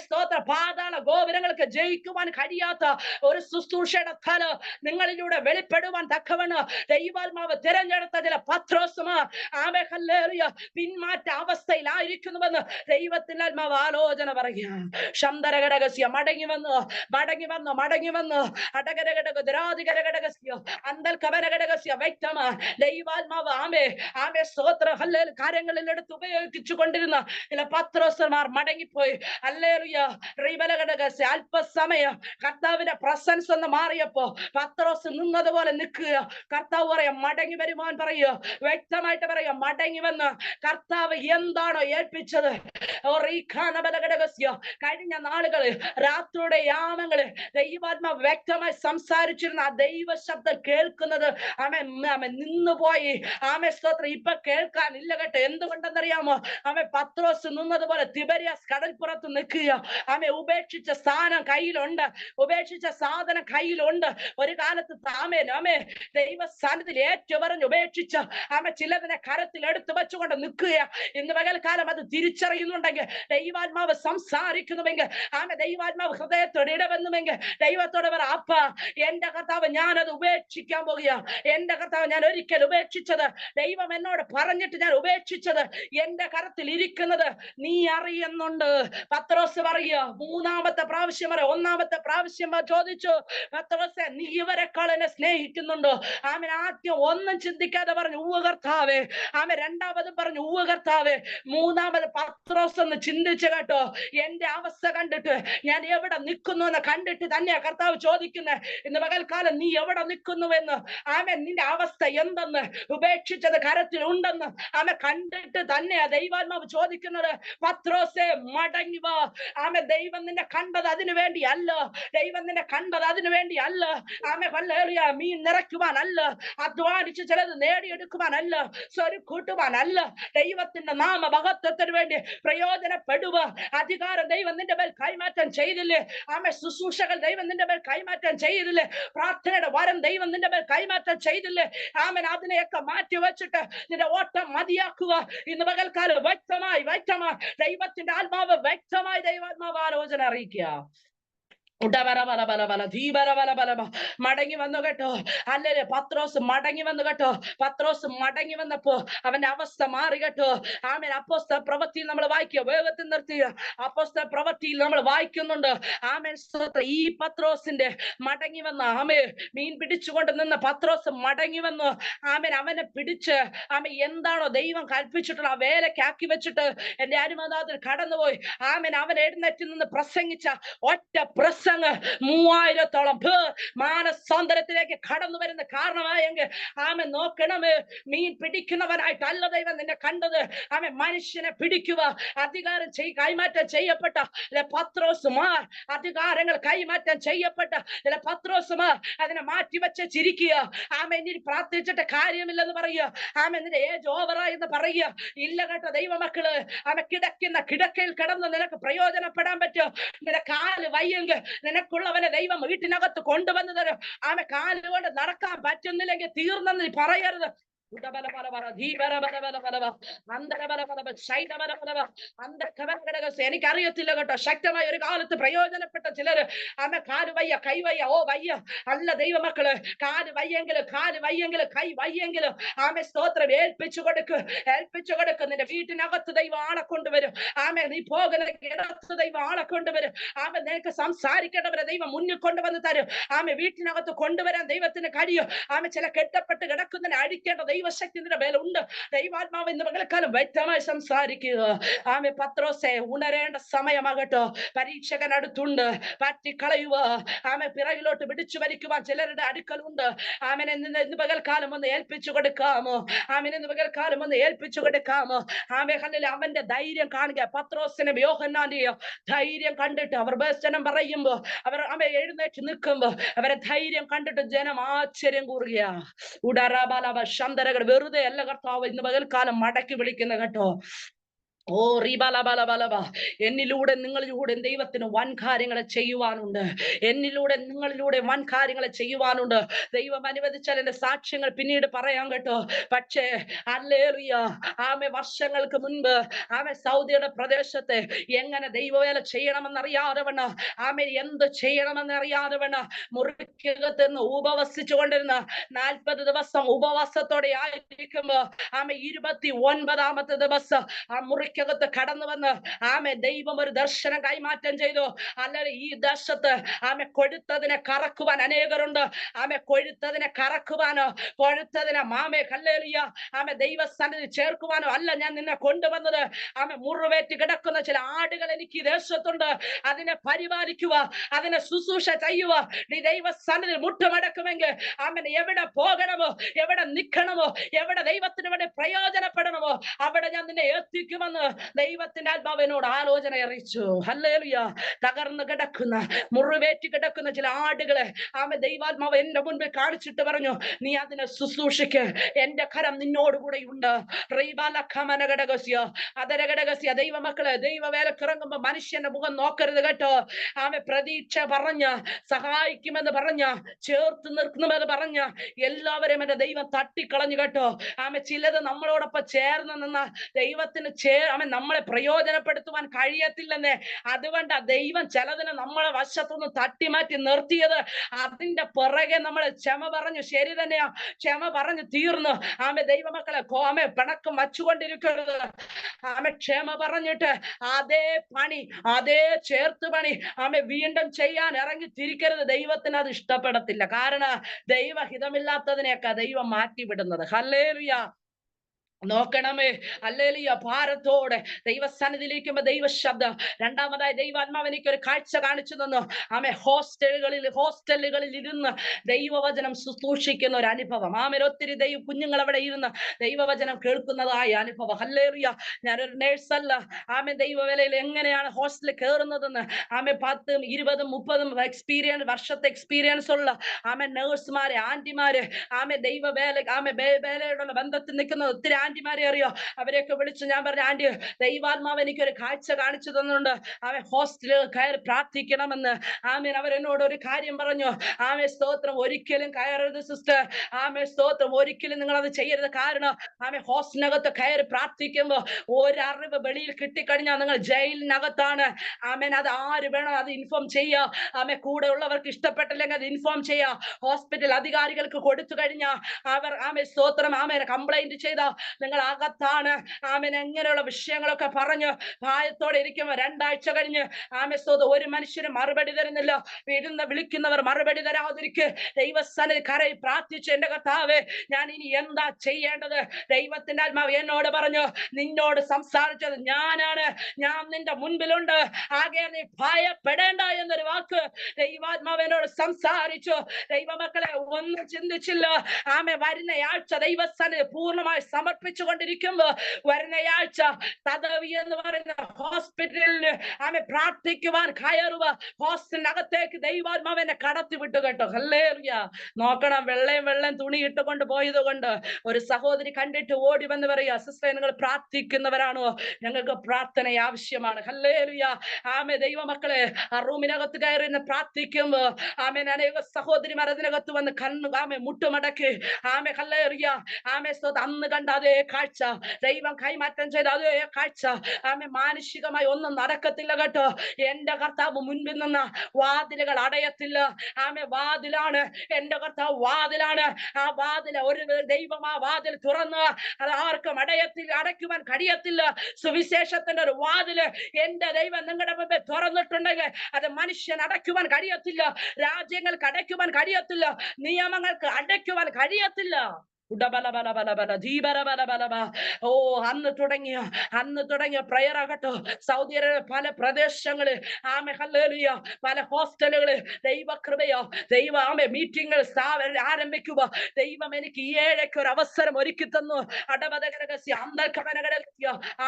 സ്തോത്ര. പാതാള ഗോപുരങ്ങൾക്ക് ജയിക്കുവാൻ കഴിയാത്ത ഒരു ശുശ്രൂഷയുടെ തല നിങ്ങളിലൂടെ വെളിപ്പെടുവാൻ തക്കവണ്ണം ദൈവാത്മാവ് തിരഞ്ഞെടുത്ത ചില പത്രോസുമാർ പിന്മാറ്റ അവസ്ഥയിലായിരിക്കുന്നുവെന്ന് ദൈവത്തിന്റെ ആത്മാവ് ആലോചന പറയുക. ശന്തരഘടകസ്യ. മടങ്ങി വന്നു, മടങ്ങി വന്നു, മടങ്ങി വന്നു. വ്യക്തമാ ദൈവാത്മാവ് സ്തോത്ര കാര്യങ്ങളിൽ എടുത്ത് ഉപയോഗിച്ചു കൊണ്ടിരുന്ന ചില പത്രോസ്മാർ മടങ്ങിപ്പോയി. ഹല്ലേലൂയ. അല്പസമയം കർത്താവിന്റെ പ്രസൻസ് ഒന്ന് മാറിയപ്പോ പത്രോസ് നിന്നതുപോലെ നിൽക്കുക. കർത്താവ് പറയാം മടങ്ങി വരുവാൻ പറയുക. വ്യക്തമായിട്ട് പറയുക മടങ്ങി വന്ന് കർത്താവ് എന്താണോ ഏൽപ്പിച്ചത്. കഴിഞ്ഞ നാളുകളിൽ രാത്രിയുടെ യാമങ്ങളിൽ ദൈവാത്മാവ് വ്യക്തമായി സംസാരിച്ചിരുന്ന ആ ദൈവ ശബ്ദം കേൾക്കുന്നത് നിന്നുപോയി. സ്തോത്രം. ഇപ്പൊ കേൾക്കാനില്ല കേട്ടോ. എന്തുകൊണ്ടെന്നറിയാമോ? പത്രോസ് നിന്നതുപോലെ തിബരിയാസ് കടൽപ്പുറത്ത് നിൽക്കുക. ഉപേക്ഷിച്ച സ്ഥാനം കയ്യിലുണ്ട്, ഉപേക്ഷിച്ച സാധനം കയ്യിലുണ്ട്. ഒരു കാലത്ത് ദൈവ സ്ഥാനത്തിൽ ഏറ്റുപറഞ്ഞ് ഉപേക്ഷിച്ച ചിലതിനെ കരത്തിൽ എടുത്തു വെച്ചുകൊണ്ട് നിൽക്കുക. ഇന്ന് പകൽക്കാലം അത് തിരിച്ചറിയുന്നുണ്ടെങ്കിൽ, ദൈവാത്മാവ് സംസാരിക്കുന്നുവെങ്കിൽ, ദൈവാത്മാവ് ഹൃദയത്തോട് ഇടവെന്നുമെങ്കിൽ ദൈവത്തോട് പറ, അപ്പ എന്റെ കർത്താവ് ഞാനത് ഉപേക്ഷിക്കാൻ പോകുക. എന്റെ കർത്താവ് ഞാൻ ഒരിക്കൽ ഉപേക്ഷിച്ചത്, ദൈവം എന്നോട് പറഞ്ഞിട്ട് ഞാൻ ഉപേക്ഷിച്ചത്, എന്റെ കരത്തിൽ ഇരിക്കുന്നത് നീ അറിയുന്നുണ്ട്. പത്രോസ് പറയുക. മൂന്നാമത്തെ പ്രാവശ്യം പറയാം. ഒന്നാമത്തെ പ്രാവശ്യം ചോദിച്ചു, പത്രോസേ നീ ഇവരെക്കാൾ എന്നെ സ്നേഹിക്കുന്നുണ്ടോ? ആദ്യം ഒന്നും ചിന്തിക്കാതെ പറഞ്ഞു ഉവ്വ് കർത്താവേ. രണ്ടാമതും പറഞ്ഞു ഉവ്വ് കർത്താവേ. മൂന്നാമത് പത്രോസ് ഒന്ന് ചിന്തിച്ചു കേട്ടോ. എന്റെ അവസ്ഥ കണ്ടിട്ട് ഞാൻ എവിടെ നിൽക്കുന്നു എന്ന് കണ്ടിട്ട് തന്നെയാ കർത്താവ് ചോദിക്കുന്നത്. ഇന്ന് പകൽക്കാലം നീ എവിടെ നിൽക്കുന്നുവെന്ന്, നിന്റെ അവസ്ഥ എന്തെന്ന്, ഉപേക്ഷിച്ചത് കരത്തിൽ ഉണ്ടെന്ന് കണ്ടിട്ട് തന്നെയാ ദൈവാത്മാവ് ചോദിക്കുന്നത്. പത്രോസേ മടങ്ങി വാ. ദൈവം നിന്നെ കണ്ടത് അതിനു വേണ്ടി അല്ല. ദൈവം നിന്നെ കണ്ടത് അതിനു വേണ്ടി അല്ല. മീൻ നിറയ്ക്കുവാനല്ല, അധ്വാനിച്ച് ചിലത് നേടിയെടുക്കുവാനല്ല, സ്വരുക്കൂട്ടുവാനല്ല. ദൈവത്തിന്റെ നാമ മഹത്വത്തിന് വേണ്ടി പ്രയോജനപ്പെടുക. അധികാരം ദൈവം നിന്റെ മേൽ കൈമാറ്റം ചെയ്തില്ലേ? ശുശ്രൂഷകൾ ദൈവം നിന്റെ മേൽ കൈമാറ്റം ചെയ്തില്ലേ? പ്രാർത്ഥനയുടെ വരം ദൈവം നിന്റെ മേൽ കൈമാറ്റം ചെയ്തില്ലേ? അതിനെയൊക്കെ മാറ്റി വെച്ചിട്ട് നിന്റെ ഓട്ടം മതിയാക്കുക. ഇന്ന് പകൽക്കാലം വ്യക്തമായി ദൈവത്തിന്റെ ആത്മാവ് വ്യക്തമായി ദൈവാത്മാവ് ആലോചന അറിയിക്കുക. മടങ്ങി വന്നു കേട്ടോ. അല്ലേ പത്രോസ് മടങ്ങി വന്നു കേട്ടോ. പത്രോസ് മടങ്ങി വന്നപ്പോ അവന്റെ അവസ്ഥ മാറി കേട്ടോ. അപ്പോസ്തല പ്രവൃത്തിയിൽ നമ്മൾ വായിക്കുക. വേഗത്തിൽ നിർത്തിയ അപ്പോസ്തല പ്രവൃത്തിയിൽ നമ്മൾ വായിക്കുന്നുണ്ട്. ഈ പത്രോസിന്റെ മടങ്ങി വന്ന മീൻ പിടിച്ചുകൊണ്ട് നിന്ന പത്രോസ് മടങ്ങി വന്നു. അവനെ പിടിച്ച് എന്താണോ ദൈവം കൽപ്പിച്ചിട്ടുള്ള ആ വേലക്കാക്കി വെച്ചിട്ട് എന്റെ അനുമതാത്തിൽ കടന്നുപോയി. അവൻ എഴുന്നേറ്റ് നിന്ന് പ്രസംഗിച്ച ഒറ്റ പ്രസംഗം 3000-ഓളം പേർ മാനസാന്തരത്തിലേക്ക് കടന്നു വരുന്ന കാരണമായെങ്കിൽ നോക്കണമേ, മീൻ പിടിക്കുന്നവനായിട്ടല്ല ദൈവം നിന്നെ കണ്ടത്. മനുഷ്യനെ പിടിക്കുക. അധികാരം കൈമാറ്റം ചെയ്യപ്പെട്ട പത്രോസുമാർ, അധികാരങ്ങൾ കൈമാറ്റം ചെയ്യപ്പെട്ട പത്രോസുമാർ അതിനെ മാറ്റിവെച്ച് ചിരിക്കുക. ഇനി പ്രാർത്ഥിച്ചിട്ട് കാര്യമില്ലെന്ന് പറയുക. നിന്റെ ഏജ് ഓവറായി എന്ന് പറയുക. ഇല്ല കേട്ടോ ദൈവമക്കള്. കിടക്കുന്ന കിടക്കയിൽ കിടന്ന് നിനക്ക് പ്രയോജനപ്പെടാൻ പറ്റും. നിന്റെ കാല് വയ്യെങ്കിൽ നിനക്കുള്ളവനെ ദൈവം വീട്ടിനകത്ത് കൊണ്ടുവന്നു തരും. കാലുകൊണ്ട് നടക്കാൻ പറ്റുന്നില്ലെങ്കിൽ തീർന്നെന്ന് പറയരുത്. എനിക്കറിയത്തില്ല കേട്ടോ, ശക്തമായ ഒരു കാലത്ത് പ്രയോജനപ്പെട്ട ചിലര് അന്ന് കാല് വയ്യ കൈ വയ്യ, ഓ വയ്യ അല്ല ദൈവമക്കള്, കാല് വയ്യെങ്കിലും കൈ വയ്യെങ്കിലും ആമേ സ്തോത്രം ഏൽപ്പിച്ചു കൊടുക്ക്. നിന്റെ വീട്ടിനകത്ത് ദൈവം ആളെ കൊണ്ടുവരും. ആമേ നീ പോകുന്ന ഇടത്ത് ദൈവം ആളെ കൊണ്ടുവരും. ആമേ നിനക്ക് സംസാരിക്കേണ്ടവരെ ദൈവം മുന്നിൽ കൊണ്ടുവന്ന് തരും. ആമേ വീട്ടിനകത്ത് കൊണ്ടുവരാൻ ദൈവത്തിന് കഴിയും. ആമേ ചില കെട്ടപ്പെട്ട് കിടക്കുന്നതിനെ അഴിക്കേണ്ട ദൈവശക്തി നിന്റെ മേലുണ്ട്. ദൈവാത്മാവ് ഇന്ന് പകൽക്കാലം വ്യക്തമായി സംസാരിക്കുക. ആമേ പത്രോസേ, ഉണരേണ്ട സമയമാകട്ടോ. പരീക്ഷകൻ അടുത്തുണ്ട്, പറ്റിക്കളയുക. ആമേ പിറകിലോട്ട് പിടിച്ചു വലിക്കുവാൻ ചിലരുടെ അടുക്കലുണ്ട്. ആമേനെ ഇന്ന് പകൽക്കാലം ഒന്ന് ഏൽപ്പിച്ചു കൊടുക്കാമോ? ആമേനെ ഇന്ന് പകൽക്കാലം ഒന്ന് ഏൽപ്പിച്ചു കൊടുക്കാമോ? ആമേ ഹല്ലേലൂയ. അവന്റെ ധൈര്യം കാണുക. പത്രോസിനെ യോഹന്നാന്റെയോ ധൈര്യം കണ്ടിട്ട് അവർ വചനം പറയുമ്പോ, അവർ എഴുന്നേറ്റ് നിൽക്കുമ്പോ അവരെ ധൈര്യം കണ്ടിട്ട് ജനം ആശ്ചര്യം കൂറുകയാ. ഉടറാബാലബ ശന്തരകൾ വെറുതെ അല്ല കർത്താവ് ഇന്ന് പകൽക്കാലം മടക്കി വിളിക്കുന്ന കേട്ടോ. ഓ റീബാലബാലബാലബ, എന്നിലൂടെ നിങ്ങളിലൂടെ ദൈവത്തിന് വൻ കാര്യങ്ങളെ ചെയ്യുവാനുണ്ട്. എന്നിലൂടെ നിങ്ങളിലൂടെ വൻ കാര്യങ്ങളെ ചെയ്യുവാനുണ്ട്. ദൈവം അനുവദിച്ചാൽ എന്റെ സാക്ഷ്യങ്ങൾ പിന്നീട് പറയാൻ കേട്ടോ. പക്ഷേ ഹല്ലേലൂയ, ആമേ വർഷങ്ങൾക്ക് മുൻപ് ആമേ സൗദിയുടെ പ്രദേശത്തെ എങ്ങനെ ദൈവവേല ചെയ്യണമെന്നറിയാതെ വണ്ണ, ആമേ എന്ത് ചെയ്യണമെന്നറിയാതെ വണ്ണ മുറിക്കകത്ത് നിന്ന് ഉപവസിച്ചു കൊണ്ടിരുന്ന 40 ദിവസം ഉപവാസത്തോടെ ആയിരിക്കുമ്പോ ആമേ 29ാമത്തെ ദിവസം ആ മുറിക്കകത്ത് കടന്നു വന്ന് ആമേ ദൈവം ഒരു ദർശനം കൈമാറ്റം ചെയ്തു. അല്ലെങ്കിൽ ഈ ദേശത്ത് ആമേ കൊഴുത്തതിനെ കറക്കുവാൻ അനേകരുണ്ട്. ആമേ കൊഴുത്തതിനെ കറക്കുവാനോ കൊഴുത്തതിനെ മാമേ ഹല്ലേലൂയ ആമേ ദൈവസന്നിധി ചേർക്കുവാനോ അല്ല ഞാൻ നിന്നെ കൊണ്ടുവന്നത്. ആമേ മുറിവേറ്റ് കിടക്കുന്ന ചില ആടുകൾ എനിക്ക് ഈ ദേശത്തുണ്ട്. അതിനെ പരിപാലിക്കുക, അതിനെ ശുശ്രൂഷ ചെയ്യുക. നീ ദൈവസന്നിധി മുട്ടുമടക്കുമെങ്കിൽ ആമേ എവിടെ പോകണമോ, എവിടെ നിൽക്കണമോ, എവിടെ ദൈവത്തിന് വേണ്ടി പ്രയോജനപ്പെടണമോ അവിടെ ഞാൻ നിന്നെ എത്തിക്കുമെന്ന് ദൈവത്തിന്റെ ആത്മാവിനോട് ആലോചന അറിയിച്ചു. ഹല്ലേലൂയ. തകർന്നു കിടക്കുന്ന മുറിവേറ്റ് കിടക്കുന്ന ചില ആടുകളെ ആമേ ദൈവാത്മാവ് എന്റെ മുൻപിൽ കാണിച്ചിട്ട് പറഞ്ഞു, നീ അതിനെ ശുശ്രൂഷിക്ക്, എന്റെ കരം നിന്നോടുകൂടെ ഉണ്ട്. ദൈവമക്കളെ, ദൈവവേലക്കിറങ്ങുമ്പോ മനുഷ്യന്റെ മുഖം നോക്കരുത് കേട്ടോ. ആമേ പ്രതീക്ഷ പറഞ്ഞ സഹായിക്കുമെന്ന് പറഞ്ഞ ചേർത്ത് നിർത്തുമെന്ന് പറഞ്ഞ എല്ലാവരെയും എന്റെ ദൈവം തട്ടിക്കളഞ്ഞു കേട്ടോ. ആമേ ചിലത് നമ്മളോടൊപ്പം ചേർന്ന് നിന്ന ദൈവത്തിന് ആമേ നമ്മളെ പ്രയോജനപ്പെടുത്തുവാൻ കഴിയത്തില്ലെന്നേ. അതുകൊണ്ട് ദൈവം ചിലതിനെ നമ്മളെ വശത്തുനിന്ന് തട്ടിമാറ്റി നിർത്തിയത്. അതിന്റെ പുറകെ നമ്മളെ ക്ഷമ പറഞ്ഞു, ശരി തന്നെയാ ക്ഷമ പറഞ്ഞു തീർന്നു. ആമേ ദൈവമക്കളെ ആമേ പിണക്കം വച്ചുകൊണ്ടിരിക്കരുത്. ആമേ ക്ഷമ പറഞ്ഞിട്ട് അതേ പണി, അതേ ചേർത്ത് പണി ആമേ വീണ്ടും ചെയ്യാൻ ഇറങ്ങി തിരിക്കരുത്. ദൈവത്തിന് അത് ഇഷ്ടപ്പെടത്തില്ല. കാരണം ദൈവഹിതമില്ലാത്തതിനെയൊക്കെ ദൈവം മാറ്റിവിടുന്നത്. ഹല്ലേലൂയ. നോക്കണമേ, ഹല്ലേലൂയ. ഭാരത്തോടെ ദൈവസന്നിധിയിലിരിക്കുമ്പോ ദൈവ ശബ്ദം. രണ്ടാമതായി ദൈവാത്മാവ് എനിക്ക് ഒരു കാഴ്ച കാണിച്ചു തന്നു. ആമേ ഹോസ്റ്റലുകളിൽ ഇരുന്ന് ദൈവവചനം ശുശ്രൂഷിക്കുന്ന ഒരു അനുഭവം. ആമേ ഒത്തിരി കുഞ്ഞുങ്ങൾ അവിടെ ഇരുന്ന് ദൈവവചനം കേൾക്കുന്നതായ അനുഭവം. ഹല്ലേലൂയ. ഞാനൊരു നേഴ്സല്ല. ആമേ ദൈവവേലയിൽ എങ്ങനെയാണ് ഹോസ്റ്റലിൽ കയറുന്നതെന്ന് ആമേ 10, 20, 30 വർഷത്തെ എക്സ്പീരിയൻസ് ഉള്ള ആമേ നേഴ്സുമാരെ, ആന്റിമാര്, ആമേ ദൈവവേല ആമേ വേലയോടുള്ള ബന്ധത്തിൽ നിൽക്കുന്ന ഒത്തിരി ആന്റിമാരെ അറിയോ. അവരെയൊക്കെ വിളിച്ചു ഞാൻ പറഞ്ഞു, ആന്റി ദൈവാത്മാവ് എനിക്കൊരു കാഴ്ച കാണിച്ചു തന്നുണ്ട്. അവൻ ഹോസ്റ്റലിൽ കയറി പ്രാർത്ഥിക്കണമെന്ന്. ആമേൻ. അവരെന്നോട് ഒരു കാര്യം പറഞ്ഞു. ആമേ സ്തോത്രം, ഒരിക്കലും കയറരുത് സിസ്റ്റർ. ആമേ സ്തോത്രം, ഒരിക്കലും നിങ്ങൾ അത് ചെയ്യരുത്. കാരണം ആമേ ഹോസ്റ്റലിനകത്ത് കയറി പ്രാർത്ഥിക്കുമ്പോ ഒരറിവ് വെളിയിൽ കിട്ടിക്കഴിഞ്ഞാൽ നിങ്ങൾ ജയിലിനകത്താണ്. ആമേൻ. അത് ആര് വേണം അത് ഇൻഫോം ചെയ്യാ. ആമേ കൂടെ ഉള്ളവർക്ക് ഇഷ്ടപ്പെട്ടില്ലെങ്കിൽ അത് ഇൻഫോം ചെയ്യാ. ഹോസ്പിറ്റൽ അധികാരികൾക്ക് കൊടുത്തു കഴിഞ്ഞാൽ അവർ ആമേ സ്തോത്രം ആമേനെ കംപ്ലൈന്റ് ചെയ്ത നിങ്ങൾ അകത്താണ്. ആമേൻ. എങ്ങനെയുള്ള വിഷയങ്ങളൊക്കെ പറഞ്ഞ് ഭയത്തോടെ ഇരിക്കുമ്പോ 2 ആഴ്ച കഴിഞ്ഞ് ആമേ സ്തോത്രം ഒരു മനുഷ്യന് മറുപടി തരുന്നില്ല. വിളിക്കുന്നവർ മറുപടി തരാതിരിക്കെ ദൈവസന്നിധി കരയി പ്രാർത്ഥിച്ചു, എന്റെ കർത്താവേ ഞാൻ ഇനി എന്താ ചെയ്യേണ്ടത്? ദൈവത്തിന്റെ ആത്മാവ് എന്നോട് പറഞ്ഞു, നിന്നോട് സംസാരിച്ചത് ഞാനാണ്, ഞാൻ നിന്റെ മുൻപിലുണ്ട്, ആകെ നീ ഭയപ്പെടേണ്ട എന്നൊരു വാക്ക് ദൈവാത്മാവ് എന്നോട് സംസാരിച്ചു. ദൈവമക്കളെ ഒന്നും ചിന്തിച്ചില്ല. ആമേ വരുന്ന ആഴ്ച ദൈവസന്നിധി പൂർണ്ണമായി സമർപ്പിച്ചു പ്രാർത്ഥിച്ചുകൊണ്ടിരിക്കുമ്പോ വരുന്നയാഴ്ച തദവി എന്ന് പറയുന്ന ഹോസ്പിറ്റലിന് ആമേ പ്രാർത്ഥിക്കുവാൻ കയറുക. ഹോസ്റ്റലിനകത്തേക്ക് ദൈവാത്മാവെന്നെ കടത്തി വിട്ടു കേട്ടോ. ഹല്ലേലൂയ. നോക്കണം, വെള്ളയും തുണി ഇട്ടുകൊണ്ട് പോയത് കൊണ്ട് ഒരു സഹോദരി കണ്ടിട്ട് ഓടി വന്ന് പറയാ, സിസ്റ്റർ നിങ്ങൾ പ്രാർത്ഥിക്കുന്നവരാണോ? ഞങ്ങൾക്ക് പ്രാർത്ഥന ആവശ്യമാണ്. ഹല്ലേലൂയ. ആമേ ദൈവമക്കളെ, ആ റൂമിനകത്ത് കയറി പ്രാർത്ഥിക്കുമ്പോ ആമേൻ അനേക സഹോദരിമാർ അതിനകത്ത് വന്ന് ആമേ മുട്ടുമടക്കി ആമേ ഹല്ലേലൂയ ആമേ അന്ന് കണ്ട അതേ കാഴ്ച, ദൈവം കൈമാറ്റം ചെയ്ത അതേ കാഴ്ച ആമേ മാനുഷികമായി ഒന്നും നടക്കത്തില്ല കേട്ടോ. എന്റെ കർത്താവ് മുൻപിൽ നിന്ന് വാതിലുകൾ അടയത്തില്ല. ആമേ വാതിലാണ്, എന്റെ കർത്താവ് വാതിലാണ്. ആ വാതിൽ ഒരു ദൈവം ആ വാതിൽ തുറന്ന് അത് ആർക്കും അടയ്ക്കുവാൻ കഴിയത്തില്ല. സുവിശേഷത്തിന്റെ ഒരു വാതില് എന്റെ ദൈവം നിങ്ങളുടെ മുമ്പിൽ തുറന്നിട്ടുണ്ടെങ്കിൽ അത് മനുഷ്യൻ അടയ്ക്കുവാൻ കഴിയത്തില്ല, രാജ്യങ്ങൾക്ക് അടയ്ക്കുവാൻ കഴിയത്തില്ല, നിയമങ്ങൾക്ക് അടയ്ക്കുവാൻ കഴിയത്തില്ല. ഓ അന്ന് തുടങ്ങിയ പ്രയർ ആകട്ടോ. സൗദി അറേബ്യ പല പ്രദേശങ്ങള് ആമേ ഹല്ലേലൂയ പല ഹോസ്റ്റലുകള് ദൈവകൃപയോ ആമേ മീറ്റിംഗുകൾ ആരംഭിക്കുക. ദൈവം എനിക്ക് ഈ ഏഴയ്ക്ക് ഒരു അവസരം ഒരുക്കി തന്നു.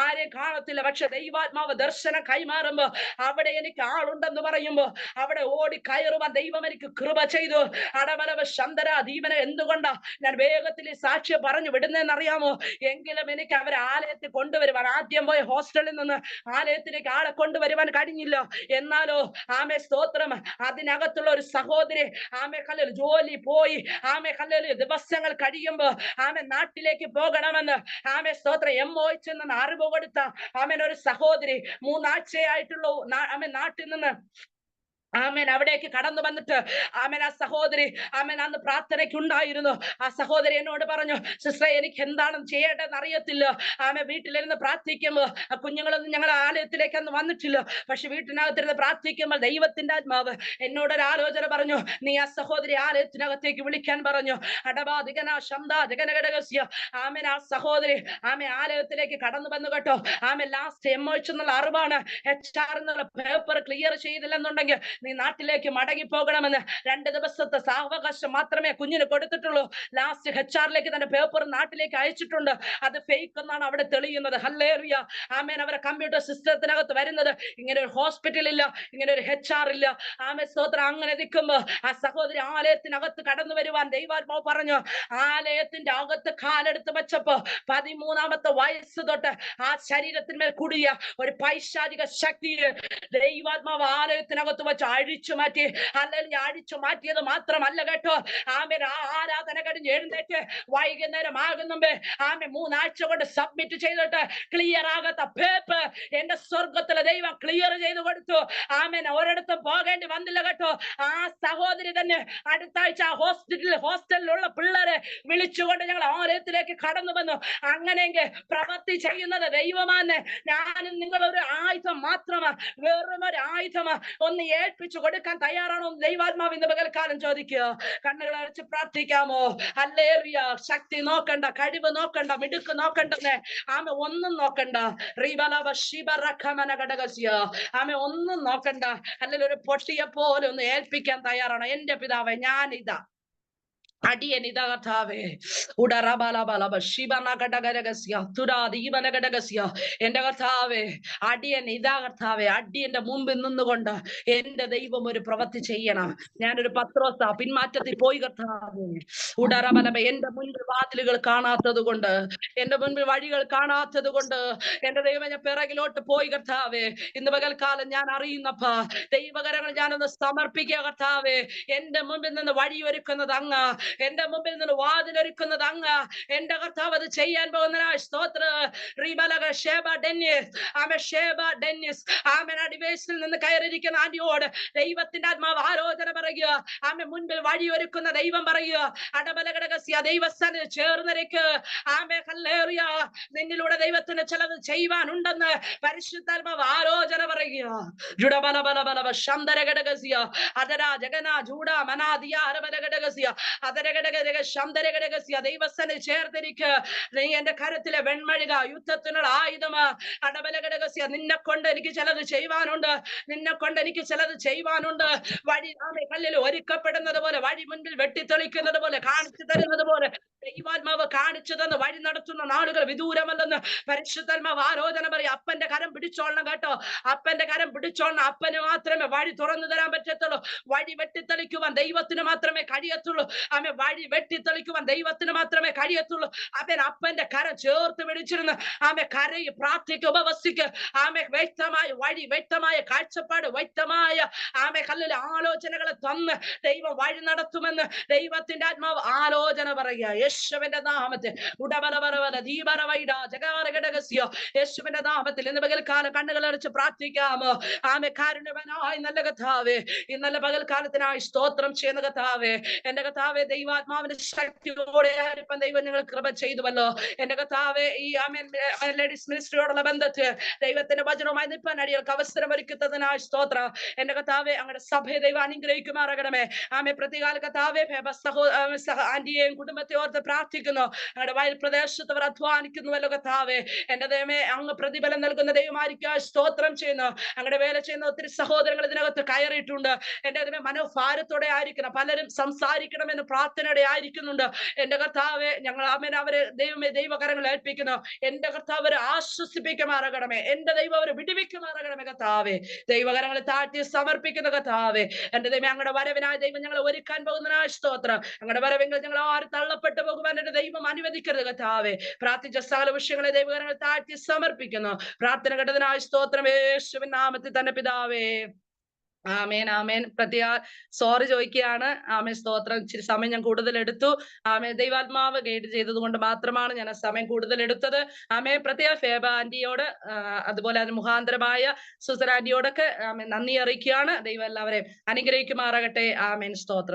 ആരെയും കാണത്തില്ല, പക്ഷെ ദൈവാത്മാവ് ദർശനം കൈമാറുമ്പോ അവിടെ എനിക്ക് ആളുണ്ടെന്ന് പറയുമ്പോ അവിടെ ഓടി കയറുവാൻ ദൈവം എനിക്ക് കൃപ ചെയ്തു. ദീപന എന്തുകൊണ്ടാ ഞാൻ വേഗത്തിൽ സാക്ഷ്യം പറഞ്ഞു വിടുന്നതെന്നറിയാമോ? എങ്കിലും എനിക്ക് അവരെ ആലയത്തിൽ കൊണ്ടുവരുവാൻ, ആദ്യം പോയ ഹോസ്റ്റലിൽ നിന്ന് ആലയത്തിലേക്ക് ആളെ കൊണ്ടുവരുവാൻ കഴിഞ്ഞില്ല. എന്നാലോ ആമേ സ്തോത്രം, അതിനകത്തുള്ള ഒരു സഹോദരി ആമേ കല്ലിൽ ജോലി പോയി ആമേ കല്ലിൽ ദിവസങ്ങൾ കഴിയുമ്പോ ആമേ നാട്ടിലേക്ക് പോകണമെന്ന് ആമേ സ്തോത്രം MOH നിന്ന് അറിവ് കൊടുത്ത ആമേൻ ഒരു സഹോദരി 3 ആഴ്ചയായിട്ടുള്ള ആമേ നാട്ടിൽ നിന്ന് ആമേൻ അവിടേക്ക് കടന്നു വന്നിട്ട് ആമേൻ ആ സഹോദരി ആമേൻ അന്ന് പ്രാർത്ഥനയ്ക്ക് ഉണ്ടായിരുന്നു. ആ സഹോദരി എന്നോട് പറഞ്ഞു, സിസ്റ്റർ എനിക്ക് എന്താണെന്ന് ചെയ്യേണ്ടതെന്ന് അറിയത്തില്ല. ആമേ വീട്ടിലിരുന്ന് പ്രാർത്ഥിക്കുമ്പോ കുഞ്ഞുങ്ങളൊന്നും ഞങ്ങളുടെ ആലയത്തിലേക്ക് അന്ന് വന്നിട്ടില്ല, പക്ഷെ വീട്ടിനകത്തിരുന്ന് പ്രാർത്ഥിക്കുമ്പോൾ ദൈവത്തിന്റെ ആത്മാവ് എന്നോടൊരു ആലോചന പറഞ്ഞു, നീ ആ സഹോദരി ആലയത്തിനകത്തേക്ക് വിളിക്കാൻ പറഞ്ഞു. ആമേൻ ആ സഹോദരി ആമേ ആലയത്തിലേക്ക് കടന്നു വന്നു കേട്ടോ. ആമേ ലാസ്റ്റ് MOH എന്നുള്ള അറിവാണ്, HR എന്നുള്ള പേപ്പർ ക്ലിയർ ചെയ്തില്ലെന്നുണ്ടെങ്കിൽ നീ നാട്ടിലേക്ക് മടങ്ങി പോകണമെന്ന്. 2 ദിവസത്തെ സാവകാശം മാത്രമേ കുഞ്ഞിന് കൊടുത്തിട്ടുള്ളൂ. ലാസ്റ്റ് HR-ലേക്ക് തന്റെ പേപ്പർ നാട്ടിലേക്ക് അയച്ചിട്ടുണ്ട്. അത് ഫേക്ക് എന്നാണ് അവിടെ തെളിയുന്നത്. ഹല്ലേലൂയ. ആമേൻ. അവരെ കമ്പ്യൂട്ടർ സിസ്റ്റത്തിനകത്ത് വരുന്നത് ഇങ്ങനെ ഒരു ഹോസ്പിറ്റൽ ഇല്ല, ഇങ്ങനെ ഒരു HR ഇല്ല. ആമേൻ സ്തോത്രം. അങ്ങനെ നിൽക്കുമ്പോ ആ സഹോദരി ആലയത്തിനകത്ത് കടന്നു വരുവാൻ ദൈവാത്മാവ് പറഞ്ഞു. ആലയത്തിന്റെ അകത്ത് കാലെടുത്ത് വെച്ചപ്പോ 13ാമത്തെ വയസ്സ് തൊട്ട് ആ ശരീരത്തിന്മേൽ കൂടിയ ഒരു പൈശാചിക ശക്തിയെ ദൈവാത്മാവ് ആലയത്തിനകത്ത് വെച്ച് അഴിച്ചു മാറ്റി. അല്ലെങ്കിൽ അഴിച്ചു മാറ്റിയത് മാത്രമല്ല കേട്ടോ, ആമേൻ ആ ആരാധന കഴിഞ്ഞ് എഴുന്നേറ്റ് വൈകുന്നേരം ആകുന്നുമ്പേ ആമേ 3 ആഴ്ച കൊണ്ട് സബ്മിറ്റ് ചെയ്തിട്ട് ക്ലിയർ ആകാത്ത പേപ്പർ എന്റെ സ്വർഗത്തിലെ ദൈവം ക്ലിയർ ചെയ്ത് കൊടുത്തു. ആമേൻ. ഒരിടത്തും പോകേണ്ടി വന്നില്ല കേട്ടോ. ആ സഹോദരി തന്നെ അടുത്ത ആഴ്ച ഹോസ്റ്റലിലുള്ള പിള്ളേരെ വിളിച്ചുകൊണ്ട് ഞങ്ങൾ ആലയത്തിലേക്ക് കടന്നു വന്നു. അങ്ങനെയെങ്കിൽ പ്രവൃത്തി ചെയ്യുന്നത് ദൈവമാണ്. ഞാനും നിങ്ങളൊരു ആയുധം മാത്രമാ, വെറും ഒരു ആയുധമാ. ഒന്ന് ഏൽപ്പിച്ചു കൊടുക്കാൻ തയ്യാറാണോ? ദൈവാത്മാവ് ഇന്ന് പകൽക്കാലം ചോദിക്കുക. കണ്ണുകൾ അടച്ച് പ്രാർത്ഥിക്കാമോ? ഹല്ലേലൂയ. ശക്തി നോക്കണ്ട, കഴിവ് നോക്കണ്ട, മിടുക്ക് നോക്കണ്ടെന്ന് ആമ ഒന്നും നോക്കണ്ട. ആമ ഒന്നും നോക്കണ്ട. അല്ലെങ്കിൽ ഒരു പൊട്ടിയെ പോലെ ഒന്ന് ഏൽപ്പിക്കാൻ തയ്യാറാണോ? എന്റെ പിതാവേ ഞാനിതാ, അടിയൻ ഇതാ കർത്താവേ. എന്റെ കർത്താവേ, അടിയൻ ഇതാ കർത്താവേ. അടിയന്റെ മുമ്പിൽ നിന്നുകൊണ്ട് എന്റെ ദൈവം ഒരു പ്രവൃത്തി ചെയ്യണം. ഞാനൊരു പത്രോസാ, പിന്മാറ്റത്തിൽ പോയി കർത്താവേ. എന്റെ മുൻപിൽ വാതിലുകൾ കാണാത്തത് കൊണ്ട്, എന്റെ മുൻപിൽ വഴികൾ കാണാത്തത് കൊണ്ട് എന്റെ ദൈവം ഞാൻ പിറകിലോട്ട് പോയി കർത്താവേ. ഇന്ന് പകൽക്കാലം ഞാൻ അറിയുന്നപ്പാ, ദൈവകരങ്ങൾ ഞാനൊന്ന് സമർപ്പിക്കുക കർത്താവേ. എന്റെ മുമ്പിൽ നിന്ന് വഴിയൊരുക്കുന്നത് അങ്ങ്, എന്റെ മുമ്പിൽ നിന്ന് വാതിലൊരുക്കുന്നത് അങ്ങ്. എന്റെ കർത്താവ് അത് ചെയ്യാൻ പോകുന്നതിനായി സ്തോത്രം. ഡിവൈസിൽ നിന്ന് കയറിയിരിക്കുന്ന ആന്റിയോട് ദൈവത്തിന്റെ ആത്മാവ് ആലോചന പറയുക. ആമേ മുൻപിൽ വഴിയൊരുക്കുന്ന ദൈവം പറയുക. അടബലഘടകസ്യ ദൈവസ്ഥാനത്ത് ചേർന്നിരിക്ക്. ആമേ ഹല്ലേലൂയ. നിന്നിലൂടെ ദൈവത്തിന് ചിലത് ചെയ്യുവാനുണ്ടെന്ന് പരിശുദ്ധാത്മാവ് ആലോചന പറയുക. ജുഡബലബലബലബ ശന്തരഘടകസ്യ അതരാ ജഗന ജൂഡ മനാദിയ അരബലഘടകസ്യ അതര ദൈവസ്ഥനെ ചേർത്തിരിക്കുക. നീ എന്റെ കരത്തിലെ വെൺമഴുക, യുദ്ധത്തിനുള്ള ആയുധമാ. അടബലഘടകസ്യ, നിന്നെ കൊണ്ട് എനിക്ക് ചിലത് ചെയ്യുവാനുണ്ട്, നിന്നെ കൊണ്ട് എനിക്ക് ചിലത് ചെയ്യുവാനുണ്ട്. വഴി കല്ലിൽ ഒരുക്കപ്പെടുന്നത് പോലെ, വഴി മുൻപിൽ വെട്ടിത്തെളിക്കുന്നത് പോലെ, കാണിച്ചു തരുന്നത് പോലെ ദൈവാത്മാവ് കാണിച്ചു തന്ന് വഴി നടത്തുന്ന നാളുകൾ വിദൂരമല്ലെന്ന് പരിശുദ്ധാത്മാവ് ആലോചന പറയും. അപ്പന്റെ കരം പിടിച്ചോളണം കേട്ടോ, അപ്പന്റെ കരം പിടിച്ചോളണം. അപ്പന് മാത്രമേ വഴി തുറന്നു തരാൻ പറ്റത്തുള്ളൂ. വഴി വെട്ടിത്തെളിക്കുവാൻ ദൈവത്തിന് മാത്രമേ കഴിയത്തുള്ളൂ. ആമേ, വഴി വെട്ടിത്തെളിക്കുവാൻ ദൈവത്തിന് മാത്രമേ കഴിയത്തുള്ളൂ. അവൻ അപ്പന്റെ കരം ചേർത്ത് പിടിച്ചിരുന്ന് ആമേ കരയും, പ്രാർത്ഥിക്ക്, ഉപവസിക്ക്. ആമേ, വ്യക്തമായ വഴി, വ്യക്തമായ കാഴ്ചപ്പാട്, വ്യക്തമായ ആമേ കല്ലിലെ ആലോചനകളെ തന്ന് ദൈവം വഴി നടത്തുമെന്ന് ദൈവത്തിന്റെ ആത്മാവ് ആലോചന പറയുക. യേശുവിന്റെ നാമത്തിൽ യേശുവിന്റെ നാമത്തിൽ ഇന്ന് പകൽക്കാലം കണ്ണുകൾ അടച്ച് പ്രാർത്ഥിക്കാമോ? ആമേ, കാരുണ്യവാനായ നല്ല കർത്താവേ, ഈ നല്ല പകൽക്കാലത്തിനായി സ്തോത്രം ചെയ്യുന്ന കർത്താവേ, എന്റെ കർത്താവേ, ദൈവാത്മാവിന്റെ ശക്തിയോടെ ആയിരിക്കാൻ ദൈവം നിങ്ങൾ കൃപ ചെയ്തുവല്ലോ. എന്റെ കർത്താവേ, ഈ ലേഡീസ് മിനിസ്ട്രിയോടുള്ള ബന്ധത്തിൽ ദൈവത്തിന്റെ വചനവുമായി നിൽപ്പാൻ അടിയർക്ക് അവസരം ഒരുക്കുന്നതിനായി സ്തോത്രം. എന്റെ കർത്താവേ, അങ്ങയുടെ സഭയെ ദൈവം അനുഗ്രഹിക്കുമാറാകണമേ. ആമേ, പ്രതികാല കർത്താവേ, ആന്റിയെയും കുടുംബത്തെ ഓർത്ത് പ്രാർത്ഥിക്കുന്നു. അങ്ങയുടെ വയൽ പ്രദേശത്ത് അവർ അധ്വാനിക്കുന്നുവല്ലോ കർത്താവേ. എന്റെ ദൈവമേ, അങ്ങ് പ്രതിഫലം നൽകുന്ന ദൈവമായിരിക്കാൻ സ്തോത്രം ചെയ്യുന്നു. അങ്ങയുടെ വേല ചെയ്യുന്ന ഒത്തിരി സഹോദരങ്ങൾ ഇതിനകത്ത് കയറിയിട്ടുണ്ട്. എന്റെ ദൈവമേ, മനോഭാരത്തോടെ ആയിരിക്കണം. പലരും സംസാരിക്കണമെന്ന് പ്രാർത്ഥനയോടെ ആയിരിക്കുന്നുണ്ട്. എന്റെ കർത്താവേ, ഞങ്ങൾ ആമേൻ അവരെ ദൈവമേ ദൈവകരങ്ങൾ ഏൽപ്പിക്കുന്നു. എന്റെ കർത്താവ് അവരെ ആശ്വസിപ്പിക്കുമാറാകണമേ. എന്റെ ദൈവം അവരെ വിടുവിക്കുമാറാകണമേ കർത്താവേ. ദൈവകരങ്ങളെ താഴ്ത്തി സമർപ്പിക്കുന്ന കർത്താവേ, എന്റെ ദൈവം അങ്ങയുടെ വരവിനായ ദൈവം ഞങ്ങളെ ഒരുക്കാൻ പോകുന്നതിനായ സ്തോത്രം. അങ്ങയുടെ വരവെങ്കിൽ ഞങ്ങൾ ആരും തള്ളപ്പെട്ടു പോകുവാൻ എന്റെ ദൈവം അനുവദിക്കരുത് കർത്താവേ. പ്രാർത്ഥിച്ച സകല വിഷയങ്ങളെ ദൈവകരങ്ങൾ താഴ്ത്തി സമർപ്പിക്കുന്നു. പ്രാർത്ഥന കേട്ടതിനായ സ്തോത്രം യേശുവിൻ നാമത്തിൽ തന്നെ പിതാവേ. ആമേൻ, ആമേൻ. സോറി ചോദിക്കുകയാണ്. ആമേൻ, സ്തോത്രം. ഇച്ചിരി സമയം ഞാൻ കൂടുതൽ എടുത്തു. ആമേൻ, ദൈവാത്മാവ് ഗൈഡ് ചെയ്തത് കൊണ്ട് മാത്രമാണ് ഞാൻ ആ സമയം കൂടുതൽ എടുത്തത്. ആമേൻ, പ്രത്യേക ഫേബ ആന്റിയോട് അതുപോലെ അതിന് മുഖാന്തരമായ സുസർ ആന്റിയോടൊക്കെ ആമേൻ നന്ദി അറിയിക്കുകയാണ്. ദൈവം എല്ലാവരെയും അനുഗ്രഹിക്കുമാറാകട്ടെ. ആമേൻ, സ്തോത്രം.